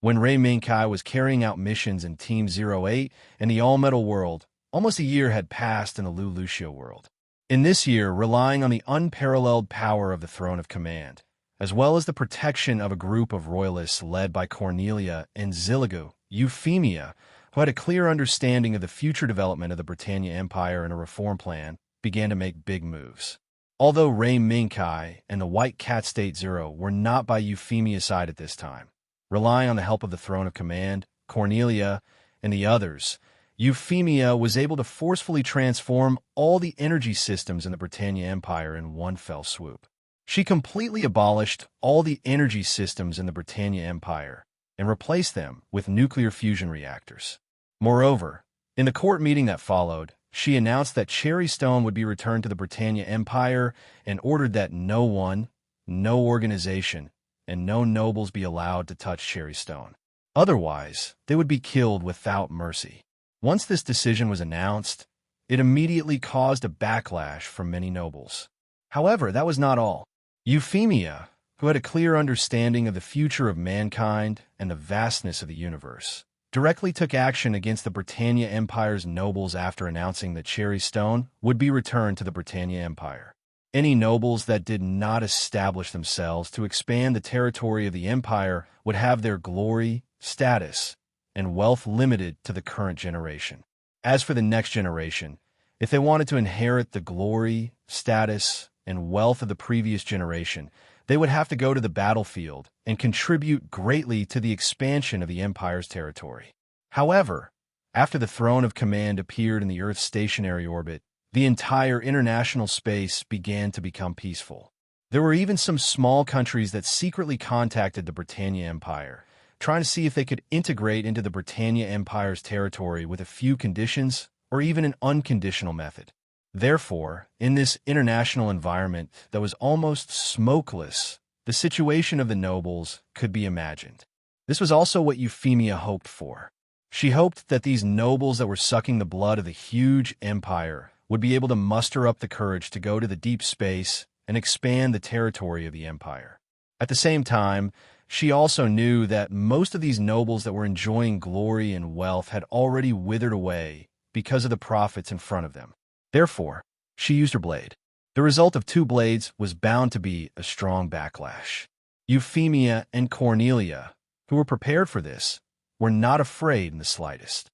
When Ray Minkai was carrying out missions in Team 08 and the All-Metal world, almost a year had passed in the Lucio world. In this year, relying on the unparalleled power of the Throne of Command, as well as the protection of a group of royalists led by Cornelia and Ziligu, Euphemia, who had a clear understanding of the future development of the Britannia Empire and a reform plan, began to make big moves. Although Ray Minkai and the White Cat State Zero were not by Euphemia's side at this time, relying on the help of the Throne of Command, Cornelia, and the others, Euphemia was able to forcefully transform all the energy systems in the Britannia Empire in one fell swoop. She completely abolished all the energy systems in the Britannia Empire and replaced them with nuclear fusion reactors. Moreover, in the court meeting that followed, she announced that Cherry Stone would be returned to the Britannia Empire and ordered that no one, no organization, and no nobles be allowed to touch Cherry Stone. Otherwise, they would be killed without mercy. Once this decision was announced, it immediately caused a backlash from many nobles. However, that was not all. Euphemia, who had a clear understanding of the future of mankind and the vastness of the universe, directly took action against the Britannia Empire's nobles after announcing that Cherry Stone would be returned to the Britannia Empire. Any nobles that did not establish themselves to expand the territory of the empire would have their glory, status, and wealth limited to the current generation. As for the next generation, if they wanted to inherit the glory, status, and wealth of the previous generation, they would have to go to the battlefield and contribute greatly to the expansion of the empire's territory. However, after the Throne of Command appeared in the Earth's stationary orbit, the entire international space began to become peaceful. There were even some small countries that secretly contacted the Britannia Empire, trying to see if they could integrate into the Britannia Empire's territory with a few conditions or even an unconditional method. Therefore, in this international environment that was almost smokeless, the situation of the nobles could be imagined. This was also what Euphemia hoped for. She hoped that these nobles that were sucking the blood of the huge empire would be able to muster up the courage to go to the deep space and expand the territory of the empire. At the same time, she also knew that most of these nobles that were enjoying glory and wealth had already withered away because of the profits in front of them. Therefore, she used her blade. The result of two blades was bound to be a strong backlash. Euphemia and Cornelia, who were prepared for this, were not afraid in the slightest.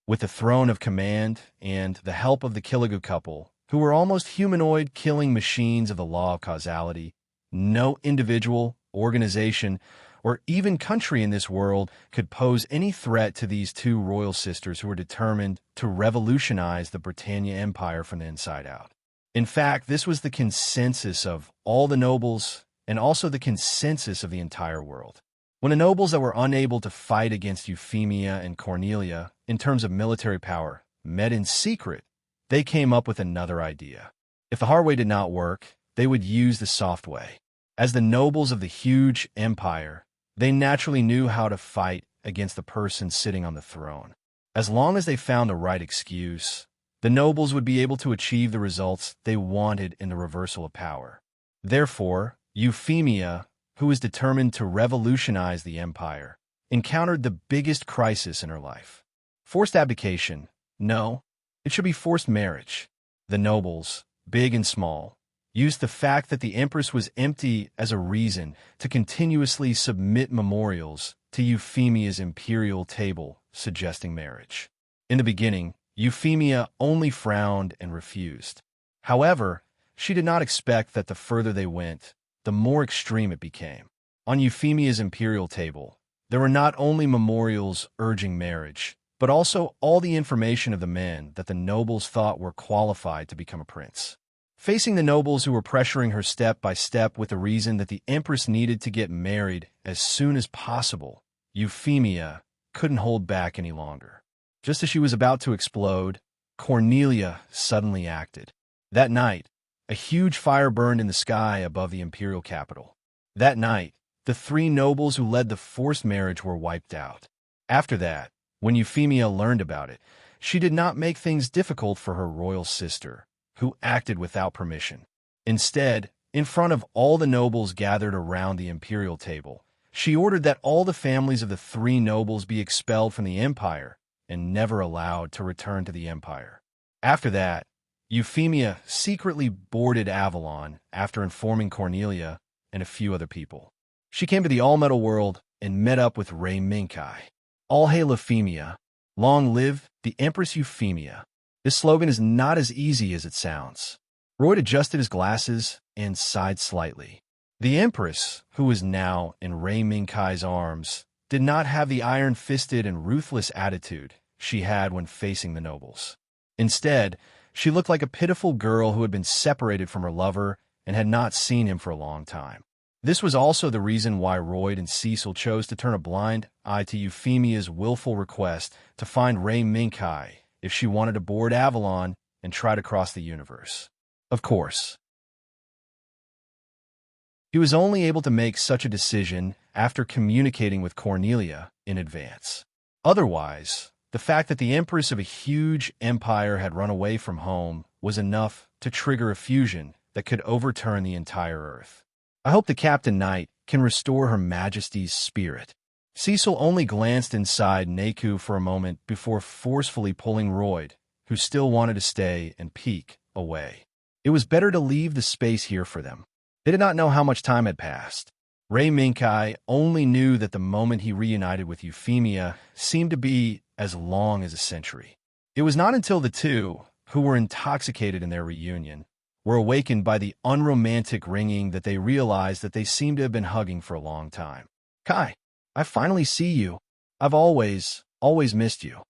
With the throne of command and the help of the Killigrew couple, who were almost humanoid killing machines of the law of causality, no individual, organization, or even country in this world could pose any threat to these two royal sisters who were determined to revolutionize the Britannia Empire from the inside out. In fact, this was the consensus of all the nobles and also the consensus of the entire world. When the nobles that were unable to fight against Euphemia and Cornelia in terms of military power met in secret, they came up with another idea. If the hard way did not work, they would use the soft way. As the nobles of the huge empire, they naturally knew how to fight against the person sitting on the throne. As long as they found the right excuse, the nobles would be able to achieve the results they wanted in the reversal of power. Therefore, Euphemia, who was determined to revolutionize the empire, encountered the biggest crisis in her life. Forced abdication? No, it should be forced marriage. The nobles, big and small, used the fact that the empress was empty as a reason to continuously submit memorials to Euphemia's imperial table suggesting marriage. In the beginning, Euphemia only frowned and refused. However, she did not expect that the further they went, the more extreme it became. On Euphemia's imperial table, there were not only memorials urging marriage, but also all the information of the men that the nobles thought were qualified to become a prince. Facing the nobles who were pressuring her step by step with the reason that the empress needed to get married as soon as possible, Euphemia couldn't hold back any longer. Just as she was about to explode, Cornelia suddenly acted. That night, a huge fire burned in the sky above the imperial capital. That night, the three nobles who led the forced marriage were wiped out. After that, when Euphemia learned about it, she did not make things difficult for her royal sister, who acted without permission. Instead, in front of all the nobles gathered around the imperial table, she ordered that all the families of the three nobles be expelled from the empire and never allowed to return to the empire. After that, Euphemia secretly boarded Avalon after informing Cornelia and a few other people. She came to the all-metal world and met up with Ray Minkai. All hail Euphemia. Long live the Empress Euphemia. This slogan is not as easy as it sounds. Royd adjusted his glasses and sighed slightly. The Empress, who was now in Ray Minkai's arms, did not have the iron-fisted and ruthless attitude she had when facing the nobles. Instead, she looked like a pitiful girl who had been separated from her lover and had not seen him for a long time. This was also the reason why Royd and Cecil chose to turn a blind eye to Euphemia's willful request to find Ray Minkai if she wanted to board Avalon and try to cross the universe. Of course, he was only able to make such a decision after communicating with Cornelia in advance. Otherwise, the fact that the empress of a huge empire had run away from home was enough to trigger a fusion that could overturn the entire Earth. I hope the Captain Knight can restore Her Majesty's spirit. Cecil only glanced inside Naku for a moment before forcefully pulling Royd, who still wanted to stay and peek, away. It was better to leave the space here for them. They did not know how much time had passed. Ray Minkai only knew that the moment he reunited with Euphemia seemed to be as long as a century. It was not until the two, who were intoxicated in their reunion, were awakened by the unromantic ringing that they realized that they seemed to have been hugging for a long time. Kai, I finally see you. I've always missed you.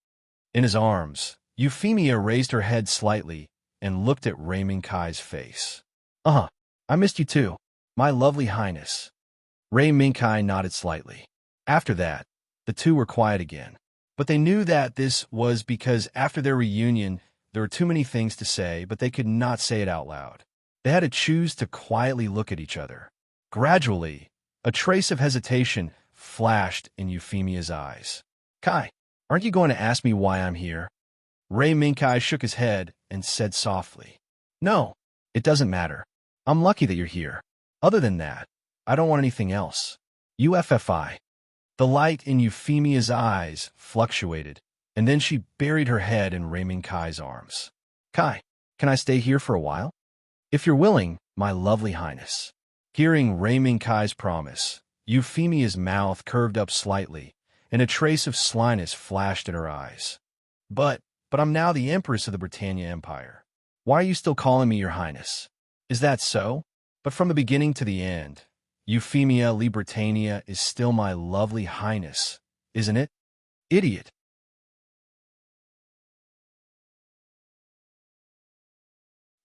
In his arms, Euphemia raised her head slightly and looked at Ray Minkai's face. I missed you too, my lovely highness. Ray Minkai nodded slightly. After that, the two were quiet again. But they knew that this was because after their reunion, there were too many things to say, but they could not say it out loud. They had to choose to quietly look at each other. Gradually, A trace of hesitation flashed in Euphemia's eyes. Kai, aren't you going to ask me why I'm here? Ray Minkai shook his head and said softly, No, it doesn't matter. I'm lucky that you're here. Other than that, I don't want anything else. UFFI. The light in Euphemia's eyes fluctuated, and then she buried her head in Ray Minkai's arms. Kai, can I stay here for a while? If you're willing, my lovely highness. Hearing Ray Minkai's promise, Euphemia's mouth curved up slightly, and a trace of slyness flashed in her eyes. But I'm now the Empress of the Britannia Empire. Why are you still calling me your highness? Is that so? But from the beginning to the end, Euphemia Britannia is still my lovely highness, isn't it? Idiot.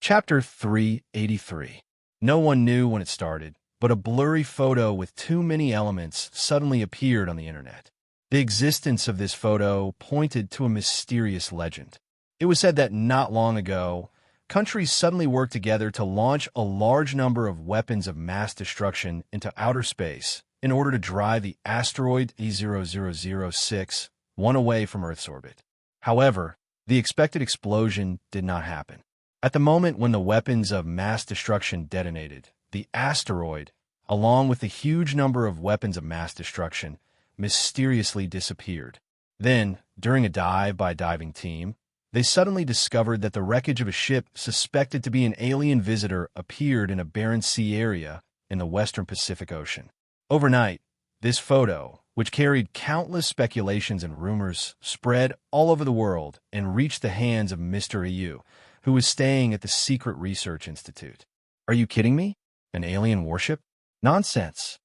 Chapter 383. No one knew when it started, but a blurry photo with too many elements suddenly appeared on the internet. The existence of this photo pointed to a mysterious legend. It was said that not long ago, countries suddenly worked together to launch a large number of weapons of mass destruction into outer space in order to drive the asteroid E0006 one away from Earth's orbit. However, the expected explosion did not happen. At the moment when the weapons of mass destruction detonated, the asteroid, along with the huge number of weapons of mass destruction, mysteriously disappeared. Then, during a dive by a diving team, they suddenly discovered that the wreckage of a ship suspected to be an alien visitor appeared in a barren sea area in the western Pacific Ocean. Overnight, this photo, which carried countless speculations and rumors, spread all over the world and reached the hands of Mr. EU, who was staying at the Secret Research Institute. Are you kidding me? An alien warship? Nonsense.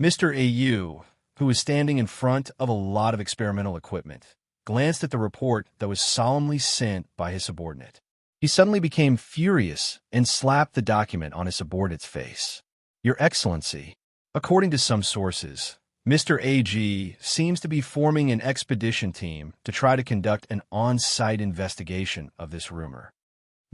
Mr. AU, who was standing in front of a lot of experimental equipment, glanced at the report that was solemnly sent by his subordinate. He suddenly became furious and slapped the document on his subordinate's face. Your Excellency, according to some sources, Mr. AG seems to be forming an expedition team to try to conduct an on-site investigation of this rumor.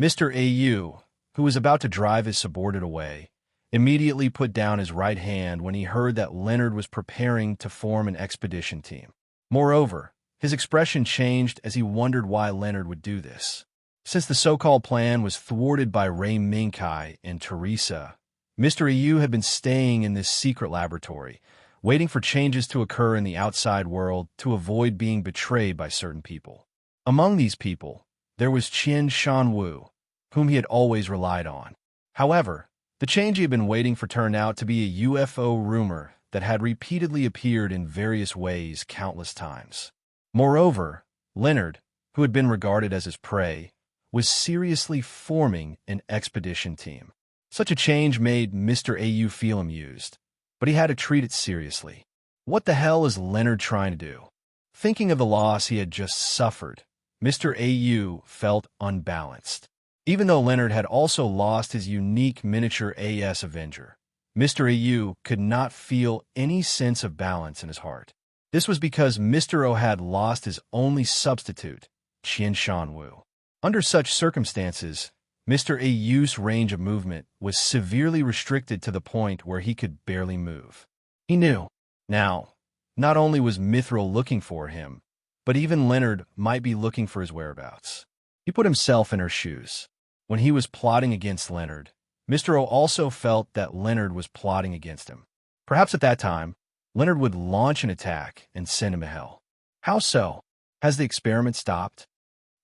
Mr. AU, who was about to drive his subordinate away, immediately put down his right hand when he heard that Leonard was preparing to form an expedition team. Moreover, his expression changed as he wondered why Leonard would do this. Since the so-called plan was thwarted by Ray Minkai and Teresa, Mr. EU had been staying in this secret laboratory, waiting for changes to occur in the outside world to avoid being betrayed by certain people. Among these people, there was Qian Shanwu, whom he had always relied on. However, the change he had been waiting for turned out to be a UFO rumor that had repeatedly appeared in various ways countless times. Moreover, Leonard, who had been regarded as his prey, was seriously forming an expedition team. Such a change made Mr. AU feel amused, but he had to treat it seriously. What the hell is Leonard trying to do? Thinking of the loss he had just suffered, Mr. AU felt unbalanced. Even though Leonard had also lost his unique miniature AS Avenger, Mr. AU could not feel any sense of balance in his heart. This was because Mr. O had lost his only substitute, Qian Shanwu. Under such circumstances, Mr. AU's range of movement was severely restricted to the point where he could barely move. He knew. Now, not only was Mithril looking for him, but even Leonard might be looking for his whereabouts. He put himself in her shoes. When he was plotting against Leonard, Mr. O also felt that Leonard was plotting against him. Perhaps at that time, Leonard would launch an attack and send him to hell. How so? Has the experiment stopped?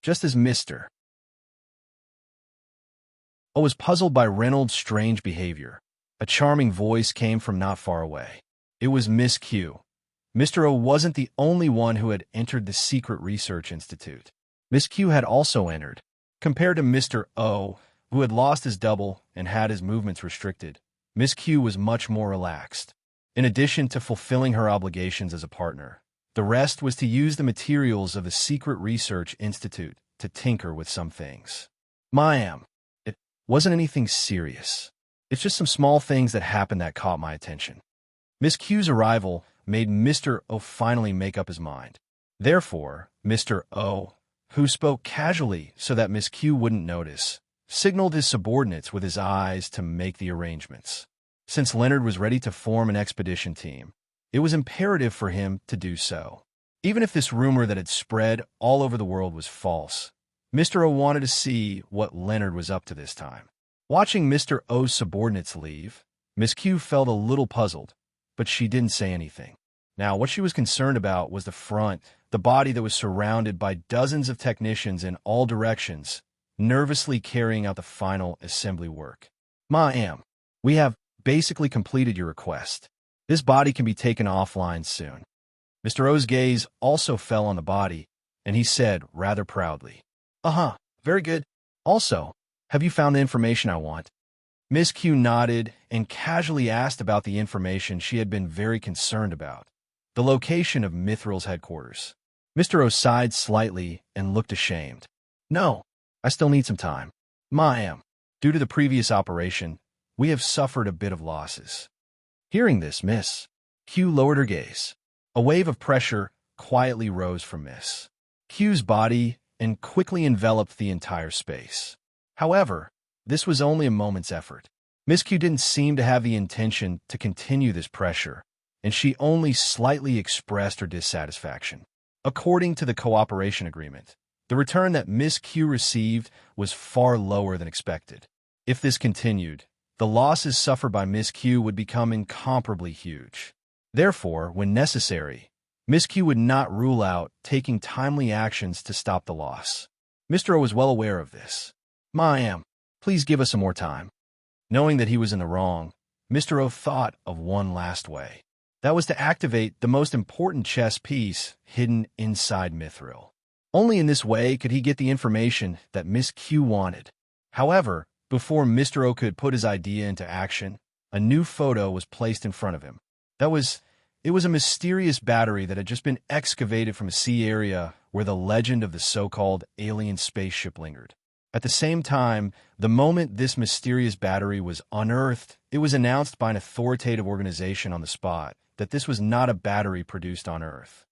Just as Mr. O was puzzled by Reynolds' strange behavior. A charming voice came from not far away. It was Miss Q. Mr. O wasn't the only one who had entered the Secret Research Institute. Miss Q had also entered. Compared to Mr. O, who had lost his double and had his movements restricted, Miss Q was much more relaxed. In addition to fulfilling her obligations as a partner, the rest was to use the materials of the Secret Research Institute to tinker with some things. It wasn't anything serious. It's just some small things that happened that caught my attention. Miss Q's arrival made Mr. O finally make up his mind. Therefore, Mr. O, who spoke casually so that Miss Q wouldn't notice, signaled his subordinates with his eyes to make the arrangements. Since Leonard was ready to form an expedition team, it was imperative for him to do so. Even if this rumor that had spread all over the world was false, Mr. O wanted to see what Leonard was up to this time. Watching Mr. O's subordinates leave, Miss Q felt a little puzzled, but she didn't say anything. Now, what she was concerned about was the body that was surrounded by dozens of technicians in all directions, nervously carrying out the final assembly work. Ma'am, we have basically completed your request. This body can be taken offline soon. Mr. O's gaze also fell on the body, and he said rather proudly, very good. Also, have you found the information I want? Miss Q nodded and casually asked about the information she had been very concerned about, the location of Mithril's headquarters. Mr. O sighed slightly and looked ashamed. No, I still need some time. Ma'am, due to the previous operation, we have suffered a bit of losses. Hearing this, Miss Q lowered her gaze. A wave of pressure quietly rose from Miss Q's body and quickly enveloped the entire space. However, this was only a moment's effort. Miss Q didn't seem to have the intention to continue this pressure, and she only slightly expressed her dissatisfaction. According to the cooperation agreement, the return that Miss Q received was far lower than expected. If this continued, the losses suffered by Miss Q would become incomparably huge. Therefore, when necessary, Miss Q would not rule out taking timely actions to stop the loss. Mr. O was well aware of this. Ma'am, please give us some more time. Knowing that he was in the wrong, Mr. O thought of one last way. That was to activate the most important chess piece hidden inside Mithril. Only in this way could he get the information that Miss Q wanted. However, before Mr. O could put his idea into action, a new photo was placed in front of him. It was a mysterious battery that had just been excavated from a sea area where the legend of the so-called alien spaceship lingered. At the same time, the moment this mysterious battery was unearthed, it was announced by an authoritative organization on the spot that this was not a battery produced on Earth.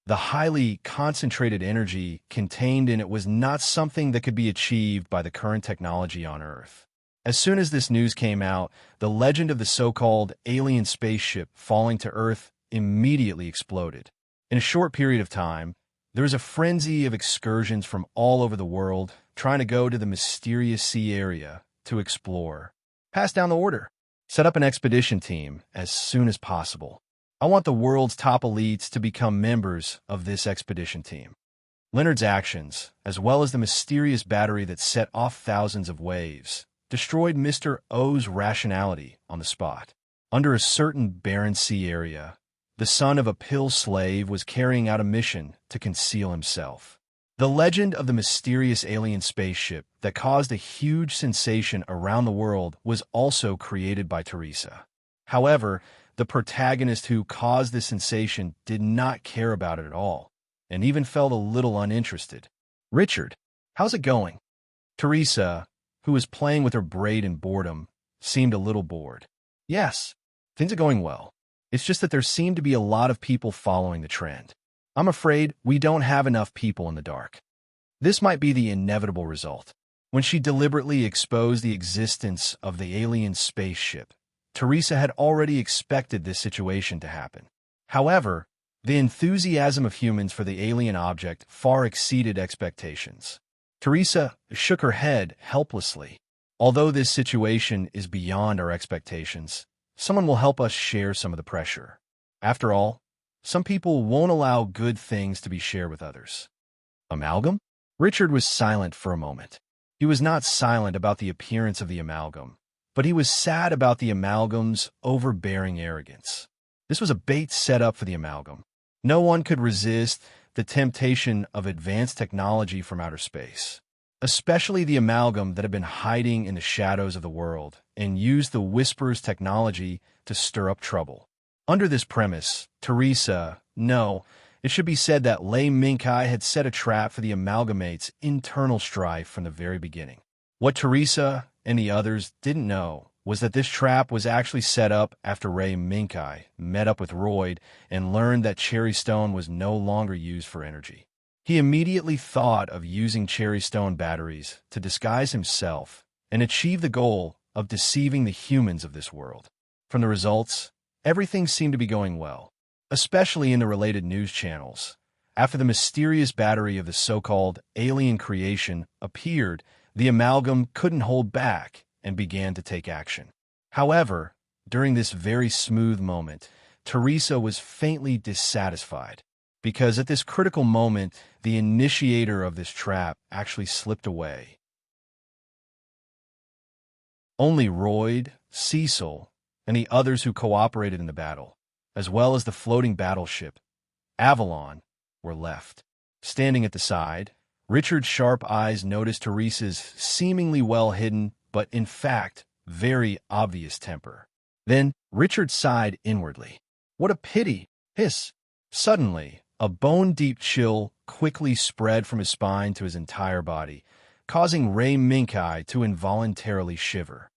The highly concentrated energy contained in it was not something that could be achieved by the current technology on Earth. As soon as this news came out, the legend of the so-called alien spaceship falling to Earth immediately exploded. In a short period of time, there was a frenzy of excursions from all over the world trying to go to the mysterious sea area to explore. Pass down the order. Set up an expedition team as soon as possible. I want the world's top elites to become members of this expedition team. Leonard's actions, as well as the mysterious battery that set off thousands of waves, destroyed Mr. O's rationality on the spot. Under a certain barren sea area, the son of a pill slave was carrying out a mission to conceal himself. The legend of the mysterious alien spaceship that caused a huge sensation around the world was also created by Teresa. However, the protagonist who caused this sensation did not care about it at all, and even felt a little uninterested. Richard, how's it going? Teresa, who was playing with her braid in boredom, seemed a little bored. Yes, things are going well. It's just that there seem to be a lot of people following the trend. I'm afraid we don't have enough people in the dark. This might be the inevitable result. When she deliberately exposed the existence of the alien spaceship, Teresa had already expected this situation to happen. However, the enthusiasm of humans for the alien object far exceeded expectations. Teresa shook her head helplessly. Although this situation is beyond our expectations, someone will help us share some of the pressure. After all, some people won't allow good things to be shared with others. Amalgam? Richard was silent for a moment. He was not silent about the appearance of the amalgam, but he was sad about the amalgam's overbearing arrogance. This was a bait set up for the amalgam. No one could resist the temptation of advanced technology from outer space, especially the amalgam that had been hiding in the shadows of the world and used the Whisper's technology to stir up trouble. Under this premise, it should be said that Lei Minkai had set a trap for the amalgamate's internal strife from the very beginning. What Teresa and the others didn't know was that this trap was actually set up after Lei Minkai met up with Royd and learned that Cherry Stone was no longer used for energy. He immediately thought of using Cherry Stone batteries to disguise himself and achieve the goal of deceiving the humans of this world. From the results, everything seemed to be going well, especially in the related news channels. After the mysterious battery of the so-called alien creation appeared, the amalgam couldn't hold back and began to take action. However, during this very smooth moment, Teresa was faintly dissatisfied, because at this critical moment, the initiator of this trap actually slipped away. Only Royd, Cecil, and the others who cooperated in the battle, as well as the floating battleship, Avalon, were left. Standing at the side, Richard's sharp eyes noticed Teresa's seemingly well-hidden, but in fact, very obvious temper. Then Richard sighed inwardly. What a pity! Hiss! Suddenly, a bone-deep chill quickly spread from his spine to his entire body, causing Ray Minkai to involuntarily shiver.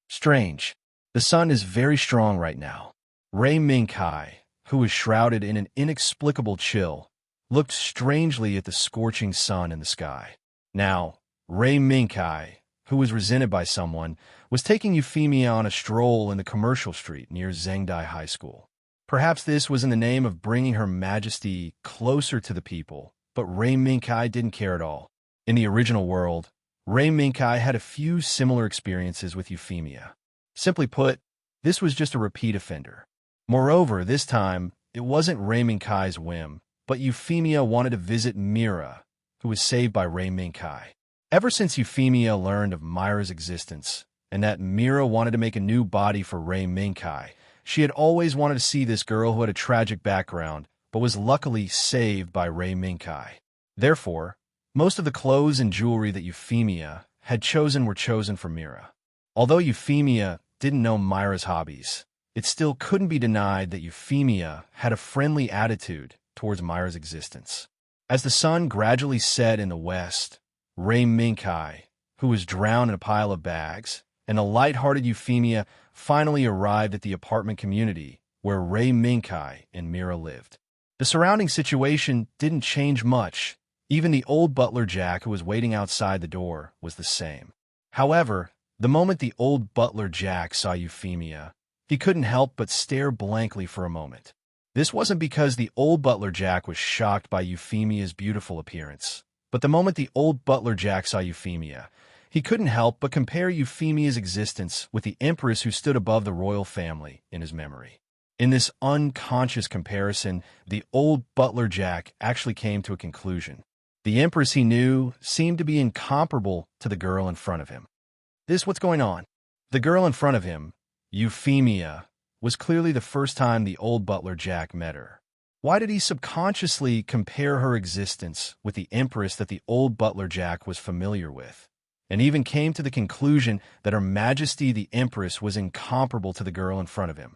Strange. The sun is very strong right now. Ray Minkai, who was shrouded in an inexplicable chill, looked strangely at the scorching sun in the sky. Now, Ray Minkai, who was resented by someone, was taking Euphemia on a stroll in the commercial street near Zhengdai High School. Perhaps this was in the name of bringing Her Majesty closer to the people, but Ray Minkai didn't care at all. In the original world, Ray Minkai had a few similar experiences with Euphemia. Simply put, this was just a repeat offender. Moreover, this time, it wasn't Ray Minkai's whim, but Euphemia wanted to visit Mira, who was saved by Ray Minkai. Ever since Euphemia learned of Myra's existence, and that Mira wanted to make a new body for Ray Minkai, she had always wanted to see this girl who had a tragic background, but was luckily saved by Ray Minkai. Therefore, most of the clothes and jewelry that Euphemia had chosen were chosen for Mira. Although Euphemia didn't know Myra's hobbies, it still couldn't be denied that Euphemia had a friendly attitude towards Myra's existence. As the sun gradually set in the west, Ray Minkai, who was drowned in a pile of bags, and the light-hearted Euphemia finally arrived at the apartment community where Ray Minkai and Mira lived. The surrounding situation didn't change much. Even the old butler Jack, who was waiting outside the door, was the same. However, the moment the old butler Jack saw Euphemia, he couldn't help but stare blankly for a moment. This wasn't because the old butler Jack was shocked by Euphemia's beautiful appearance, but the moment the old butler Jack saw Euphemia, he couldn't help but compare Euphemia's existence with the empress who stood above the royal family in his memory. In this unconscious comparison, the old butler Jack actually came to a conclusion. The empress he knew seemed to be incomparable to the girl in front of him. What's going on? The girl in front of him, Euphemia, was clearly the first time the old butler Jack met her. Why did he subconsciously compare her existence with the empress that the old butler Jack was familiar with, and even came to the conclusion that Her Majesty the Empress was incomparable to the girl in front of him?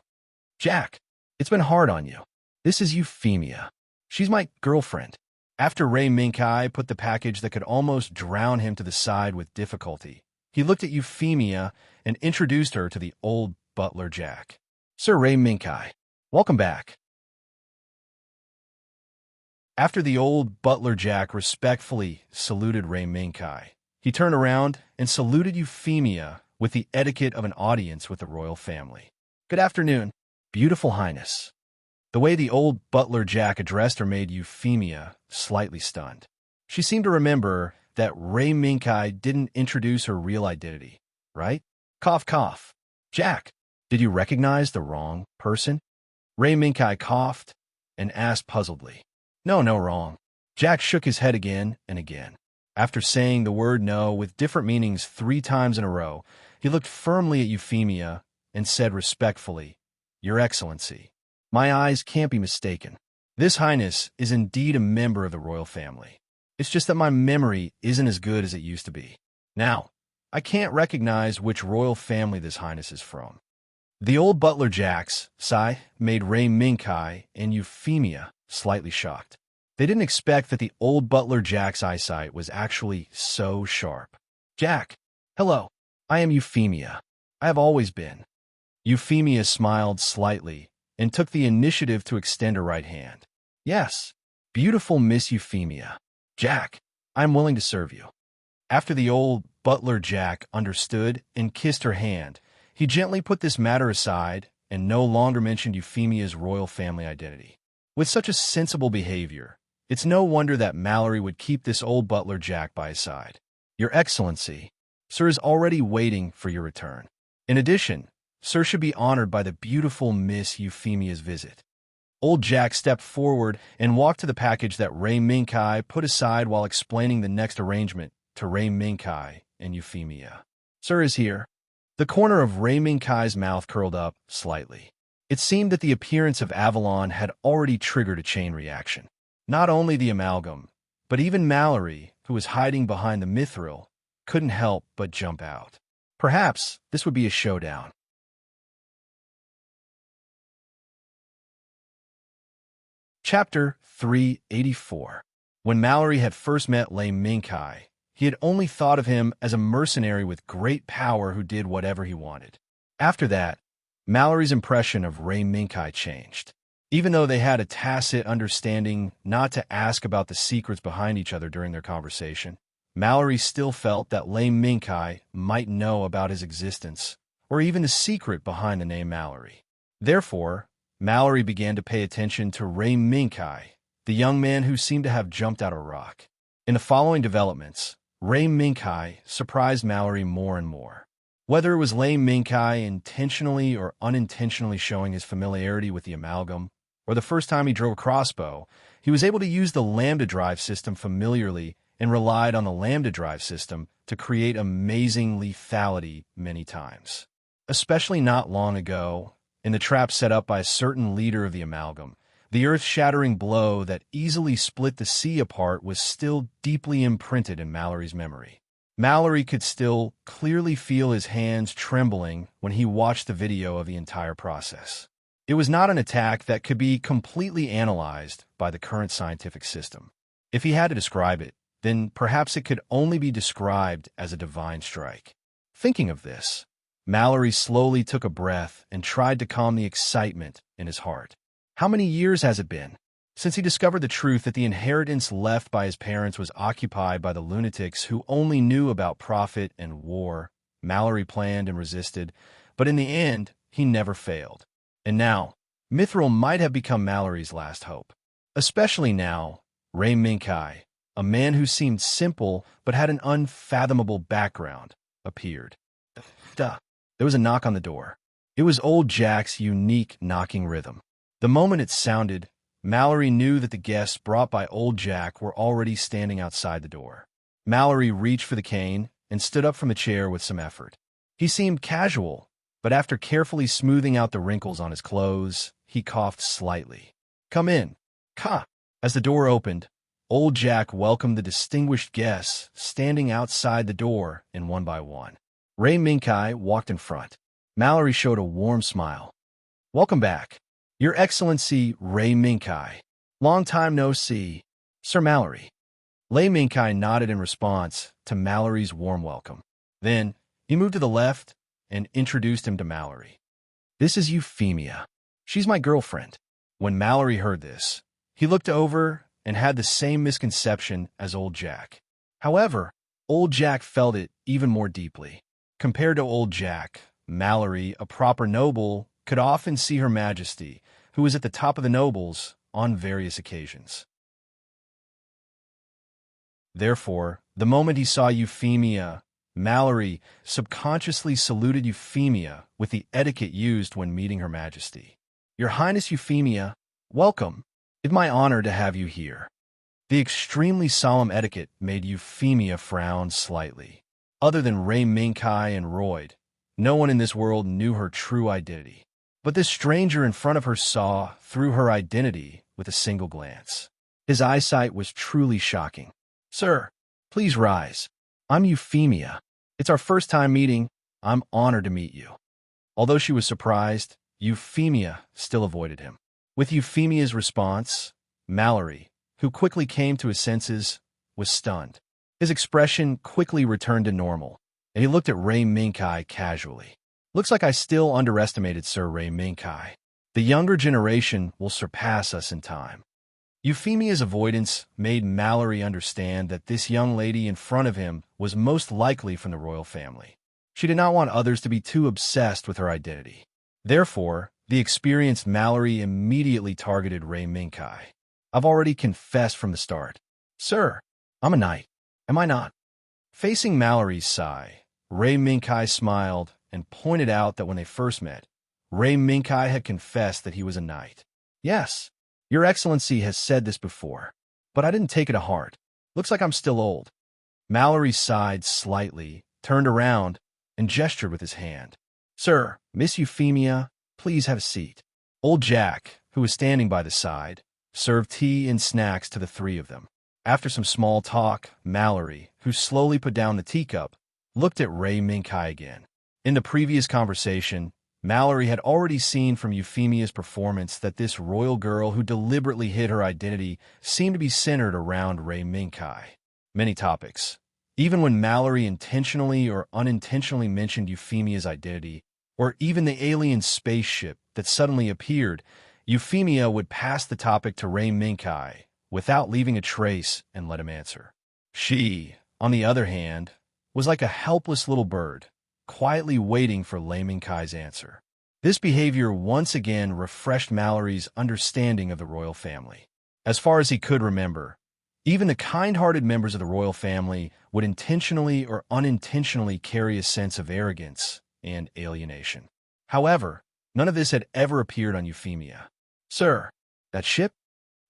Jack, it's been hard on you. This is Euphemia. She's my girlfriend. After Ray Minkai put the package that could almost drown him to the side with difficulty, he looked at Euphemia and introduced her to the old butler Jack. Sir Ray Minkai, welcome back. After the old butler Jack respectfully saluted Ray Minkai, he turned around and saluted Euphemia with the etiquette of an audience with the royal family. Good afternoon, beautiful highness. The way the old butler Jack addressed her made Euphemia slightly stunned. She seemed to remember that Ray Minkai didn't introduce her real identity, right? Cough, cough. Jack, did you recognize the wrong person? Ray Minkai coughed and asked puzzledly. No, wrong. Jack shook his head again and again. After saying the word no with different meanings 3 times in a row, he looked firmly at Euphemia and said respectfully, Your Excellency, my eyes can't be mistaken. This highness is indeed a member of the royal family. It's just that my memory isn't as good as it used to be. Now, I can't recognize which royal family this highness is from. The old butler Jack's sigh made Ray Minkai and Euphemia slightly shocked. They didn't expect that the old butler Jack's eyesight was actually so sharp. Jack, hello, I am Euphemia. I have always been. Euphemia smiled slightly and took the initiative to extend her right hand. Yes, beautiful Miss Euphemia. Jack, I am willing to serve you. After the old Butler Jack understood and kissed her hand. He gently put this matter aside and no longer mentioned Euphemia's royal family identity. With such a sensible behavior, it's no wonder that Mallory would keep this old Butler Jack by his side. Your Excellency, Sir is already waiting for your return. In addition, Sir should be honored by the beautiful Miss Euphemia's visit. Old Jack stepped forward and walked to the package that Ray Minkai put aside while explaining the next arrangement to Ray Minkai and Euphemia. Sir is here. The corner of Ray Minkai's mouth curled up slightly. It seemed that the appearance of Avalon had already triggered a chain reaction. Not only the amalgam, but even Mallory, who was hiding behind the mithril, couldn't help but jump out. Perhaps this would be a showdown. Chapter 384. When Mallory had first met Lei Minkai, he had only thought of him as a mercenary with great power who did whatever he wanted. After that, Mallory's impression of Ray Minkai changed. Even though they had a tacit understanding not to ask about the secrets behind each other during their conversation, Mallory still felt that Lei Minkai might know about his existence, or even the secret behind the name Mallory. Therefore, Mallory began to pay attention to Ray Minkai, the young man who seemed to have jumped out of rock. In the following developments, Ray Minkai surprised Mallory more and more. Whether it was Lei Minkai intentionally or unintentionally showing his familiarity with the amalgam, or the first time he drove a crossbow, he was able to use the lambda drive system familiarly and relied on the lambda drive system to create amazing lethality many times. Especially not long ago, in the trap set up by a certain leader of the amalgam, the earth-shattering blow that easily split the sea apart was still deeply imprinted in Mallory's memory. Mallory could still clearly feel his hands trembling when he watched the video of the entire process. It was not an attack that could be completely analyzed by the current scientific system. If he had to describe it, then perhaps it could only be described as a divine strike. Thinking of this, Mallory slowly took a breath and tried to calm the excitement in his heart. How many years has it been since he discovered the truth that the inheritance left by his parents was occupied by the lunatics who only knew about profit and war? Mallory planned and resisted, but in the end, he never failed. And now, mithril might have become Mallory's last hope. Especially now, Ray Minkai, a man who seemed simple but had an unfathomable background, appeared. There was a knock on the door. It was old Jack's unique knocking rhythm. The moment it sounded, Mallory knew that the guests brought by old Jack were already standing outside the door. Mallory reached for the cane and stood up from the chair with some effort. He seemed casual, but after carefully smoothing out the wrinkles on his clothes, he coughed slightly. Come in. Ka. As the door opened, old Jack welcomed the distinguished guests standing outside the door and one by one. Ray Minkai walked in front. Mallory showed a warm smile. Welcome back. Your Excellency Ray Minkai. Long time no see, Sir Mallory. Lei Minkai nodded in response to Mallory's warm welcome. Then, he moved to the left and introduced him to Mallory. This is Euphemia. She's my girlfriend. When Mallory heard this, he looked over and had the same misconception as old Jack. However, old Jack felt it even more deeply. Compared to old Jack, Mallory, a proper noble, could often see Her Majesty, who was at the top of the nobles, on various occasions. Therefore, the moment he saw Euphemia, Mallory subconsciously saluted Euphemia with the etiquette used when meeting Her Majesty. Your Highness Euphemia, welcome. It's my honor to have you here. The extremely solemn etiquette made Euphemia frown slightly. Other than Ray Minkai and Royd, no one in this world knew her true identity. But this stranger in front of her saw through her identity with a single glance. His eyesight was truly shocking. Sir, please rise. I'm Euphemia. It's our first time meeting. I'm honored to meet you. Although she was surprised, Euphemia still avoided him. With Euphemia's response, Mallory, who quickly came to his senses, was stunned. His expression quickly returned to normal, and he looked at Ray Minkai casually. Looks like I still underestimated Sir Ray Minkai. The younger generation will surpass us in time. Euphemia's avoidance made Mallory understand that this young lady in front of him was most likely from the royal family. She did not want others to be too obsessed with her identity. Therefore, the experienced Mallory immediately targeted Ray Minkai. "I've already confessed from the start. Sir, I'm a knight. Am I not?" Facing Mallory's sigh, Ray Minkai smiled and pointed out that when they first met, Ray Minkai had confessed that he was a knight. "Yes, Your Excellency has said this before, but I didn't take it to heart. Looks like I'm still old." Mallory sighed slightly, turned around, and gestured with his hand. "Sir, Miss Euphemia, please have a seat." Old Jack, who was standing by the side, served tea and snacks to the three of them. After some small talk, Mallory, who slowly put down the teacup, looked at Ray Minkai again. In the previous conversation, Mallory had already seen from Euphemia's performance that this royal girl who deliberately hid her identity seemed to be centered around Ray Minkai. Many topics. Even when Mallory intentionally or unintentionally mentioned Euphemia's identity, or even the alien spaceship that suddenly appeared, Euphemia would pass the topic to Ray Minkai without leaving a trace and let him answer. She, on the other hand, was like a helpless little bird, quietly waiting for Ray Minkai's answer. This behavior once again refreshed Mallory's understanding of the royal family. As far as he could remember, even the kind-hearted members of the royal family would intentionally or unintentionally carry a sense of arrogance and alienation. However, none of this had ever appeared on Euphemia. "Sir, that ship?"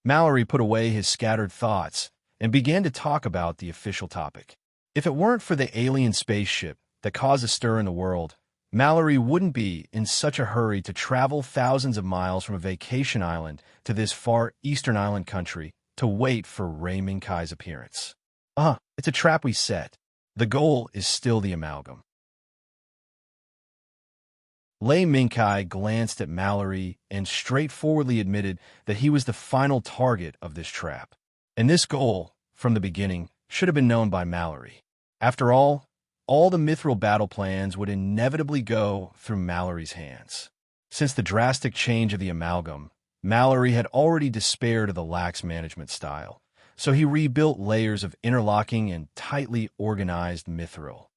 Mallory put away his scattered thoughts and began to talk about the official topic. If it weren't for the alien spaceship that caused a stir in the world, Mallory wouldn't be in such a hurry to travel thousands of miles from a vacation island to this far eastern island country to wait for Ray Minkai's appearance. It's a trap we set. The goal is still the amalgam." Ray Minkai glanced at Mallory and straightforwardly admitted that he was the final target of this trap. And this goal, from the beginning, should have been known by Mallory. After all the mithril battle plans would inevitably go through Mallory's hands. Since the drastic change of the amalgam, Mallory had already despaired of the lax management style, so he rebuilt layers of interlocking and tightly organized mithril.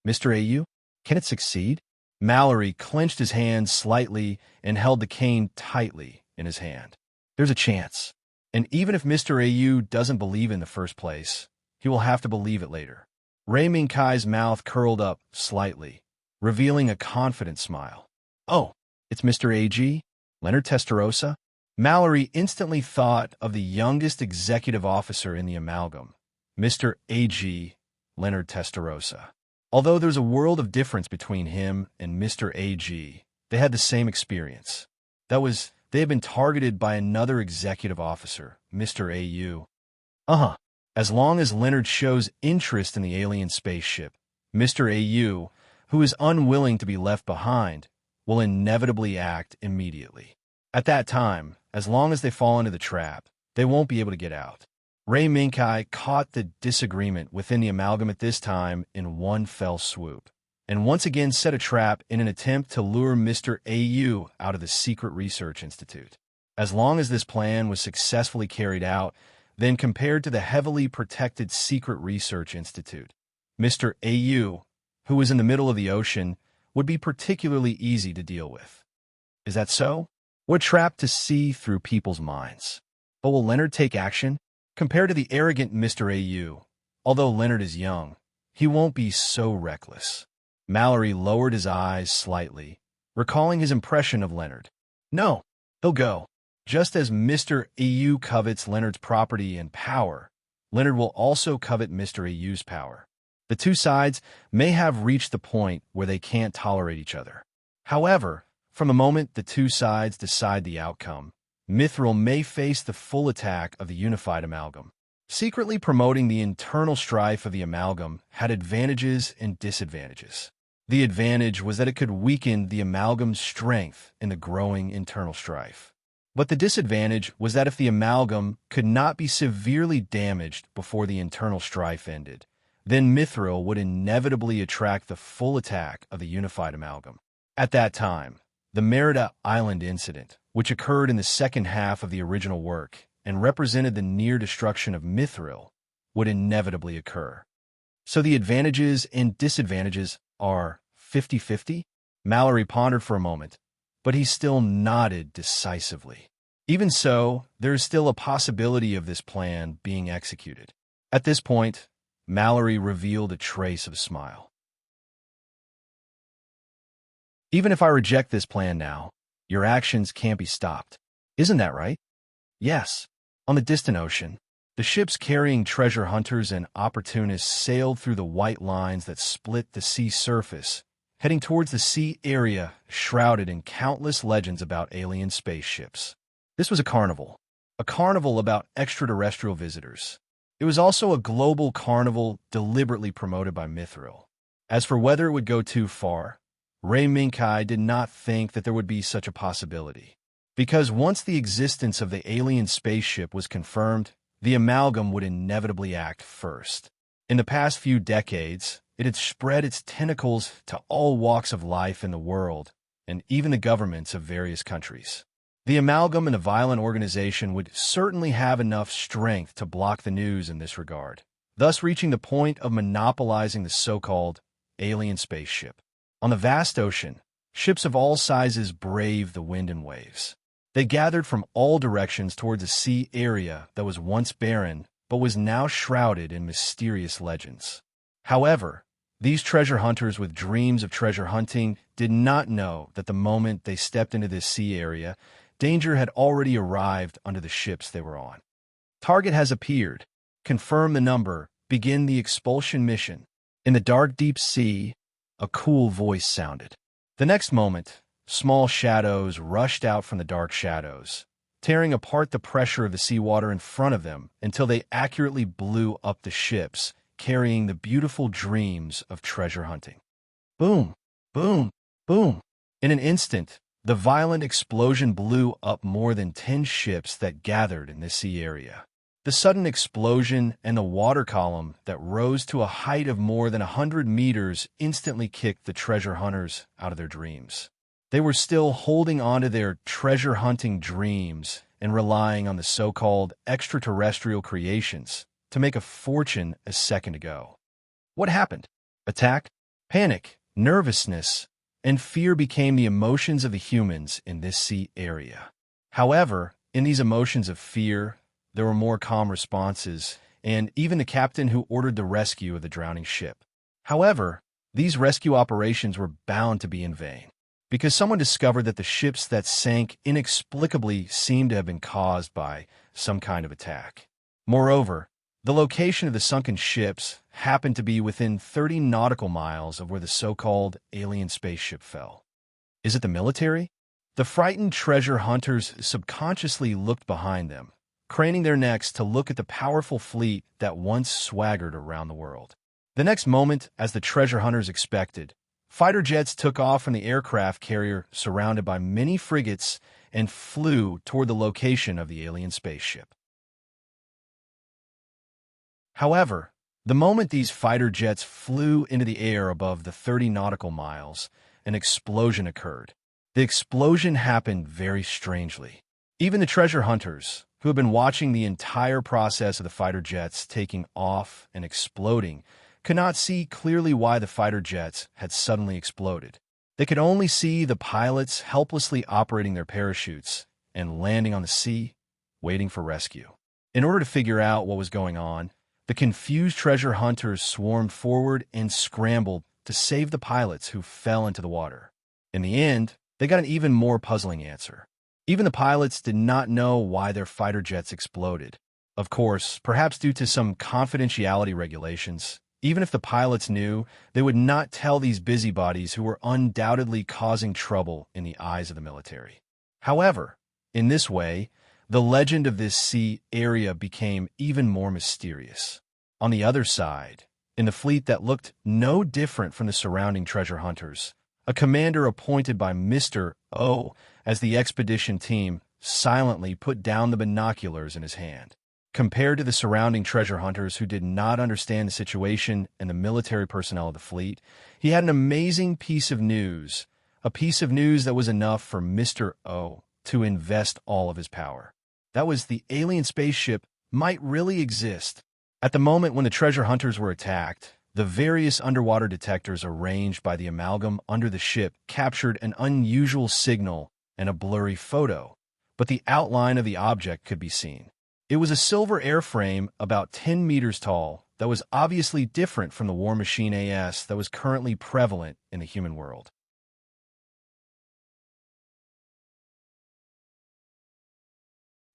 "Mr. AU, can it succeed?" Mallory clenched his hand slightly and held the cane tightly in his hand. "There's a chance. And even if Mr. AU doesn't believe in the first place, he will have to believe it later." Ray Minkai's mouth curled up slightly, revealing a confident smile. "Oh, it's Mr. AG? Leonard Testarossa?" Mallory instantly thought of the youngest executive officer in the amalgam, Mr. AG, Leonard Testarossa. Although there's a world of difference between him and Mr. AG, they had the same experience. That was, they had been targeted by another executive officer, Mr. AU. As long as Leonard shows interest in the alien spaceship, Mr. AU, who is unwilling to be left behind, will inevitably act immediately. At that time, as long as they fall into the trap, they won't be able to get out. Ray Minkai caught the disagreement within the amalgam at this time in one fell swoop, and once again set a trap in an attempt to lure Mr. AU out of the Secret Research Institute. As long as this plan was successfully carried out, then compared to the heavily protected Secret Research Institute, Mr. AU, who was in the middle of the ocean, would be particularly easy to deal with. Is that so? What a trap to see through people's minds. But will Leonard take action? Compared to the arrogant Mr. AU, although Leonard is young, he won't be so reckless. Mallory lowered his eyes slightly, recalling his impression of Leonard. No, he'll go. Just as Mr. AU covets Leonard's property and power, Leonard will also covet Mr. AU's power. The two sides may have reached the point where they can't tolerate each other. However, from the moment the two sides decide the outcome, Mithril may face the full attack of the unified amalgam. Secretly promoting the internal strife of the amalgam had advantages and disadvantages. The advantage was that it could weaken the amalgam's strength in the growing internal strife. But the disadvantage was that if the amalgam could not be severely damaged before the internal strife ended, then Mithril would inevitably attract the full attack of the unified amalgam. At that time, the Merida Island incident, which occurred in the second half of the original work, and represented the near destruction of Mithril, would inevitably occur. So the advantages and disadvantages are 50-50? Mallory pondered for a moment, but he still nodded decisively. Even so, there is still a possibility of this plan being executed. At this point, Mallory revealed a trace of a smile. Even if I reject this plan now, your actions can't be stopped. Isn't that right? Yes. On the distant ocean, the ships carrying treasure hunters and opportunists sailed through the white lines that split the sea surface, heading towards the sea area shrouded in countless legends about alien spaceships. This was a carnival about extraterrestrial visitors. It was also a global carnival deliberately promoted by Mithril. As for whether it would go too far, Ray Minkai did not think that there would be such a possibility. Because once the existence of the alien spaceship was confirmed, the amalgam would inevitably act first. In the past few decades, it had spread its tentacles to all walks of life in the world, and even the governments of various countries. The amalgam and a violent organization would certainly have enough strength to block the news in this regard, thus reaching the point of monopolizing the so-called alien spaceship. On the vast ocean, ships of all sizes braved the wind and waves. They gathered from all directions towards a sea area that was once barren but was now shrouded in mysterious legends. However, these treasure hunters with dreams of treasure hunting did not know that the moment they stepped into this sea area, danger had already arrived under the ships they were on. Target has appeared. Confirm the number. Begin the expulsion mission. In the dark, deep sea, a cool voice sounded. The next moment, small shadows rushed out from the dark shadows, tearing apart the pressure of the seawater in front of them until they accurately blew up the ships, carrying the beautiful dreams of treasure hunting. Boom, boom, boom. In an instant, the violent explosion blew up more than 10 ships that gathered in the sea area. The sudden explosion and the water column that rose to a height of more than 100 meters instantly kicked the treasure hunters out of their dreams. They were still holding on to their treasure hunting dreams and relying on the so-called extraterrestrial creations to make a fortune a second ago. What happened? Attack, panic, nervousness, and fear became the emotions of the humans in this sea area. However, in these emotions of fear, there were more calm responses, and even the captain who ordered the rescue of the drowning ship. However, these rescue operations were bound to be in vain, because someone discovered that the ships that sank inexplicably seemed to have been caused by some kind of attack. Moreover, the location of the sunken ships happened to be within 30 nautical miles of where the so-called alien spaceship fell. Is it the military? The frightened treasure hunters subconsciously looked behind them, craning their necks to look at the powerful fleet that once swaggered around the world. The next moment, as the treasure hunters expected, fighter jets took off from the aircraft carrier surrounded by many frigates and flew toward the location of the alien spaceship. However, the moment these fighter jets flew into the air above the 30 nautical miles, an explosion occurred. The explosion happened very strangely. Even the treasure hunters, who had been watching the entire process of the fighter jets taking off and exploding, could not see clearly why the fighter jets had suddenly exploded. They could only see the pilots helplessly operating their parachutes and landing on the sea, waiting for rescue. In order to figure out what was going on, the confused treasure hunters swarmed forward and scrambled to save the pilots who fell into the water. In the end, they got an even more puzzling answer. Even the pilots did not know why their fighter jets exploded. Of course, perhaps due to some confidentiality regulations, even if the pilots knew, they would not tell these busybodies who were undoubtedly causing trouble in the eyes of the military. However, in this way, the legend of this sea area became even more mysterious. On the other side, in the fleet that looked no different from the surrounding treasure hunters, a commander appointed by Mr. O as the expedition team silently put down the binoculars in his hand. Compared to the surrounding treasure hunters who did not understand the situation and the military personnel of the fleet, he had an amazing piece of news, a piece of news that was enough for Mr. O to invest all of his power. That was, the alien spaceship might really exist. At the moment when the treasure hunters were attacked, the various underwater detectors arranged by the amalgam under the ship captured an unusual signal and a blurry photo, but the outline of the object could be seen. It was a silver airframe about 10 meters tall that was obviously different from the War Machine AS that was currently prevalent in the human world.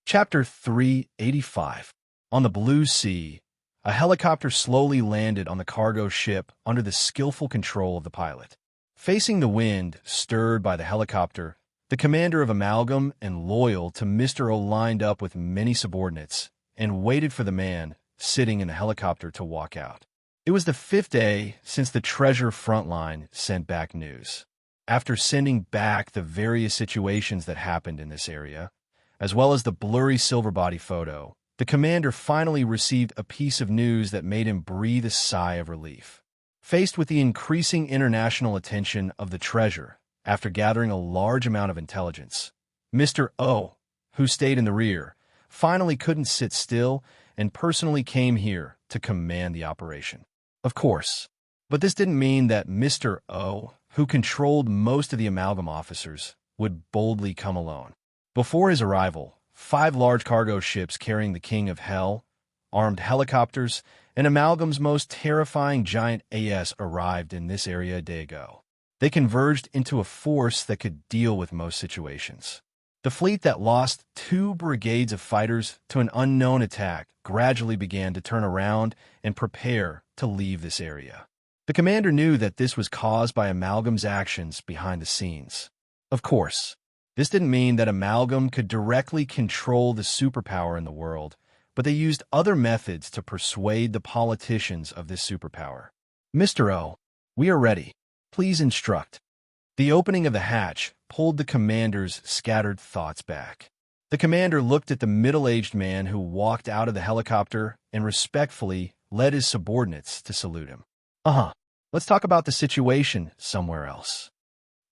Chapter 385. On the Blue Sea, a helicopter slowly landed on the cargo ship under the skillful control of the pilot. Facing the wind, stirred by the helicopter, the commander of Amalgam and loyal to Mr. O lined up with many subordinates and waited for the man sitting in the helicopter to walk out. It was the 5th day since the Treasure Frontline sent back news. After sending back the various situations that happened in this area, as well as the blurry silver body photo, the commander finally received a piece of news that made him breathe a sigh of relief. Faced with the increasing international attention of the treasure, after gathering a large amount of intelligence, Mr. O, who stayed in the rear, finally couldn't sit still and personally came here to command the operation. Of course, but this didn't mean that Mr. O, who controlled most of the amalgam officers, would boldly come alone. Before his arrival, 5 large cargo ships carrying the King of Hell, armed helicopters, and Amalgam's most terrifying giant AS arrived in this area a day ago. They converged into a force that could deal with most situations. The fleet that lost 2 brigades of fighters to an unknown attack gradually began to turn around and prepare to leave this area. The commander knew that this was caused by Amalgam's actions behind the scenes. Of course, this didn't mean that Amalgam could directly control the superpower in the world, but they used other methods to persuade the politicians of this superpower. Mr. O, we are ready. Please instruct. The opening of the hatch pulled the commander's scattered thoughts back. The commander looked at the middle-aged man who walked out of the helicopter and respectfully led his subordinates to salute him. Let's talk about the situation somewhere else.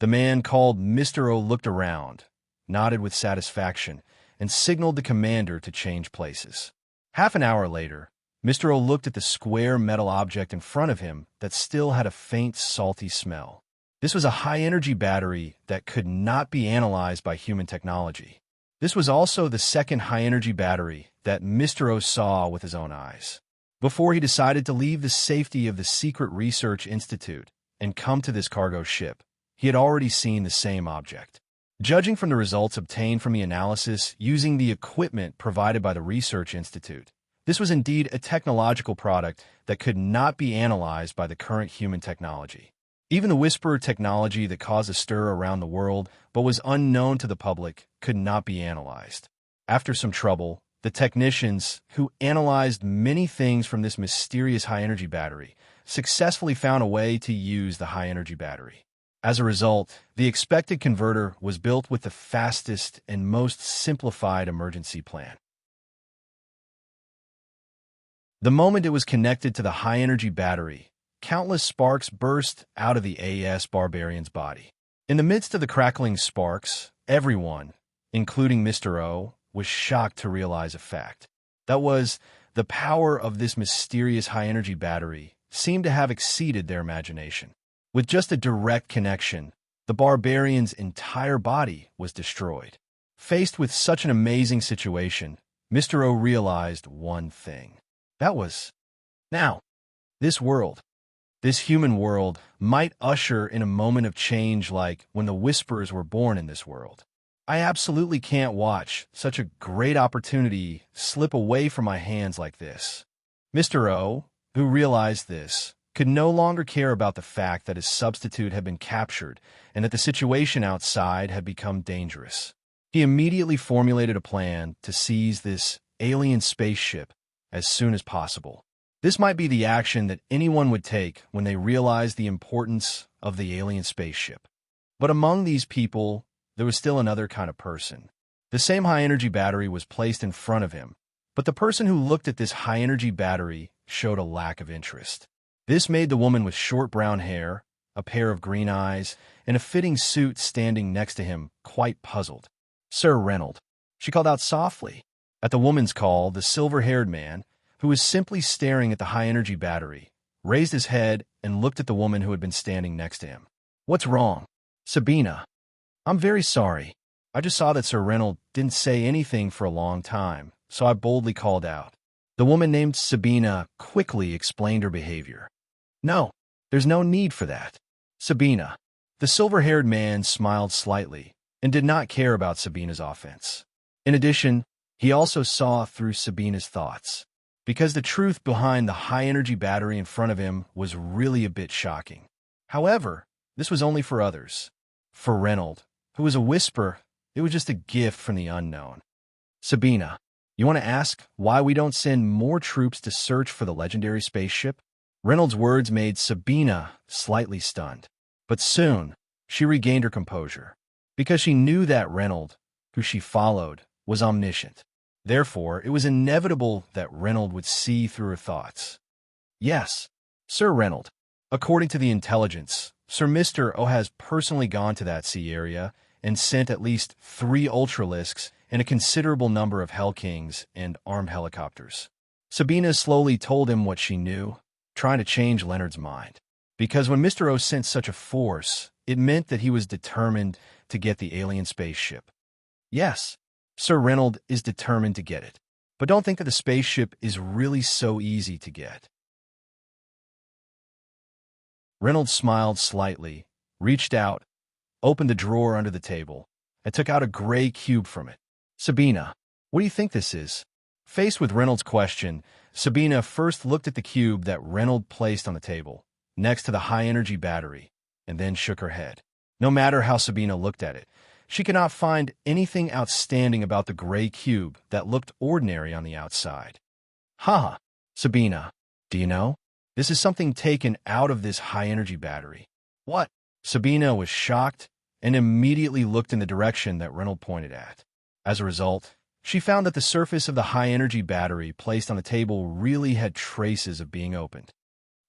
The man called Mr. O looked around, nodded with satisfaction, and signaled the commander to change places. Half an hour later, Mr. O looked at the square metal object in front of him that still had a faint, salty smell. This was a high-energy battery that could not be analyzed by human technology. This was also the second high-energy battery that Mr. O saw with his own eyes. Before he decided to leave the safety of the Secret Research Institute and come to this cargo ship, he had already seen the same object. Judging from the results obtained from the analysis using the equipment provided by the Research Institute, this was indeed a technological product that could not be analyzed by the current human technology. Even the Whisperer technology that caused a stir around the world but was unknown to the public could not be analyzed. After some trouble, the technicians, who analyzed many things from this mysterious high-energy battery, successfully found a way to use the high-energy battery. As a result, the expected converter was built with the fastest and most simplified emergency plan. The moment it was connected to the high-energy battery, countless sparks burst out of the AS Barbarian's body. In the midst of the crackling sparks, everyone, including Mr. O, was shocked to realize a fact. That was, the power of this mysterious high-energy battery seemed to have exceeded their imagination. With just a direct connection, the barbarian's entire body was destroyed. Faced with such an amazing situation, Mr. O realized one thing. That was, now, this world, this human world, might usher in a moment of change like when the Whisperers were born in this world. I absolutely can't watch such a great opportunity slip away from my hands like this. Mr. O, who realized this, could no longer care about the fact that his substitute had been captured and that the situation outside had become dangerous. He immediately formulated a plan to seize this alien spaceship as soon as possible. This might be the action that anyone would take when they realized the importance of the alien spaceship. But among these people, there was still another kind of person. The same high-energy battery was placed in front of him, but the person who looked at this high-energy battery showed a lack of interest. This made the woman with short brown hair, a pair of green eyes, and a fitting suit standing next to him quite puzzled. "Sir Reynold," she called out softly, At the woman's call, the silver-haired man, who was simply staring at the high-energy battery, raised his head and looked at the woman who had been standing next to him. "What's wrong?" "Sabina. I'm very sorry. I just saw that Sir Reynold didn't say anything for a long time, so I boldly called out." The woman named Sabina quickly explained her behavior. "No, there's no need for that. Sabina." The silver-haired man smiled slightly and did not care about Sabina's offense. In addition, he also saw through Sabina's thoughts, because the truth behind the high-energy battery in front of him was really a bit shocking. However, this was only for others. For Reynold, who was a whisper, it was just a gift from the unknown. "Sabina, you want to ask why we don't send more troops to search for the legendary spaceship?" Reynolds' words made Sabina slightly stunned. But soon, she regained her composure, because she knew that Reynold, who she followed, was omniscient. Therefore, it was inevitable that Reynold would see through her thoughts. "Yes, Sir Reynold. According to the intelligence, Sir Mr. O has personally gone to that sea area and sent at least 3 Ultralisks and a considerable number of Hell Kings and armed helicopters." Sabina slowly told him what she knew, trying to change Leonard's mind. Because when Mr. O sent such a force, it meant that he was determined to get the alien spaceship. "Yes, Sir Reynold is determined to get it. But don't think that the spaceship is really so easy to get." Reynolds smiled slightly, reached out, opened the drawer under the table, and took out a gray cube from it. "Sabina, what do you think this is?" Faced with Reynolds' question, Sabina first looked at the cube that Reynolds placed on the table, next to the high-energy battery, and then shook her head. No matter how Sabina looked at it, she could not find anything outstanding about the gray cube that looked ordinary on the outside. "Haha, Sabina, do you know? This is something taken out of this high-energy battery." "What?" Sabina was shocked and immediately looked in the direction that Reynolds pointed at. As a result, she found that the surface of the high-energy battery placed on the table really had traces of being opened.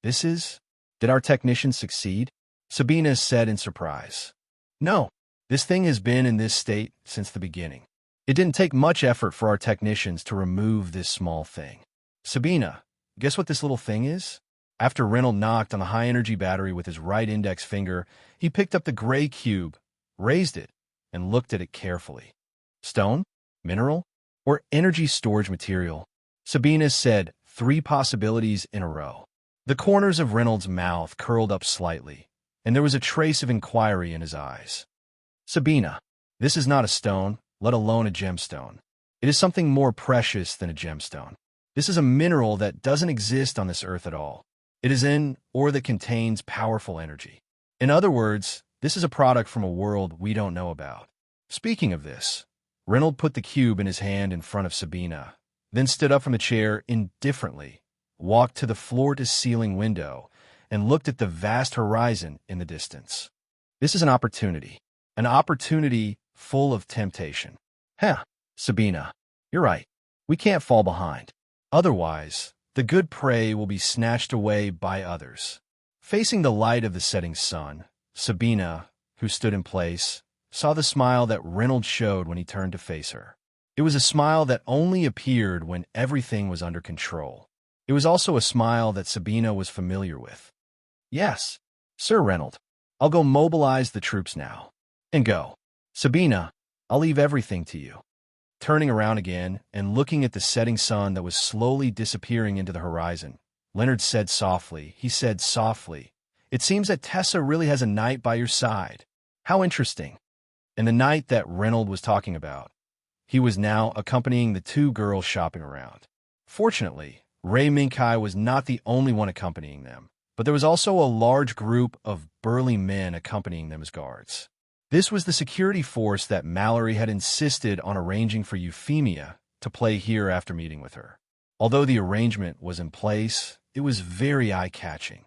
"This is... Did our technicians succeed?" Sabina said in surprise. "No, this thing has been in this state since the beginning. It didn't take much effort for our technicians to remove this small thing." "Sabina, guess what this little thing is?" After Reynolds knocked on the high-energy battery with his right index finger, he picked up the gray cube, raised it, and looked at it carefully. "Stone? Mineral? Or energy storage material?" Sabina said 3 possibilities in a row. The corners of Reynolds' mouth curled up slightly, and there was a trace of inquiry in his eyes. "Sabina, this is not a stone, let alone a gemstone. It is something more precious than a gemstone. This is a mineral that doesn't exist on this earth at all. It is an ore that contains powerful energy. In other words, this is a product from a world we don't know about." Speaking of this, Reynolds put the cube in his hand in front of Sabina, then stood up from the chair indifferently, walked to the floor-to-ceiling window, and looked at the vast horizon in the distance. "This is an opportunity full of temptation." "Huh, Sabina, you're right. We can't fall behind. Otherwise, the good prey will be snatched away by others." Facing the light of the setting sun, Sabina, who stood in place, saw the smile that Reynolds showed when he turned to face her. It was a smile that only appeared when everything was under control. It was also a smile that Sabina was familiar with. "Yes, Sir Reynold, I'll go mobilize the troops now." "And go. Sabina, I'll leave everything to you." Turning around again and looking at the setting sun that was slowly disappearing into the horizon, Leonard said softly, "It seems that Tessa really has a knight by your side. How interesting." And the knight that Reynolds was talking about, he was now accompanying the 2 girls shopping around. Fortunately, Ray Minkai was not the only one accompanying them, but there was also a large group of burly men accompanying them as guards. This was the security force that Mallory had insisted on arranging for Euphemia to play here after meeting with her. Although the arrangement was in place, it was very eye-catching.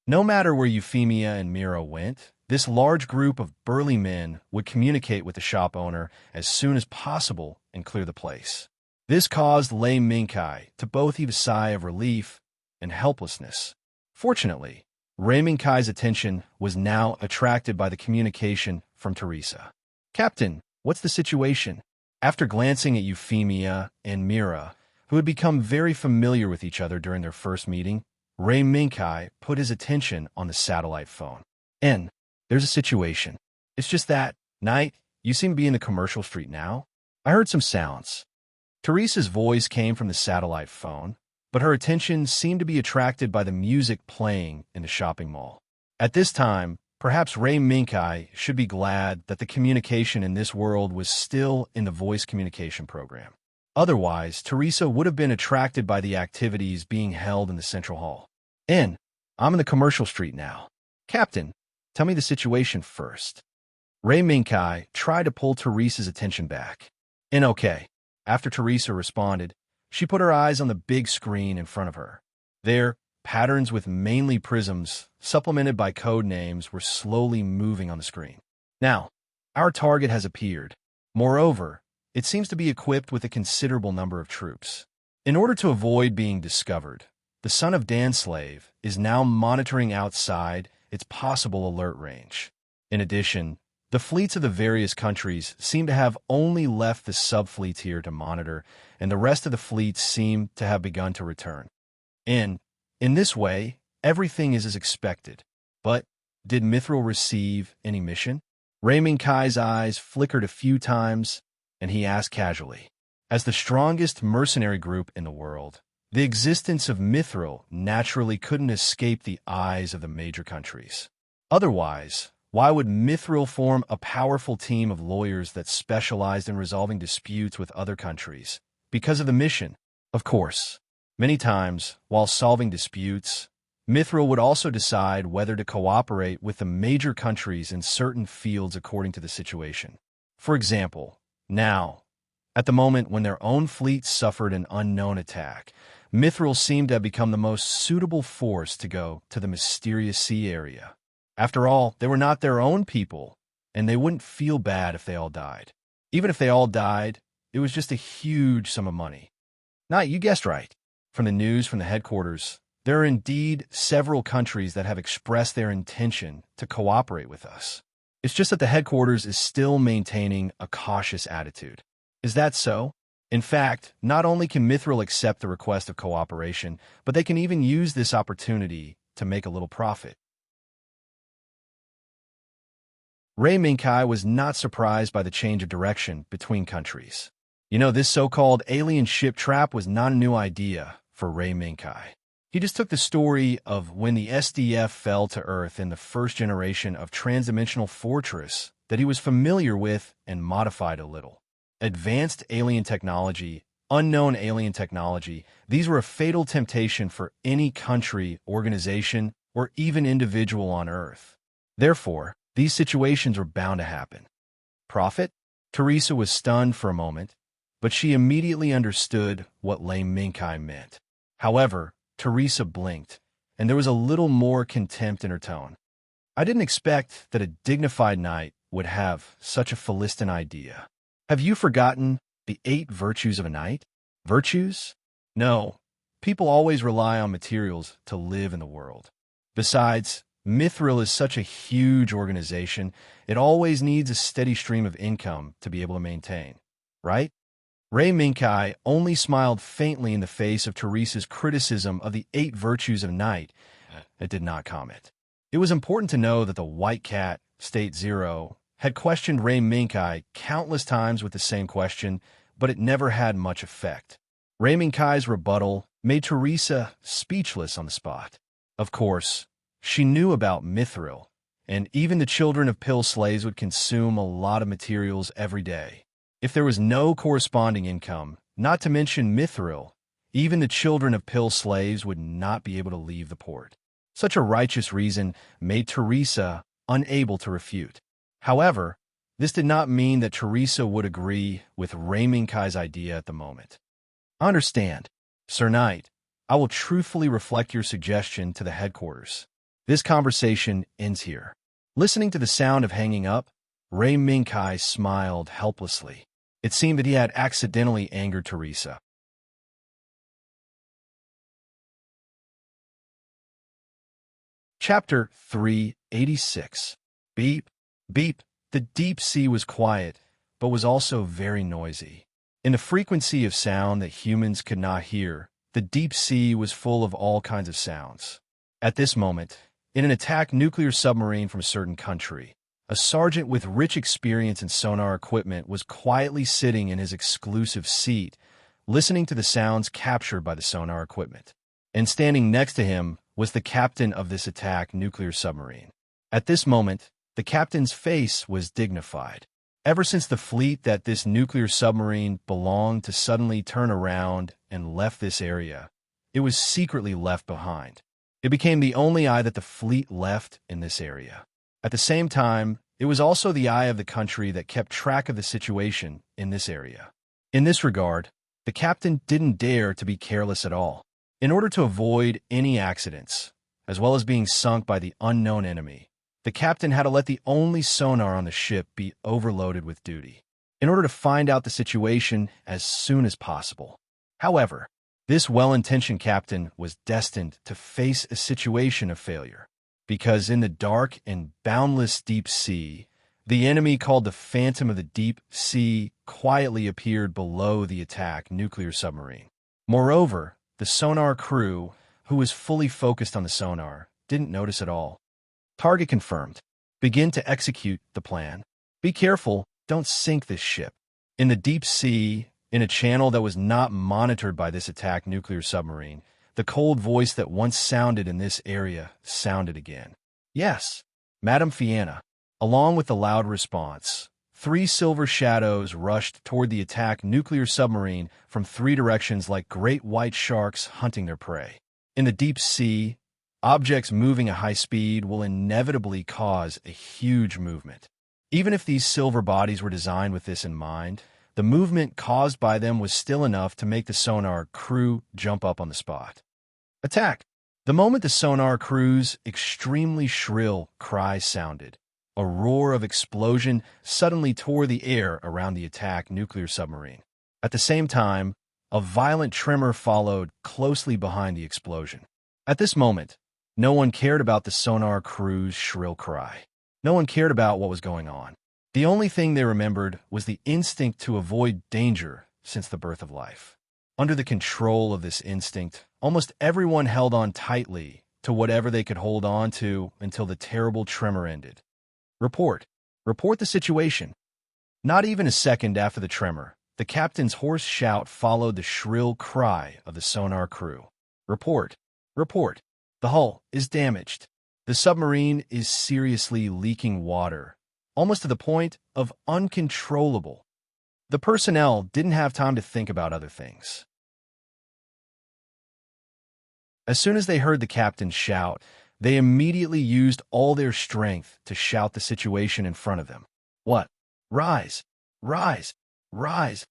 No matter where Euphemia and Mira went, this large group of burly men would communicate with the shop owner as soon as possible and clear the place. This caused Lei Minkai to both heave a sigh of relief and helplessness. Fortunately, Ray Minkai's attention was now attracted by the communication from Teresa. "Captain, What's the situation? After glancing at Euphemia and Mira, who had become very familiar with each other during their first meeting, Ray Minkai put his attention on the satellite phone. "N, there's a situation. It's just that, Knight, you seem to be in the commercial street now. I heard some sounds." Teresa's voice came from the satellite phone, but her attention seemed to be attracted by the music playing in the shopping mall. At this time, perhaps Ray Minkai should be glad that the communication in this world was still in the voice communication program. Otherwise, Teresa would have been attracted by the activities being held in the central hall. "In, I'm in the commercial street now. Captain, tell me the situation first." Ray Minkai tried to pull Teresa's attention back. "In, okay." After Teresa responded, she put her eyes on the big screen in front of her. There, patterns with mainly prisms, supplemented by code names, were slowly moving on the screen. "Now, our target has appeared. Moreover, it seems to be equipped with a considerable number of troops. In order to avoid being discovered, the son of Danslave is now monitoring outside its possible alert range. In addition, the fleets of the various countries seem to have only left the subfleets here to monitor, and the rest of the fleets seem to have begun to return. In this way, everything is as expected. But did Mithril receive any mission?" Ray Minkai's eyes flickered a few times, and he asked casually. As the strongest mercenary group in the world, the existence of Mithril naturally couldn't escape the eyes of the major countries. Otherwise, why would Mithril form a powerful team of lawyers that specialized in resolving disputes with other countries? Because of the mission, of course. Many times, while solving disputes, Mithril would also decide whether to cooperate with the major countries in certain fields according to the situation. For example, now, at the moment when their own fleet suffered an unknown attack, Mithril seemed to have become the most suitable force to go to the mysterious sea area. After all, they were not their own people, and they wouldn't feel bad if they all died. Even if they all died, it was just a huge sum of money. Not, you guessed right. From the news from the headquarters, there are indeed several countries that have expressed their intention to cooperate with us. It's just that the headquarters is still maintaining a cautious attitude. Is that so? In fact, not only can Mithril accept the request of cooperation, but they can even use this opportunity to make a little profit. Ray Minkai was not surprised by the change of direction between countries. This so-called alien ship trap was not a new idea for Ray Minkai. He just took the story of when the SDF fell to Earth in the first generation of transdimensional fortress that he was familiar with and modified a little. Advanced alien technology, unknown alien technology, these were a fatal temptation for any country, organization, or even individual on Earth. Therefore, these situations were bound to happen. Profit? Teresa was stunned for a moment, but she immediately understood what Ray Minkai meant. However, Teresa blinked, and there was a little more contempt in her tone. "I didn't expect that a dignified knight would have such a Philistine idea. Have you forgotten the 8 virtues of a knight?" "Virtues? No. People always rely on materials to live in the world. Besides, Mithril is such a huge organization, it always needs a steady stream of income to be able to maintain. Right?" Ray Minkai only smiled faintly in the face of Teresa's criticism of the 8 virtues of knight. It did not comment. It was important to know that the White Cat, State Zero, had questioned Ray Minkai countless times with the same question, but it never had much effect. Ray Minkai's rebuttal made Teresa speechless on the spot. Of course, she knew about Mithril, and even the children of pill slaves would consume a lot of materials every day. If there was no corresponding income, not to mention Mithril, even the children of pill slaves would not be able to leave the port. Such a righteous reason made Teresa unable to refute. However, this did not mean that Teresa would agree with Ray Minkai's idea at the moment. "I understand. Sir Knight, I will truthfully reflect your suggestion to the headquarters. This conversation ends here." Listening to the sound of hanging up, Ray Minkai smiled helplessly. It seemed that he had accidentally angered Teresa. Chapter 386. Beep, beep. The deep sea was quiet, but was also very noisy. In the frequency of sound that humans could not hear, the deep sea was full of all kinds of sounds. At this moment, in an attack nuclear submarine from a certain country, a sergeant with rich experience in sonar equipment was quietly sitting in his exclusive seat, listening to the sounds captured by the sonar equipment. And standing next to him was the captain of this attack nuclear submarine. At this moment, the captain's face was dignified. Ever since the fleet that this nuclear submarine belonged to suddenly turned around and left this area, it was secretly left behind. It became the only eye that the fleet left in this area. At the same time, it was also the eye of the country that kept track of the situation in this area. In this regard, the captain didn't dare to be careless at all. In order to avoid any accidents, as well as being sunk by the unknown enemy, the captain had to let the only sonar on the ship be overloaded with duty, in order to find out the situation as soon as possible. However, this well-intentioned captain was destined to face a situation of failure, because in the dark and boundless deep sea, the enemy called the Phantom of the Deep Sea quietly appeared below the attack nuclear submarine. Moreover, the sonar crew, who was fully focused on the sonar, didn't notice at all. Target confirmed. Begin to execute the plan. Be careful, don't sink this ship. In the deep sea, in a channel that was not monitored by this attack nuclear submarine, the cold voice that once sounded in this area sounded again. Yes, Madame Fianna. Along with the loud response, 3 silver shadows rushed toward the attack nuclear submarine from 3 directions like great white sharks hunting their prey. In the deep sea, objects moving at high speed will inevitably cause a huge movement. Even if these silver bodies were designed with this in mind, the movement caused by them was still enough to make the sonar crew jump up on the spot. Attack! The moment the sonar crew's extremely shrill cry sounded, a roar of explosion suddenly tore the air around the attack nuclear submarine. At the same time, a violent tremor followed closely behind the explosion. At this moment, no one cared about the sonar crew's shrill cry. No one cared about what was going on. The only thing they remembered was the instinct to avoid danger since the birth of life. Under the control of this instinct, almost everyone held on tightly to whatever they could hold on to until the terrible tremor ended. Report. Report the situation. Not even a second after the tremor, the captain's hoarse shout followed the shrill cry of the sonar crew. Report. Report. The hull is damaged. The submarine is seriously leaking water, almost to the point of uncontrollable. The personnel didn't have time to think about other things. As soon as they heard the captain shout, they immediately used all their strength to shout the situation in front of them. What? Rise! Rise! Rise!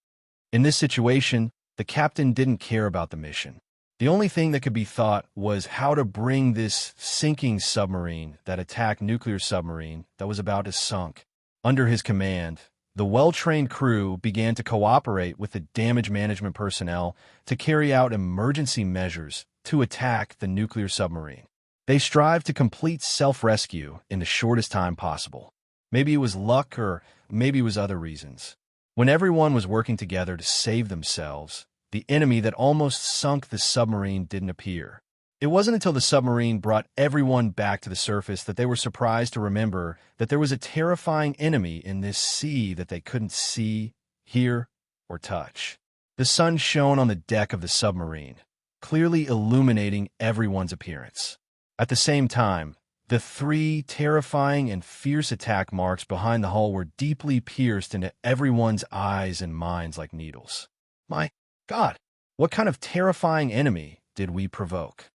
In this situation, the captain didn't care about the mission. The only thing that could be thought was how to bring this sinking submarine, that attack nuclear submarine that was about to sunk, under his command. The well-trained crew began to cooperate with the damage management personnel to carry out emergency measures to attack the nuclear submarine. They strived to complete self-rescue in the shortest time possible. Maybe it was luck or maybe it was other reasons. When everyone was working together to save themselves, the enemy that almost sunk the submarine didn't appear. It wasn't until the submarine brought everyone back to the surface that they were surprised to remember that there was a terrifying enemy in this sea that they couldn't see, hear, or touch. The sun shone on the deck of the submarine, clearly illuminating everyone's appearance. At the same time, the 3 terrifying and fierce attack marks behind the hull were deeply pierced into everyone's eyes and minds like needles. My God, what kind of terrifying enemy did we provoke?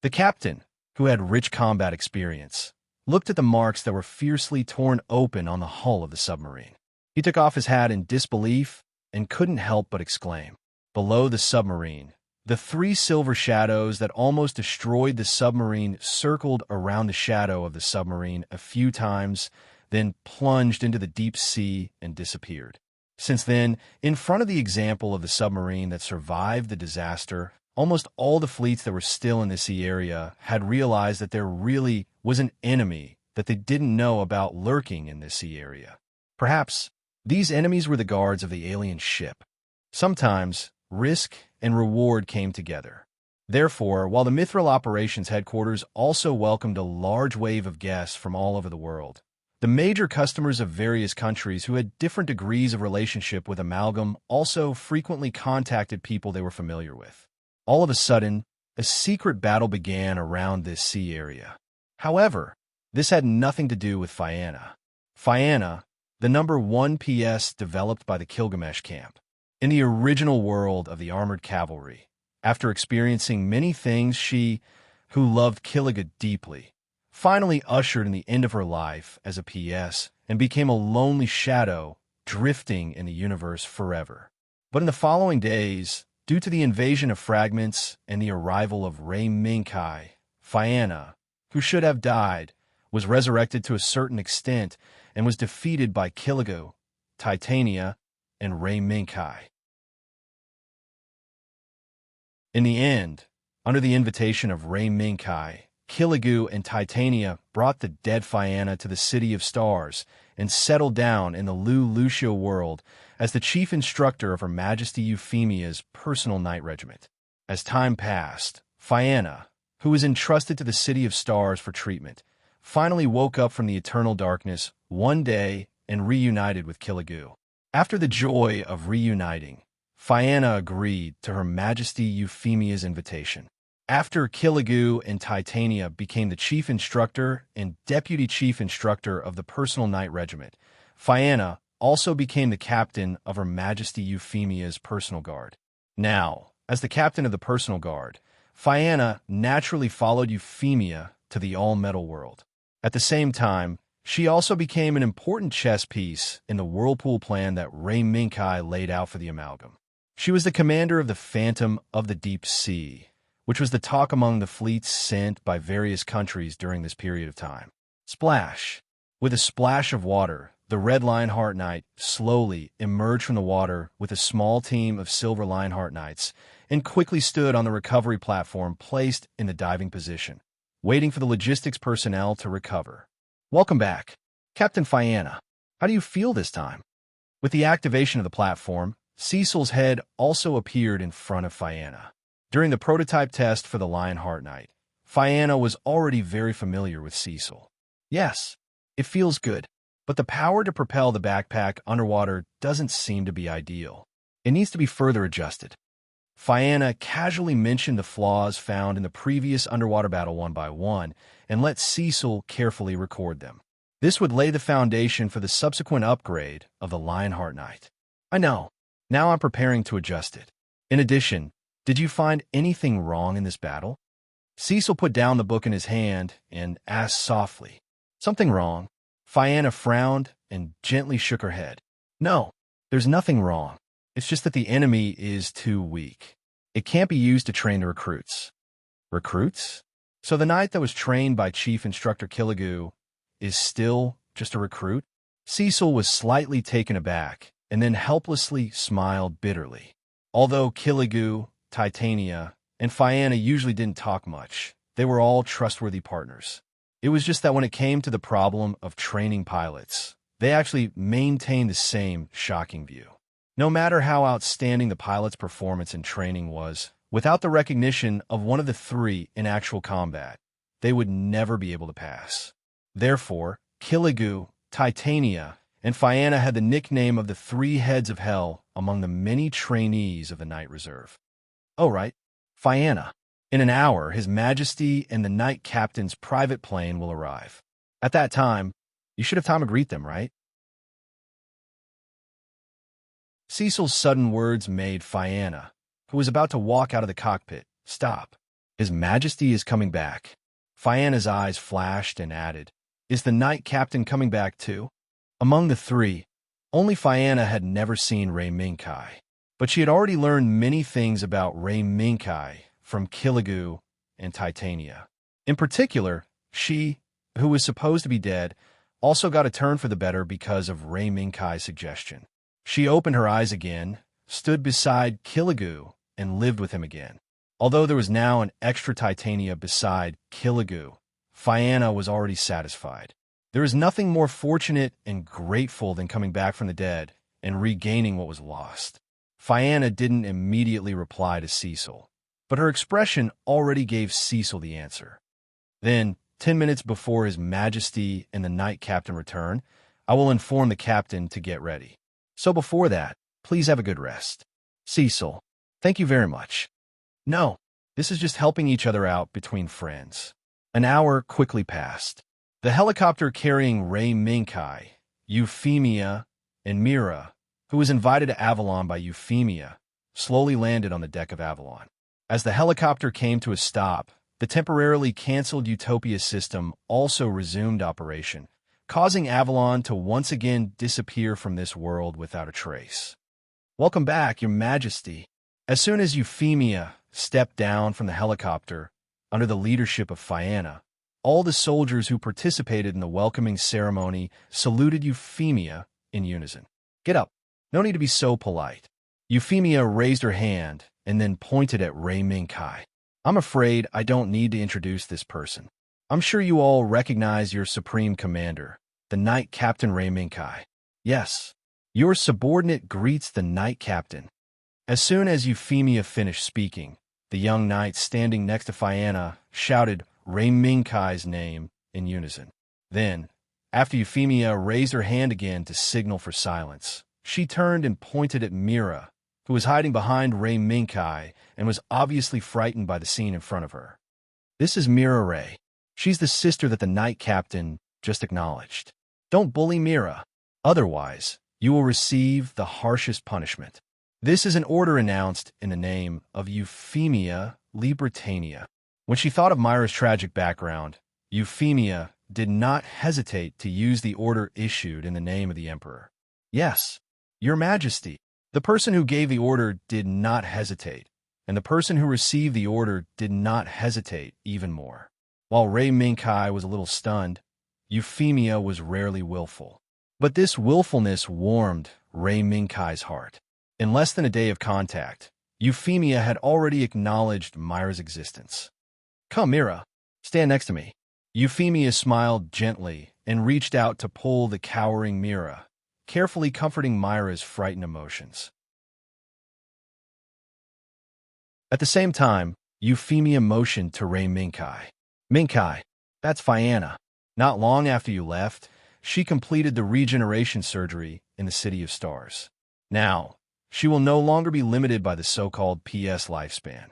The captain, who had rich combat experience, looked at the marks that were fiercely torn open on the hull of the submarine. He took off his hat in disbelief and couldn't help but exclaim. Below the submarine, the 3 silver shadows that almost destroyed the submarine circled around the shadow of the submarine a few times, then plunged into the deep sea and disappeared. Since then, in front of the example of the submarine that survived the disaster, almost all the fleets that were still in the sea area had realized that there really was an enemy that they didn't know about lurking in this sea area. Perhaps These enemies were the guards of the alien ship. Sometimes, risk and reward came together. Therefore, while the Mithril Operations Headquarters also welcomed a large wave of guests from all over the world, the major customers of various countries who had different degrees of relationship with Amalgam also frequently contacted people they were familiar with. All of a sudden, a secret battle began around this sea area. However, this had nothing to do with Fianna. Fianna, the number 1 PS developed by the Gilgamesh camp. In the original world of the Armored Cavalry, after experiencing many things, she, who loved Killiga deeply, finally ushered in the end of her life as a PS and became a lonely shadow drifting in the universe forever. But in the following days, due to the invasion of fragments and the arrival of Ray Minkai, Fianna, who should have died, was resurrected to a certain extent and was defeated by Killigo, Titania, and Ray Minkai. In the end, under the invitation of Ray Minkai, Killigu and Titania brought the dead Fianna to the City of Stars and settled down in the Lucio world as the chief instructor of Her Majesty Euphemia's personal knight regiment. As time passed, Fianna, who was entrusted to the City of Stars for treatment, finally woke up from the eternal darkness one day and reunited with Killigu. After the joy of reuniting, Fianna agreed to Her Majesty Euphemia's invitation. After Killigu and Titania became the chief instructor and deputy chief instructor of the personal knight regiment, Fianna also became the captain of Her Majesty Euphemia's personal guard. Now, as the captain of the personal guard, Fianna naturally followed Euphemia to the all-metal world. At the same time, she also became an important chess piece in the Whirlpool plan that Ray Minkai laid out for the Amalgam. She was the commander of the Phantom of the Deep Sea, which was the talk among the fleets sent by various countries during this period of time. Splash! With a splash of water, the Red Lionheart Knight slowly emerged from the water with a small team of Silver Lionheart Knights and quickly stood on the recovery platform placed in the diving position, waiting for the logistics personnel to recover. Welcome back, Captain Fianna. How do you feel this time? With the activation of the platform, Cecil's head also appeared in front of Fianna. During the prototype test for the Lionheart Knight, Fianna was already very familiar with Cecil. Yes, it feels good, but the power to propel the backpack underwater doesn't seem to be ideal. It needs to be further adjusted. Fianna casually mentioned the flaws found in the previous underwater battle one by one and let Cecil carefully record them. This would lay the foundation for the subsequent upgrade of the Lionheart Knight. I know. Now I'm preparing to adjust it. In addition, did you find anything wrong in this battle? Cecil put down the book in his hand and asked softly. Something wrong? Fianna frowned and gently shook her head. No, there's nothing wrong. It's just that the enemy is too weak. It can't be used to train the recruits. Recruits? So the knight that was trained by Chief Instructor Killigu is still just a recruit? Cecil was slightly taken aback and then helplessly smiled bitterly. Although Killigu, Titania, and Fianna usually didn't talk much, they were all trustworthy partners. It was just that when it came to the problem of training pilots, they actually maintained the same shocking view. No matter how outstanding the pilot's performance in training was, without the recognition of one of the three in actual combat, they would never be able to pass. Therefore, Killigu, Titania, and Fianna had the nickname of the Three Heads of Hell among the many trainees of the Knight Reserve. Oh, right, Fianna. In an hour, His Majesty and the Knight Captain's private plane will arrive. At that time, you should have time to greet them, right? Cecil's sudden words made Fianna, who was about to walk out of the cockpit, stop. His Majesty is coming back. Fianna's eyes flashed and added, Is the Knight Captain coming back too? Among the three, only Fianna had never seen Ray Minkai, but she had already learned many things about Ray Minkai from Killigu and Titania. In particular, she, who was supposed to be dead, also got a turn for the better because of Ray Minkai's suggestion. She opened her eyes again, stood beside Killigu, and lived with him again. Although there was now an extra Titania beside Killigu, Fianna was already satisfied. There is nothing more fortunate and grateful than coming back from the dead and regaining what was lost. Fianna didn't immediately reply to Cecil, but her expression already gave Cecil the answer. Then, 10 minutes before His Majesty and the Knight Captain return, I will inform the captain to get ready. So before that, please have a good rest. Cecil, thank you very much. No, this is just helping each other out between friends. An hour quickly passed. The helicopter carrying Ray Minkai, Euphemia, and Mira, who was invited to Avalon by Euphemia, slowly landed on the deck of Avalon. As the helicopter came to a stop, the temporarily canceled Utopia system also resumed operation, causing Avalon to once again disappear from this world without a trace. Welcome back, Your Majesty. As soon as Euphemia stepped down from the helicopter, under the leadership of Fianna, all the soldiers who participated in the welcoming ceremony saluted Euphemia in unison. Get up. No need to be so polite. Euphemia raised her hand and then pointed at Ray Minkai. I'm afraid I don't need to introduce this person. I'm sure you all recognize your supreme commander, the Knight Captain Ray Minkai. Yes, your subordinate greets the Knight Captain. As soon as Euphemia finished speaking, the young knight standing next to Fianna shouted Ray Minkai's name in unison. Then, after Euphemia raised her hand again to signal for silence, she turned and pointed at Mira, who was hiding behind Ray Minkai and was obviously frightened by the scene in front of her. This is Mira Ray. She's the sister that the Knight Captain just acknowledged. Don't bully Mira. Otherwise, you will receive the harshest punishment. This is an order announced in the name of Euphemia Libritania. When she thought of Myra's tragic background, Euphemia did not hesitate to use the order issued in the name of the Emperor. Yes, Your Majesty. The person who gave the order did not hesitate, and the person who received the order did not hesitate even more. While Ray Minkai was a little stunned, Euphemia was rarely willful. But this willfulness warmed Ray Minkai's heart. In less than a day of contact, Euphemia had already acknowledged Myra's existence. Come, Mira, stand next to me. Euphemia smiled gently and reached out to pull the cowering Mira, carefully comforting Myra's frightened emotions. At the same time, Euphemia motioned to Ray Minkai. Minkai, that's Fianna. Not long after you left, she completed the regeneration surgery in the City of Stars. Now, she will no longer be limited by the so-called PS lifespan.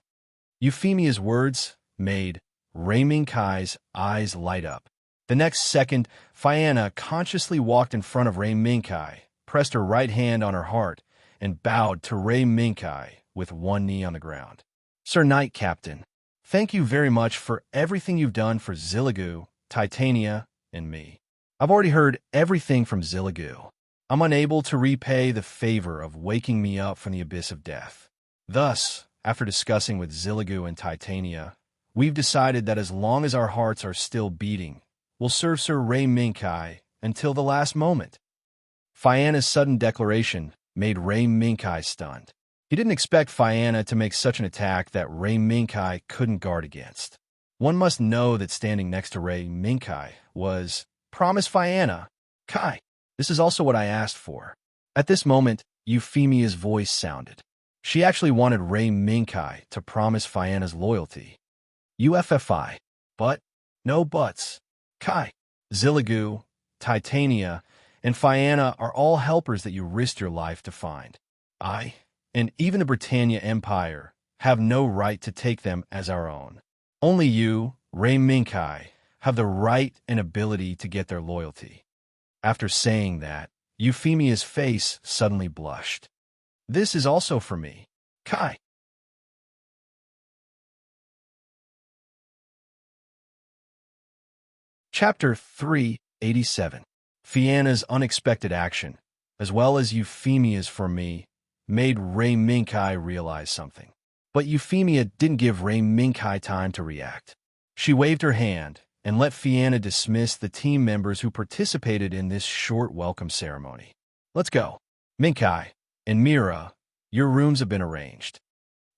Euphemia's words made Ray Minkai's eyes light up. The next second, Fianna consciously walked in front of Ray Minkai, pressed her right hand on her heart, and bowed to Ray Minkai with one knee on the ground. Sir Knight Captain, thank you very much for everything you've done for Zilligu, Titania, and me. I've already heard everything from Zilligu. I'm unable to repay the favor of waking me up from the abyss of death. Thus, after discussing with Zilligu and Titania, we've decided that as long as our hearts are still beating, we'll serve Sir Ray Minkai until the last moment. Fianna's sudden declaration made Ray Minkai stunned. He didn't expect Fianna to make such an attack that Ray Minkai couldn't guard against. One must know that standing next to Ray Minkai was, promise Fianna, Kai. This is also what I asked for. At this moment, Euphemia's voice sounded. She actually wanted Ray Minkai to promise Fianna's loyalty. UFFI. But, no buts. Kai, Zilligu, Titania, and Fianna are all helpers that you risked your life to find. I, and even the Britannia Empire, have no right to take them as our own. Only you, Ray Minkai, have the right and ability to get their loyalty. After saying that, Euphemia's face suddenly blushed. This is also for me, Kai. Chapter 387. Fianna's unexpected action, as well as Euphemia's for me, made Ray Minkai realize something. But Euphemia didn't give Ray Minkai time to react. She waved her hand and let Fianna dismiss the team members who participated in this short welcome ceremony. Let's go. Minkai and Mira, your rooms have been arranged.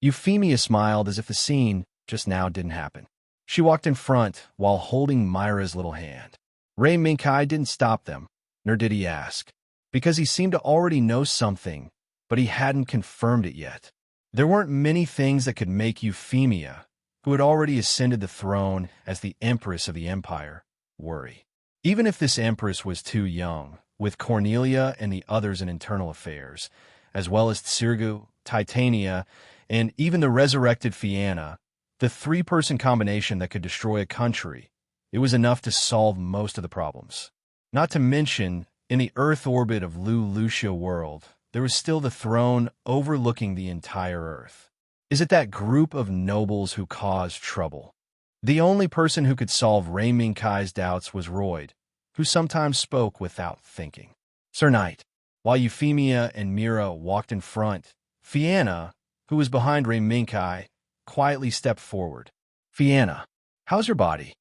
Euphemia smiled as if the scene just now didn't happen. She walked in front while holding Myra's little hand. Ray Minkai didn't stop them, nor did he ask, because he seemed to already know something, but he hadn't confirmed it yet. There weren't many things that could make Euphemia, who had already ascended the throne as the Empress of the Empire, worry. Even if this Empress was too young, with Cornelia and the others in internal affairs, as well as Tsirgu, Titania, and even the resurrected Fianna, the three-person combination that could destroy a country, it was enough to solve most of the problems. Not to mention, in the Earth orbit of Lucia world, there was still the throne overlooking the entire Earth. Is it that group of nobles who caused trouble? The only person who could solve Ray Minkai's doubts was Royd, who sometimes spoke without thinking. Sir Knight, while Euphemia and Mira walked in front, Fianna, who was behind Ray Minkai, quietly stepped forward. Fianna, how's your body?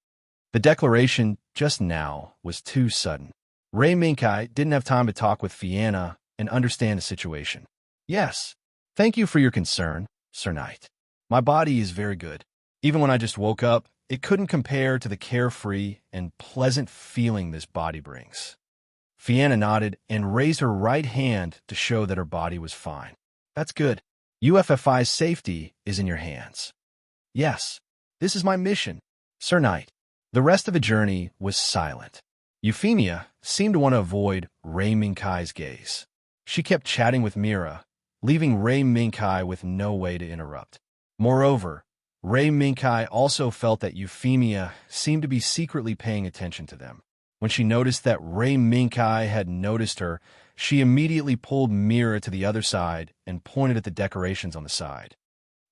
The declaration just now was too sudden. Ray Minkai didn't have time to talk with Fianna and understand the situation. Yes, thank you for your concern, Sir Knight. My body is very good. Even when I just woke up, it couldn't compare to the carefree and pleasant feeling this body brings. Fianna nodded and raised her right hand to show that her body was fine. That's good. UFFI's safety is in your hands. Yes, this is my mission, Sir Knight. The rest of the journey was silent. Euphemia seemed to want to avoid Ray Minkai's gaze. She kept chatting with Mira, leaving Ray Minkai with no way to interrupt. Moreover, Ray Minkai also felt that Euphemia seemed to be secretly paying attention to them. When she noticed that Ray Minkai had noticed her, she immediately pulled Mira to the other side and pointed at the decorations on the side.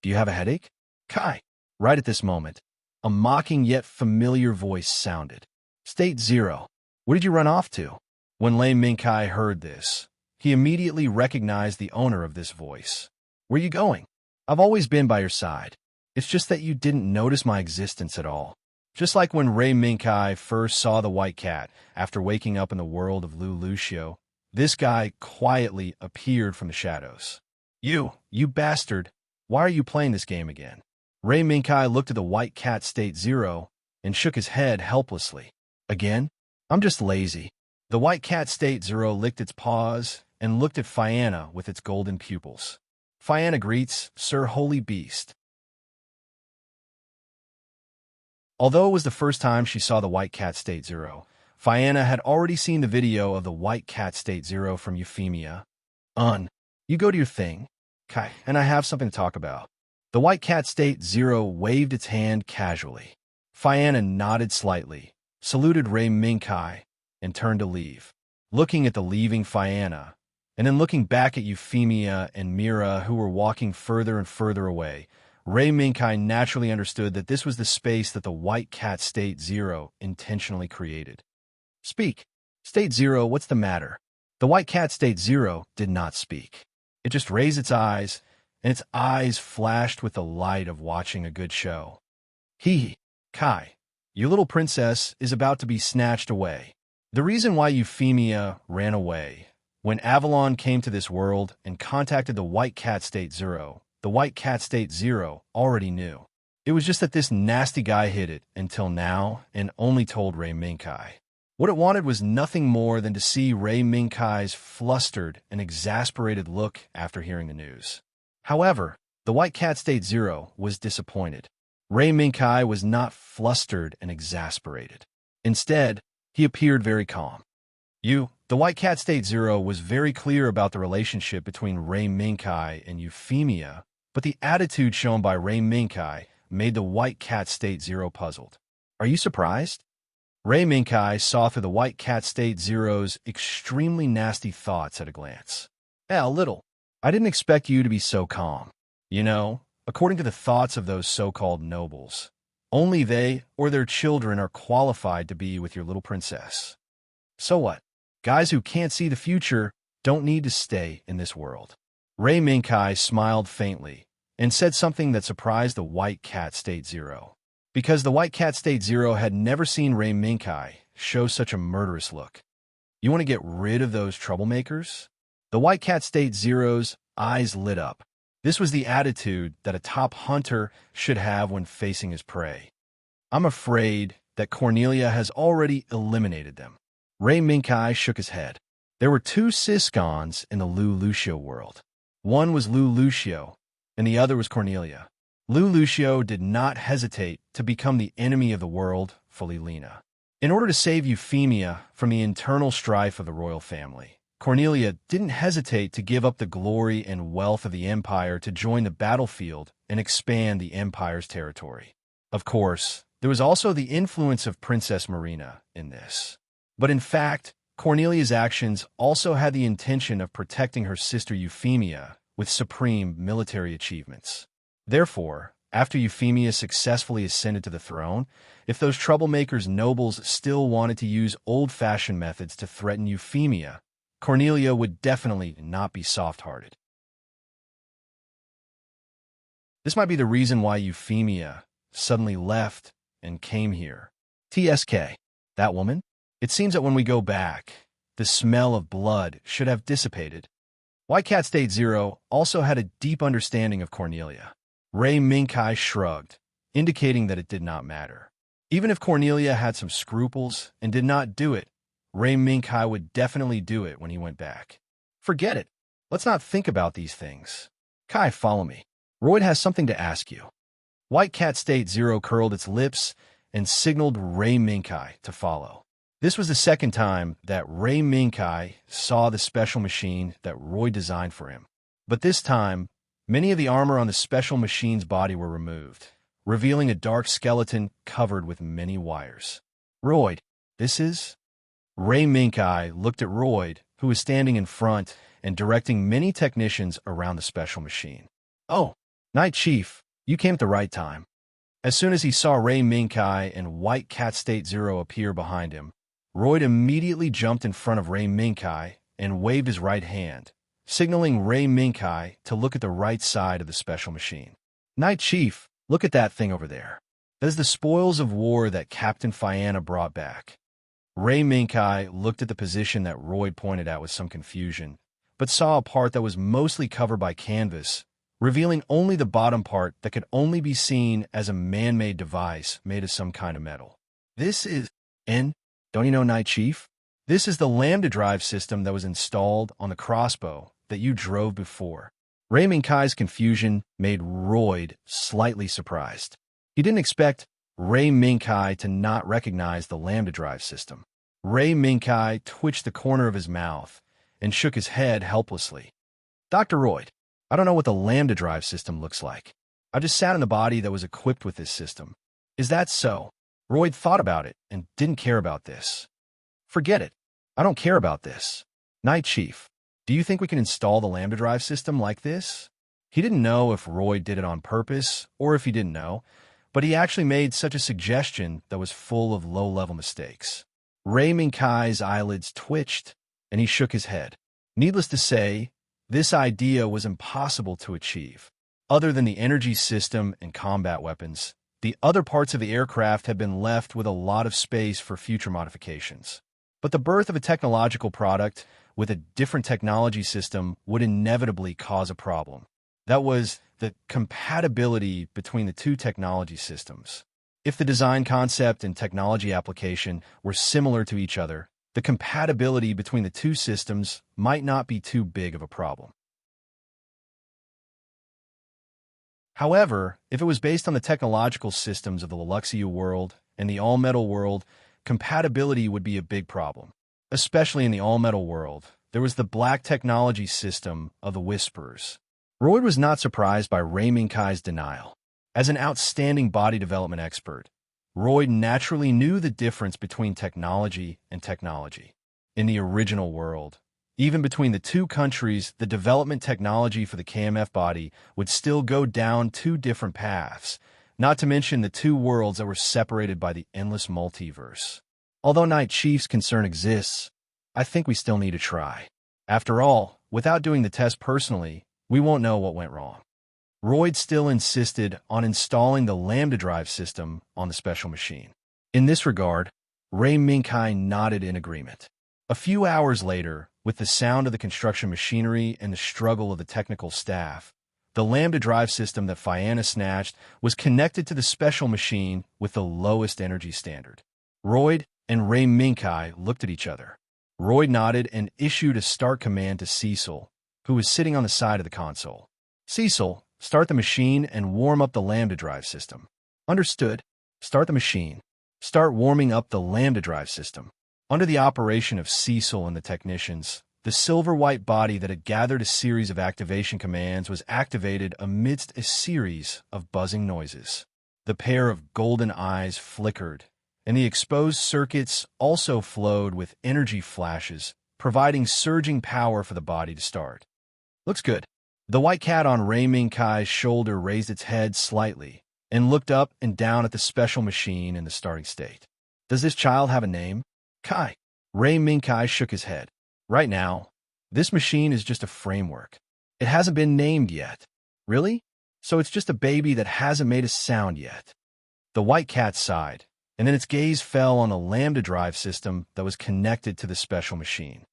Do you have a headache? Kai. Right at this moment, a mocking yet familiar voice sounded. State Zero, where did you run off to? When Ray Minkai heard this, he immediately recognized the owner of this voice. Where are you going? I've always been by your side. It's just that you didn't notice my existence at all. Just like when Ray Minkai first saw the white cat after waking up in the world of Lucio, this guy quietly appeared from the shadows. You bastard, why are you playing this game again? Ray Minkai looked at the white cat State Zero and shook his head helplessly. Again? I'm just lazy. The white cat State Zero licked its paws and looked at Fianna with its golden pupils. Fianna greets, Sir Holy Beast. Although it was the first time she saw the white cat State Zero, Fianna had already seen the video of the white cat State Zero from Euphemia. You go to your thing, Kai, and I have something to talk about. The white cat State Zero waved its hand casually. Fianna nodded slightly, saluted Ray Minkai, and turned to leave. Looking at the leaving Fianna, and then looking back at Euphemia and Mira, who were walking further and further away, Ray Minkai naturally understood that this was the space that the white cat State Zero intentionally created. Speak. State Zero, what's the matter? The white cat State Zero did not speak. It just raised its eyes, and its eyes flashed with the light of watching a good show. Kai, your little princess is about to be snatched away. The reason why Euphemia ran away, when Avalon came to this world and contacted the white cat State Zero, the white cat State Zero already knew. It was just that this nasty guy hid it until now and only told Ray Minkai. What it wanted was nothing more than to see Ray Minkai's flustered and exasperated look after hearing the news. However, the white cat State Zero was disappointed. Ray Minkai was not flustered and exasperated. Instead, he appeared very calm. The white cat State Zero was very clear about the relationship between Ray Minkai and Euphemia, but the attitude shown by Ray Minkai made the white cat State Zero puzzled. Are you surprised? Ray Minkai saw through the white cat State Zero's extremely nasty thoughts at a glance. A little. I didn't expect you to be so calm. According to the thoughts of those so-called nobles, only they or their children are qualified to be with your little princess. So what? Guys who can't see the future don't need to stay in this world. Ray Minkai smiled faintly and said something that surprised the white cat State Zero. Because the white cat State Zero had never seen Ray Minkai show such a murderous look. You want to get rid of those troublemakers? The white cat State Zero's eyes lit up. This was the attitude that a top hunter should have when facing his prey. I'm afraid that Cornelia has already eliminated them. Ray Minkai shook his head. There were two Siscons in the Lu Lucio world. One was Lu Lucio, and the other was Cornelia. Lu Lucio did not hesitate to become the enemy of the world for Lilina. In order to save Euphemia from the internal strife of the royal family, Cornelia didn't hesitate to give up the glory and wealth of the empire to join the battlefield and expand the empire's territory. Of course, there was also the influence of Princess Marina in this. But in fact, Cornelia's actions also had the intention of protecting her sister Euphemia with supreme military achievements. Therefore, after Euphemia successfully ascended to the throne, if those troublemakers' nobles still wanted to use old-fashioned methods to threaten Euphemia, Cornelia would definitely not be soft-hearted. This might be the reason why Euphemia suddenly left and came here. TSK. That woman? It seems that when we go back, the smell of blood should have dissipated. White Cat State Zero also had a deep understanding of Cornelia. Ray Minkai shrugged, indicating that it did not matter. Even if Cornelia had some scruples and did not do it, Ray Minkai would definitely do it when he went back. Forget it. Let's not think about these things. Kai, follow me. Royd has something to ask you. White Cat State Zero curled its lips and signaled Ray Minkai to follow. This was the second time that Ray Minkai saw the special machine that Roy designed for him. But this time, many of the armor on the special machine's body were removed, revealing a dark skeleton covered with many wires. Royd, this is? Ray Minkai looked at Royd, who was standing in front and directing many technicians around the special machine. Oh, Night Chief, you came at the right time. As soon as he saw Ray Minkai and White Cat State Zero appear behind him, Royd immediately jumped in front of Ray Minkai and waved his right hand, signaling Ray Minkai to look at the right side of the special machine. Night Chief, look at that thing over there. That is the spoils of war that Captain Fianna brought back. Ray Minkai looked at the position that Royd pointed at with some confusion, but saw a part that was mostly covered by canvas, revealing only the bottom part that could only be seen as a man-made device made of some kind of metal. This is... Don't you know, Night Chief? This is the lambda drive system that was installed on the crossbow that you drove before. Ray Minkai's confusion made Royd slightly surprised. He didn't expect Ray Minkai to not recognize the lambda drive system. Ray Minkai twitched the corner of his mouth and shook his head helplessly. Dr. Royd, I don't know what the lambda drive system looks like. I just sat in the body that was equipped with this system. Is that so? Royd thought about it and didn't care about this. Forget it. I don't care about this. Night Chief, do you think we can install the lambda drive system like this? He didn't know if Royd did it on purpose or if he didn't know, but he actually made such a suggestion that was full of low-level mistakes. Ray Minkai's eyelids twitched, and he shook his head. Needless to say, this idea was impossible to achieve. Other than the energy system and combat weapons, the other parts of the aircraft had been left with a lot of space for future modifications. But the birth of a technological product with a different technology system would inevitably cause a problem. That was the compatibility between the two technology systems. If the design concept and technology application were similar to each other, the compatibility between the two systems might not be too big of a problem. However, if it was based on the technological systems of the Luxia world and the all-metal world, compatibility would be a big problem. Especially in the all-metal world, there was the black technology system of the Whisperers. Royd was not surprised by Ray Minkai's denial. As an outstanding body development expert, Royd naturally knew the difference between technology and technology. In the original world, even between the two countries, the development technology for the KMF body would still go down two different paths, not to mention the two worlds that were separated by the endless multiverse. Although Night Chief's concern exists, I think we still need to try. After all, without doing the test personally, we won't know what went wrong. Royd still insisted on installing the lambda drive system on the special machine. In this regard, Ray Minkai nodded in agreement. A few hours later, with the sound of the construction machinery and the struggle of the technical staff, The Lambda drive system that Fianna snatched was connected to the special machine with the lowest energy standard. Royd and Ray Minkai looked at each other. Royd nodded and issued a start command to Cecil, who was sitting on the side of the console. Cecil, start the machine and warm up the Lambda drive system. Understood. Start the machine. Start warming up the Lambda drive system. Under the operation of Cecil and the technicians, the silver-white body that had gathered a series of activation commands was activated amidst a series of buzzing noises. The pair of golden eyes flickered, and the exposed circuits also flowed with energy flashes, providing surging power for the body to start. Looks good. The white cat on Ray Minkai's shoulder raised its head slightly and looked up and down at the special machine in the starting state. Does this child have a name? Kai. Ray Minkai shook his head. Right now, this machine is just a framework. It hasn't been named yet. Really? So it's just a baby that hasn't made a sound yet. The white cat sighed, and then its gaze fell on the Lambda drive system that was connected to the special machine.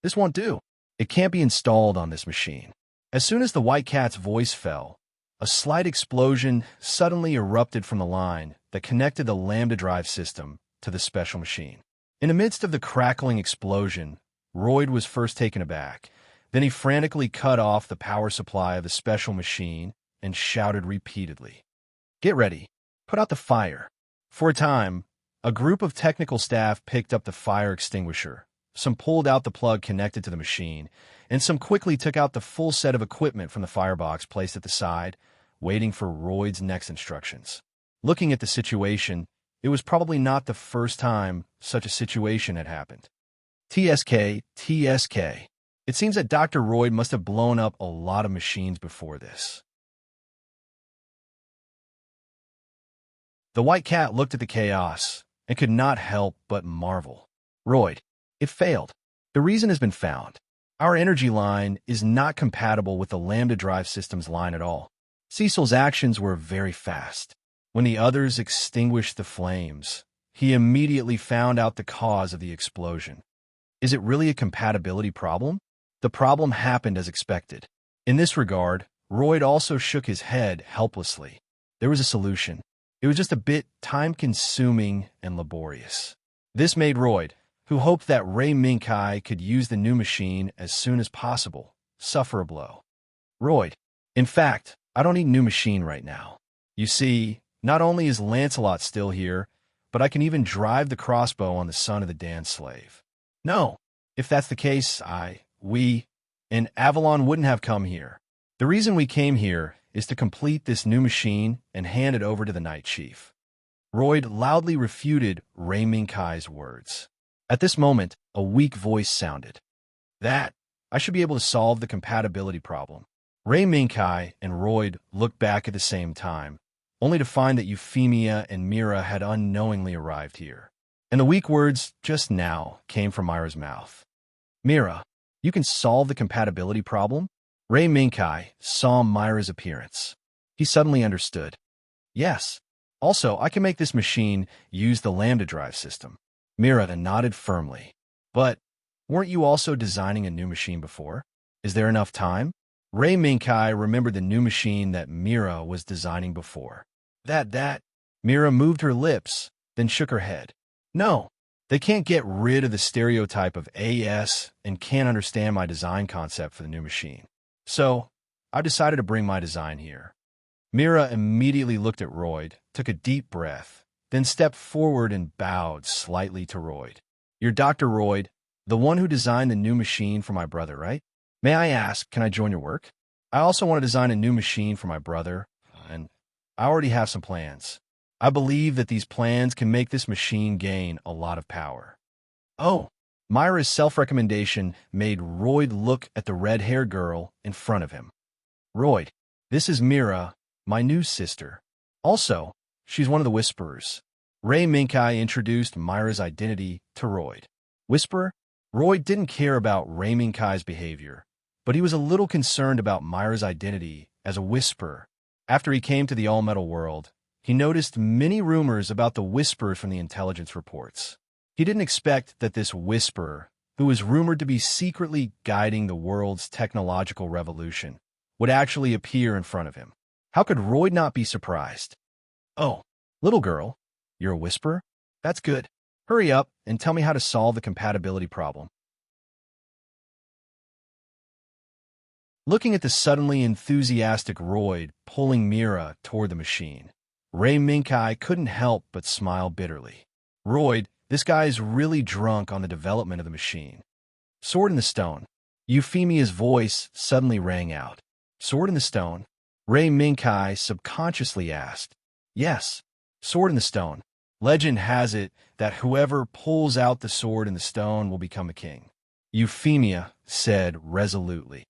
This won't do. It can't be installed on this machine. As soon as the white cat's voice fell, a slight explosion suddenly erupted from the line that connected the Lambda drive system to the special machine. In the midst of the crackling explosion, Royd was first taken aback. Then he frantically cut off the power supply of the special machine and shouted repeatedly, "Get ready. Put out the fire." For a time, a group of technical staff picked up the fire extinguisher. Some pulled out the plug connected to the machine, and some quickly took out the full set of equipment from the firebox placed at the side, waiting for Royd's next instructions. Looking at the situation, it was probably not the first time such a situation had happened. TSK. It seems that Dr. Royd must have blown up a lot of machines before this. The white cat looked at the chaos and could not help but marvel. Royd, it failed. The reason has been found. Our energy line is not compatible with the Lambda drive system's line at all. Cecil's actions were very fast. When the others extinguished the flames, he immediately found out the cause of the explosion. Is it really a compatibility problem? The problem happened as expected. In this regard, Royd also shook his head helplessly. There was a solution. It was just a bit time-consuming and laborious. This made Royd, who hoped that Ray Minkai could use the new machine as soon as possible, suffer a blow. Royd, in fact, I don't need a new machine right now. You see, not only is Lancelot still here, but I can even drive the crossbow on the son of the dance slave. No, if that's the case, we, and Avalon wouldn't have come here. The reason we came here is to complete this new machine and hand it over to the Night Chief. Royd loudly refuted Ray Minkai's words. At this moment, a weak voice sounded. I should be able to solve the compatibility problem. Ray Minkai and Royd looked back at the same time, only to find that Euphemia and Mira had unknowingly arrived here. And the weak words just now came from Myra's mouth. Mira, you can solve the compatibility problem? Ray Minkai saw Myra's appearance. He suddenly understood. Yes. Also, I can make this machine use the Lambda drive system. Mira nodded firmly. But weren't you also designing a new machine before? Is there enough time? Ray Minkai remembered the new machine that Mira was designing before. Mira moved her lips, then shook her head. No, they can't get rid of the stereotype of AS and can't understand my design concept for the new machine. So, I decided to bring my design here. Mira immediately looked at Royd, took a deep breath, then stepped forward and bowed slightly to Royd. You're Dr. Royd, the one who designed the new machine for my brother, right? May I ask, can I join your work? I also want to design a new machine for my brother, and I already have some plans. I believe that these plans can make this machine gain a lot of power. Oh, Myra's self-recommendation made Royd look at the red-haired girl in front of him. Royd, this is Mira, my new sister. Also, she's one of the Whisperers. Ray Minkai introduced Myra's identity to Royd. Whisperer? Royd didn't care about Ray Minkai's behavior, but he was a little concerned about Myra's identity as a Whisperer. After he came to the all-metal world, he noticed many rumors about the Whisperers from the intelligence reports. He didn't expect that this Whisperer, who was rumored to be secretly guiding the world's technological revolution, would actually appear in front of him. How could Roy not be surprised? "Oh, little girl, you're a whisperer? That's good. Hurry up and tell me how to solve the compatibility problem." Looking at the suddenly enthusiastic Roy pulling Mira toward the machine, Ray Minkai couldn't help but smile bitterly. "Roy, this guy's really drunk on the development of the machine." "Sword in the stone." Euphemia's voice suddenly rang out. "Sword in the stone?" Ray Minkai subconsciously asked. "Yes, sword in the stone. Legend has it that whoever pulls out the sword in the stone will become a king," Euphemia said resolutely.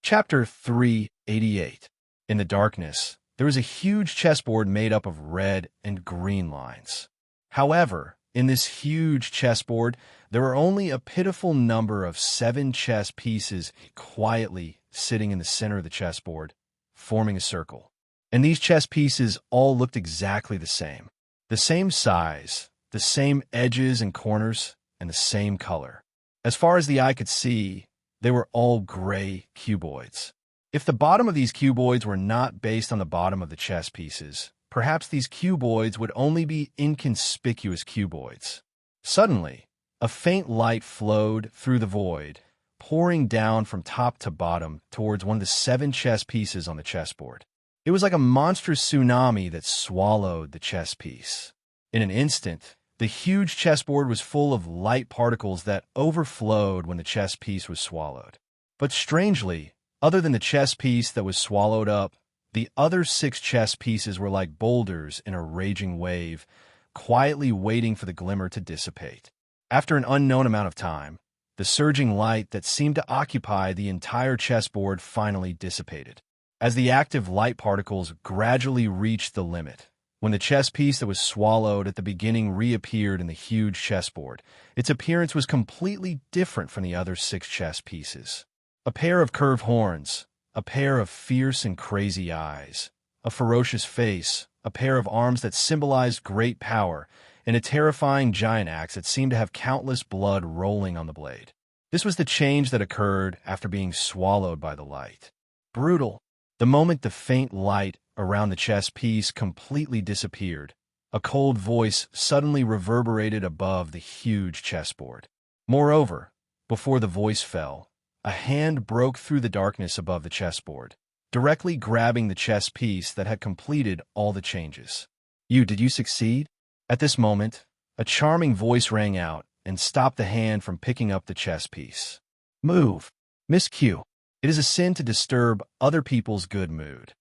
Chapter 388. In the darkness, there was a huge chessboard made up of red and green lines. However, in this huge chessboard, there were only a pitiful number of 7 chess pieces quietly sitting in the center of the chessboard, forming a circle. And these chess pieces all looked exactly the same size, the same edges and corners, and the same color. As far as the eye could see, they were all gray cuboids. If the bottom of these cuboids were not based on the bottom of the chess pieces, perhaps these cuboids would only be inconspicuous cuboids. Suddenly, a faint light flowed through the void, pouring down from top to bottom towards one of the 7 chess pieces on the chessboard. It was like a monstrous tsunami that swallowed the chess piece. In an instant, the huge chessboard was full of light particles that overflowed when the chess piece was swallowed. But strangely, other than the chess piece that was swallowed up, the other 6 chess pieces were like boulders in a raging wave, quietly waiting for the glimmer to dissipate. After an unknown amount of time, the surging light that seemed to occupy the entire chessboard finally dissipated. As the active light particles gradually reached the limit, when the chess piece that was swallowed at the beginning reappeared in the huge chessboard, its appearance was completely different from the other 6 chess pieces. A pair of curved horns, a pair of fierce and crazy eyes, a ferocious face, a pair of arms that symbolized great power, and a terrifying giant axe that seemed to have countless blood rolling on the blade. This was the change that occurred after being swallowed by the light. Brutal. The moment the faint light around the chess piece completely disappeared, a cold voice suddenly reverberated above the huge chessboard. Moreover, before the voice fell, a hand broke through the darkness above the chessboard, directly grabbing the chess piece that had completed all the changes. Did you succeed?" At this moment, a charming voice rang out and stopped the hand from picking up the chess piece. "Move, Miss Q. It is a sin to disturb other people's good mood."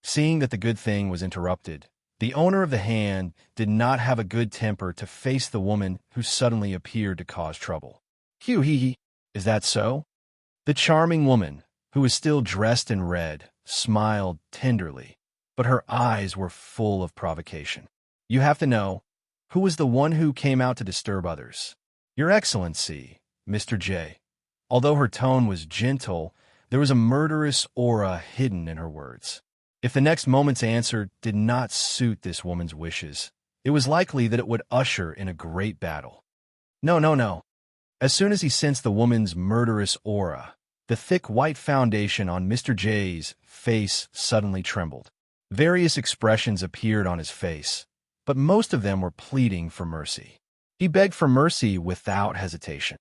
Seeing that the good thing was interrupted, the owner of the hand did not have a good temper to face the woman who suddenly appeared to cause trouble. "Hee hee, is that so?" The charming woman, who was still dressed in red, smiled tenderly, but her eyes were full of provocation. "You have to know, who was the one who came out to disturb others?" "Your Excellency, Mr. J." Although her tone was gentle, there was a murderous aura hidden in her words. If the next moment's answer did not suit this woman's wishes, it was likely that it would usher in a great battle. No. As soon as he sensed the woman's murderous aura, the thick white foundation on Mr. J's face suddenly trembled. Various expressions appeared on his face, but most of them were pleading for mercy. He begged for mercy without hesitation.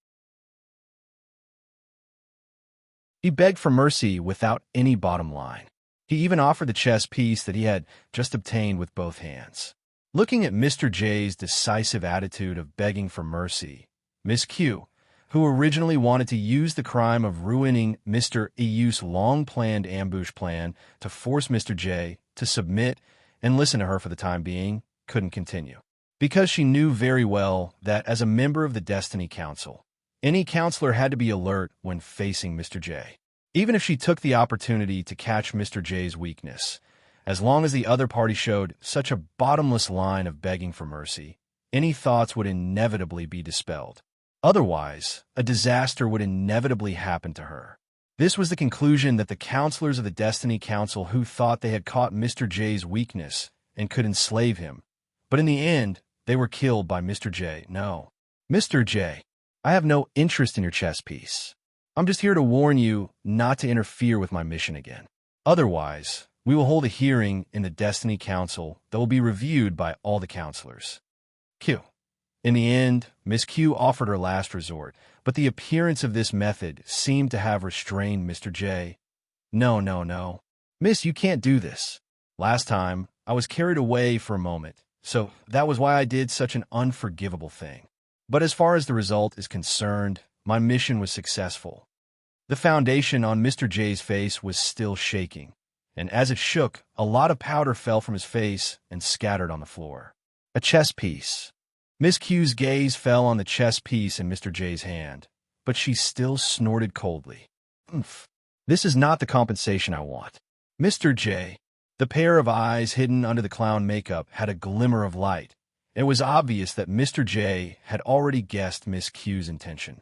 He begged for mercy without any bottom line. He even offered the chess piece that he had just obtained with both hands. Looking at Mr. J's decisive attitude of begging for mercy, Miss Q, who originally wanted to use the crime of ruining Mr. EU's long-planned ambush plan to force Mr. J to submit and listen to her for the time being, couldn't continue. Because she knew very well that as a member of the Destiny Council, any counselor had to be alert when facing Mr. J. Even if she took the opportunity to catch Mr. J's weakness, as long as the other party showed such a bottomless line of begging for mercy, any thoughts would inevitably be dispelled. Otherwise, a disaster would inevitably happen to her. This was the conclusion that the counselors of the Destiny Council who thought they had caught Mr. J's weakness and could enslave him, but in the end, they were killed by Mr. J. No. Mr. J, I have no interest in your chess piece. I'm just here to warn you not to interfere with my mission again. Otherwise, we will hold a hearing in the Destiny Council that will be reviewed by all the counselors. Q. In the end, Miss Q offered her last resort, but the appearance of this method seemed to have restrained Mr. J. No, no, no. Miss, you can't do this. Last time, I was carried away for a moment, so that was why I did such an unforgivable thing. But as far as the result is concerned, my mission was successful. The foundation on Mr. J's face was still shaking, and as it shook, a lot of powder fell from his face and scattered on the floor. A chess piece. Miss Q's gaze fell on the chess piece in Mr. J's hand, but she still snorted coldly. Oomph. This is not the compensation I want. Mr. J. The pair of eyes hidden under the clown makeup had a glimmer of light. It was obvious that Mr. J had already guessed Miss Q's intention.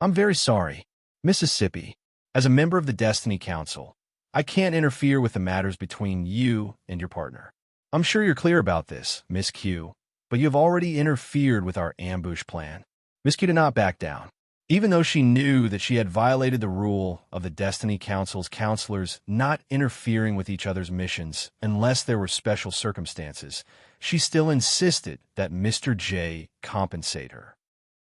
I'm very sorry, Mississippi. As a member of the Destiny Council, I can't interfere with the matters between you and your partner. I'm sure you're clear about this, Miss Q, but you've already interfered with our ambush plan. Miss Q did not back down. Even though she knew that she had violated the rule of the Destiny Council's counselors not interfering with each other's missions unless there were special circumstances, she still insisted that Mr. J compensate her.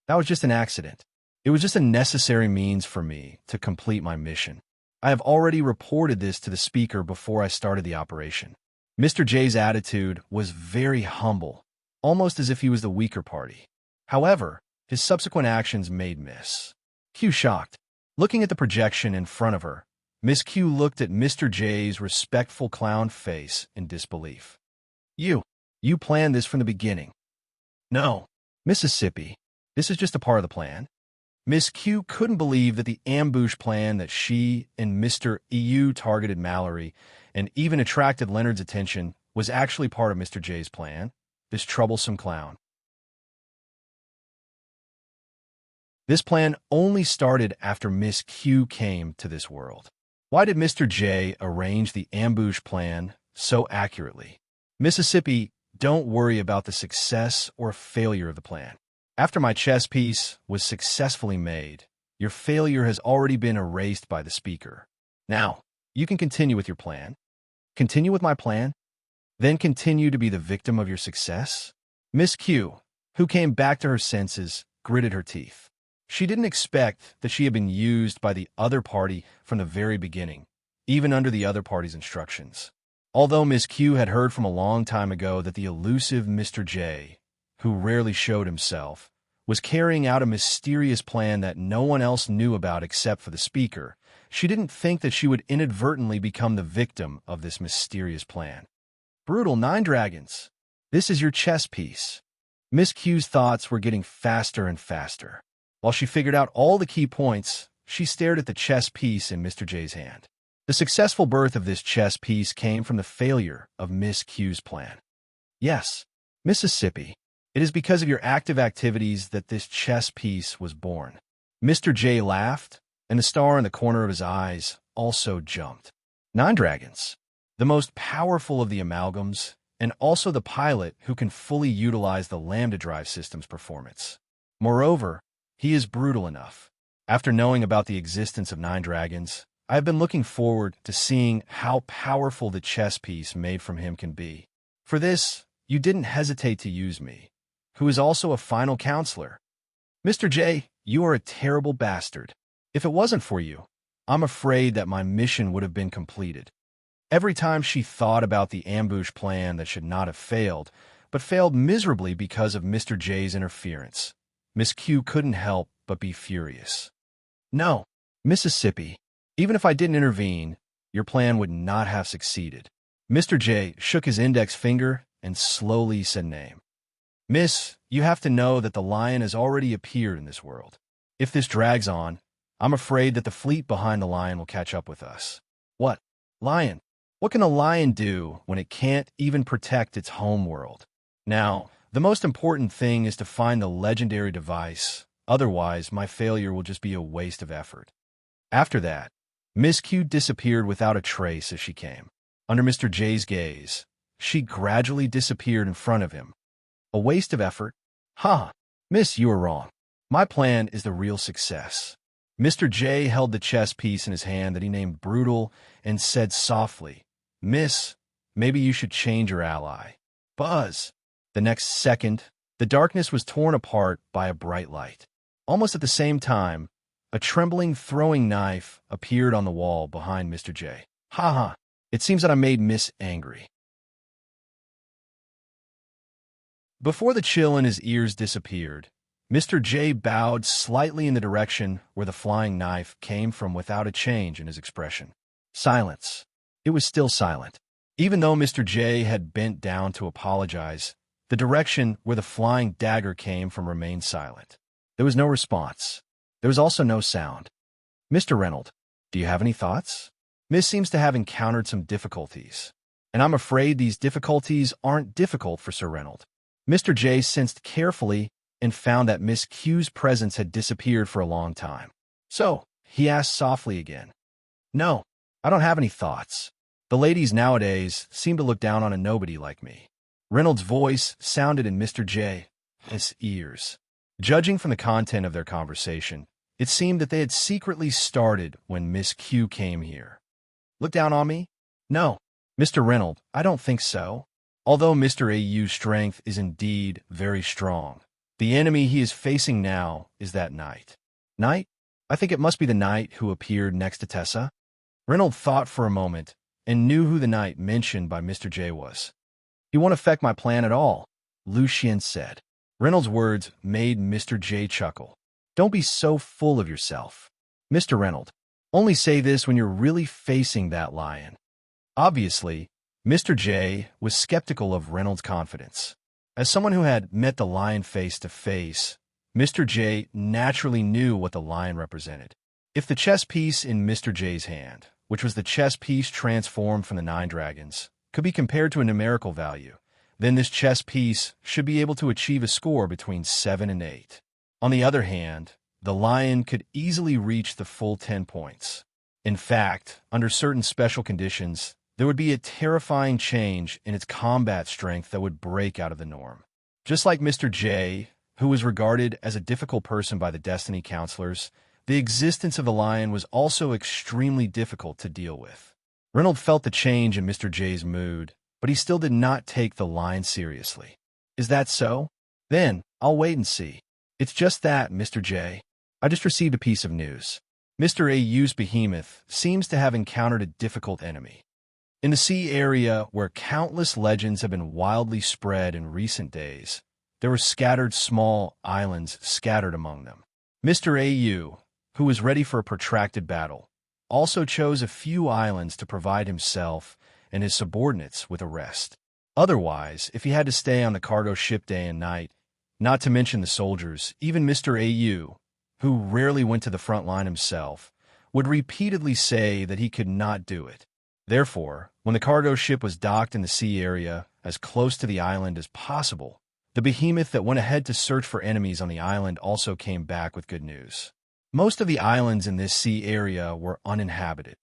That was just an accident. It was just a necessary means for me to complete my mission. I have already reported this to the speaker before I started the operation. Mr. J's attitude was very humble, almost as if he was the weaker party. However, his subsequent actions made Miss Q shocked. Looking at the projection in front of her, Miss Q looked at Mr. J's respectful clown face in disbelief. You planned this from the beginning. No, Mississippi, this is just a part of the plan. Miss Q couldn't believe that the ambush plan that she and Mr. EU targeted Mallory and even attracted Leonard's attention was actually part of Mr. J's plan, this troublesome clown. This plan only started after Miss Q came to this world. Why did Mr. J arrange the ambush plan so accurately? Mississippi, don't worry about the success or failure of the plan. After my chess piece was successfully made, your failure has already been erased by the speaker. Now, you can continue with your plan. Continue with my plan? Then continue to be the victim of your success? Miss Q, who came back to her senses, gritted her teeth. She didn't expect that she had been used by the other party from the very beginning, even under the other party's instructions. Although Miss Q had heard from a long time ago that the elusive Mr. J, who rarely showed himself, was carrying out a mysterious plan that no one else knew about except for the speaker, she didn't think that she would inadvertently become the victim of this mysterious plan. Brutal 9 dragons. This is your chess piece. Miss Q's thoughts were getting faster and faster. While she figured out all the key points, she stared at the chess piece in Mr. J's hand. The successful birth of this chess piece came from the failure of Miss Q's plan. Yes, Mississippi, it is because of your active activities that this chess piece was born. Mr. J laughed, and the star in the corner of his eyes also jumped. 9 dragons, the most powerful of the amalgams, and also the pilot who can fully utilize the Lambda Drive system's performance. Moreover, he is brutal enough. After knowing about the existence of 9 dragons, I have been looking forward to seeing how powerful the chess piece made from him can be. For this, you didn't hesitate to use me, who is also a final counselor. Mr. J, you are a terrible bastard. If it wasn't for you, I'm afraid that my mission would have been completed. Every time she thought about the ambush plan that should not have failed, but failed miserably because of Mr. J's interference, Miss Q couldn't help but be furious. No, Mississippi, even if I didn't intervene, your plan would not have succeeded. Mr. J shook his index finger and slowly said name. Miss, you have to know that the lion has already appeared in this world. If this drags on, I'm afraid that the fleet behind the lion will catch up with us. What? Lion? What can a lion do when it can't even protect its home world? Now, the most important thing is to find the legendary device, otherwise my failure will just be a waste of effort. After that, Miss Q disappeared without a trace as she came. Under Mr. J's gaze, she gradually disappeared in front of him. A waste of effort? Ha! Miss, you are wrong. My plan is the real success. Mr. J held the chess piece in his hand that he named Brutal and said softly, Miss, maybe you should change your ally. Buzz. The next second, the darkness was torn apart by a bright light. Almost at the same time, a trembling throwing knife appeared on the wall behind Mr. J. Ha ha, it seems that I made Miss angry. Before the chill in his ears disappeared, Mr. J bowed slightly in the direction where the flying knife came from without a change in his expression. Silence. It was still silent. Even though Mr. J had bent down to apologize, the direction where the flying dagger came from remained silent. There was no response. There was also no sound. Mr. Reynolds, do you have any thoughts? Miss seems to have encountered some difficulties, and I'm afraid these difficulties aren't difficult for Sir Reynolds. Mr. J sensed carefully and found that Miss Q's presence had disappeared for a long time. So, he asked softly again. No, I don't have any thoughts. The ladies nowadays seem to look down on a nobody like me. Reynolds' voice sounded in Mr. J's ears. Judging from the content of their conversation, it seemed that they had secretly started when Miss Q came here. Look down on me? No, Mr. Reynolds, I don't think so. Although Mr. AU's strength is indeed very strong, the enemy he is facing now is that knight. Knight? I think it must be the knight who appeared next to Tessa. Reynolds thought for a moment and knew who the knight mentioned by Mr. J was. He won't affect my plan at all, Lucien said. Reynolds' words made Mr. J chuckle. Don't be so full of yourself. Mr. Reynolds, only say this when you're really facing that lion. Obviously, Mr. J was skeptical of Reynolds' confidence. As someone who had met the lion face to face, Mr. J naturally knew what the lion represented. If the chess piece in Mr. J's hand, which was the chess piece transformed from the 9 dragons, could be compared to a numerical value, then this chess piece should be able to achieve a score between 7 and 8. On the other hand, the lion could easily reach the full 10 points. In fact, under certain special conditions, there would be a terrifying change in its combat strength that would break out of the norm. Just like Mr. J, who was regarded as a difficult person by the Destiny Counselors, the existence of the lion was also extremely difficult to deal with. Reynolds felt the change in Mr. J's mood, but he still did not take the lion seriously. Is that so? Then, I'll wait and see. It's just that, Mr. J. I just received a piece of news. Mr. AU's behemoth seems to have encountered a difficult enemy. In the sea area where countless legends have been wildly spread in recent days, there were scattered small islands scattered among them. Mr. AU, who was ready for a protracted battle, also chose a few islands to provide himself and his subordinates with a rest. Otherwise, if he had to stay on the cargo ship day and night, not to mention the soldiers, even Mr. AU, who rarely went to the front line himself, would repeatedly say that he could not do it. Therefore, when the cargo ship was docked in the sea area as close to the island as possible, the behemoth that went ahead to search for enemies on the island also came back with good news. Most of the islands in this sea area were uninhabited.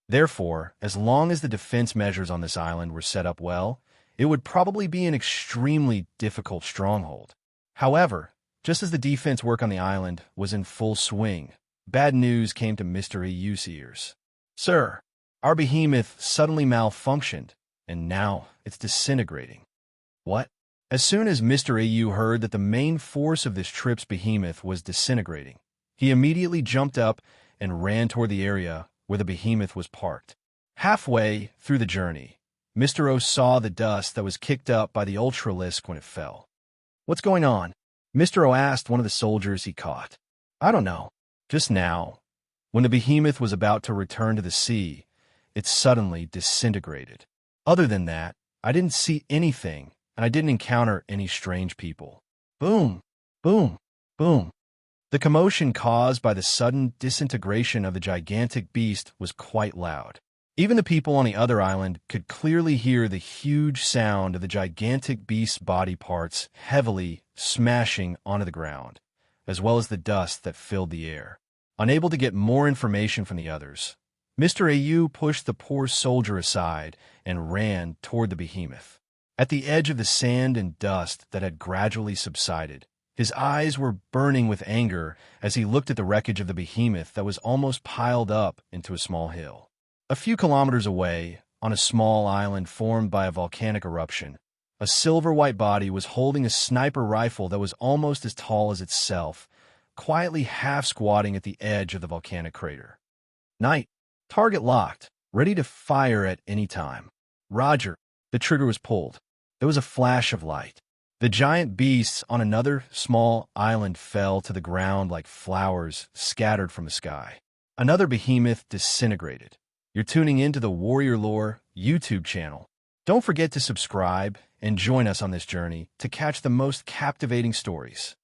Therefore, as long as the defense measures on this island were set up well, it would probably be an extremely difficult stronghold. However, just as the defense work on the island was in full swing, bad news came to Mr. AU's ears. Sir, our behemoth suddenly malfunctioned, and now it's disintegrating. What? As soon as Mr. AU heard that the main force of this trip's behemoth was disintegrating, he immediately jumped up and ran toward the area where the behemoth was parked. Halfway through the journey, Mr. O saw the dust that was kicked up by the Ultralisk when it fell. What's going on? Mr. O asked one of the soldiers he caught. I don't know. Just now, when the behemoth was about to return to the sea, it suddenly disintegrated. Other than that, I didn't see anything, and I didn't encounter any strange people. Boom, boom, boom. The commotion caused by the sudden disintegration of the gigantic beast was quite loud. Even the people on the other island could clearly hear the huge sound of the gigantic beast's body parts heavily smashing onto the ground, as well as the dust that filled the air. Unable to get more information from the others, Mr. AU pushed the poor soldier aside and ran toward the behemoth. At the edge of the sand and dust that had gradually subsided, his eyes were burning with anger as he looked at the wreckage of the behemoth that was almost piled up into a small hill. A few kilometers away, on a small island formed by a volcanic eruption, a silver-white body was holding a sniper rifle that was almost as tall as itself, quietly half-squatting at the edge of the volcanic crater. Knight, target locked, ready to fire at any time. Roger. The trigger was pulled. There was a flash of light. The giant beasts on another small island fell to the ground like flowers scattered from the sky. Another behemoth disintegrated. You're tuning into the Warrior Lore YouTube channel. Don't forget to subscribe and join us on this journey to catch the most captivating stories.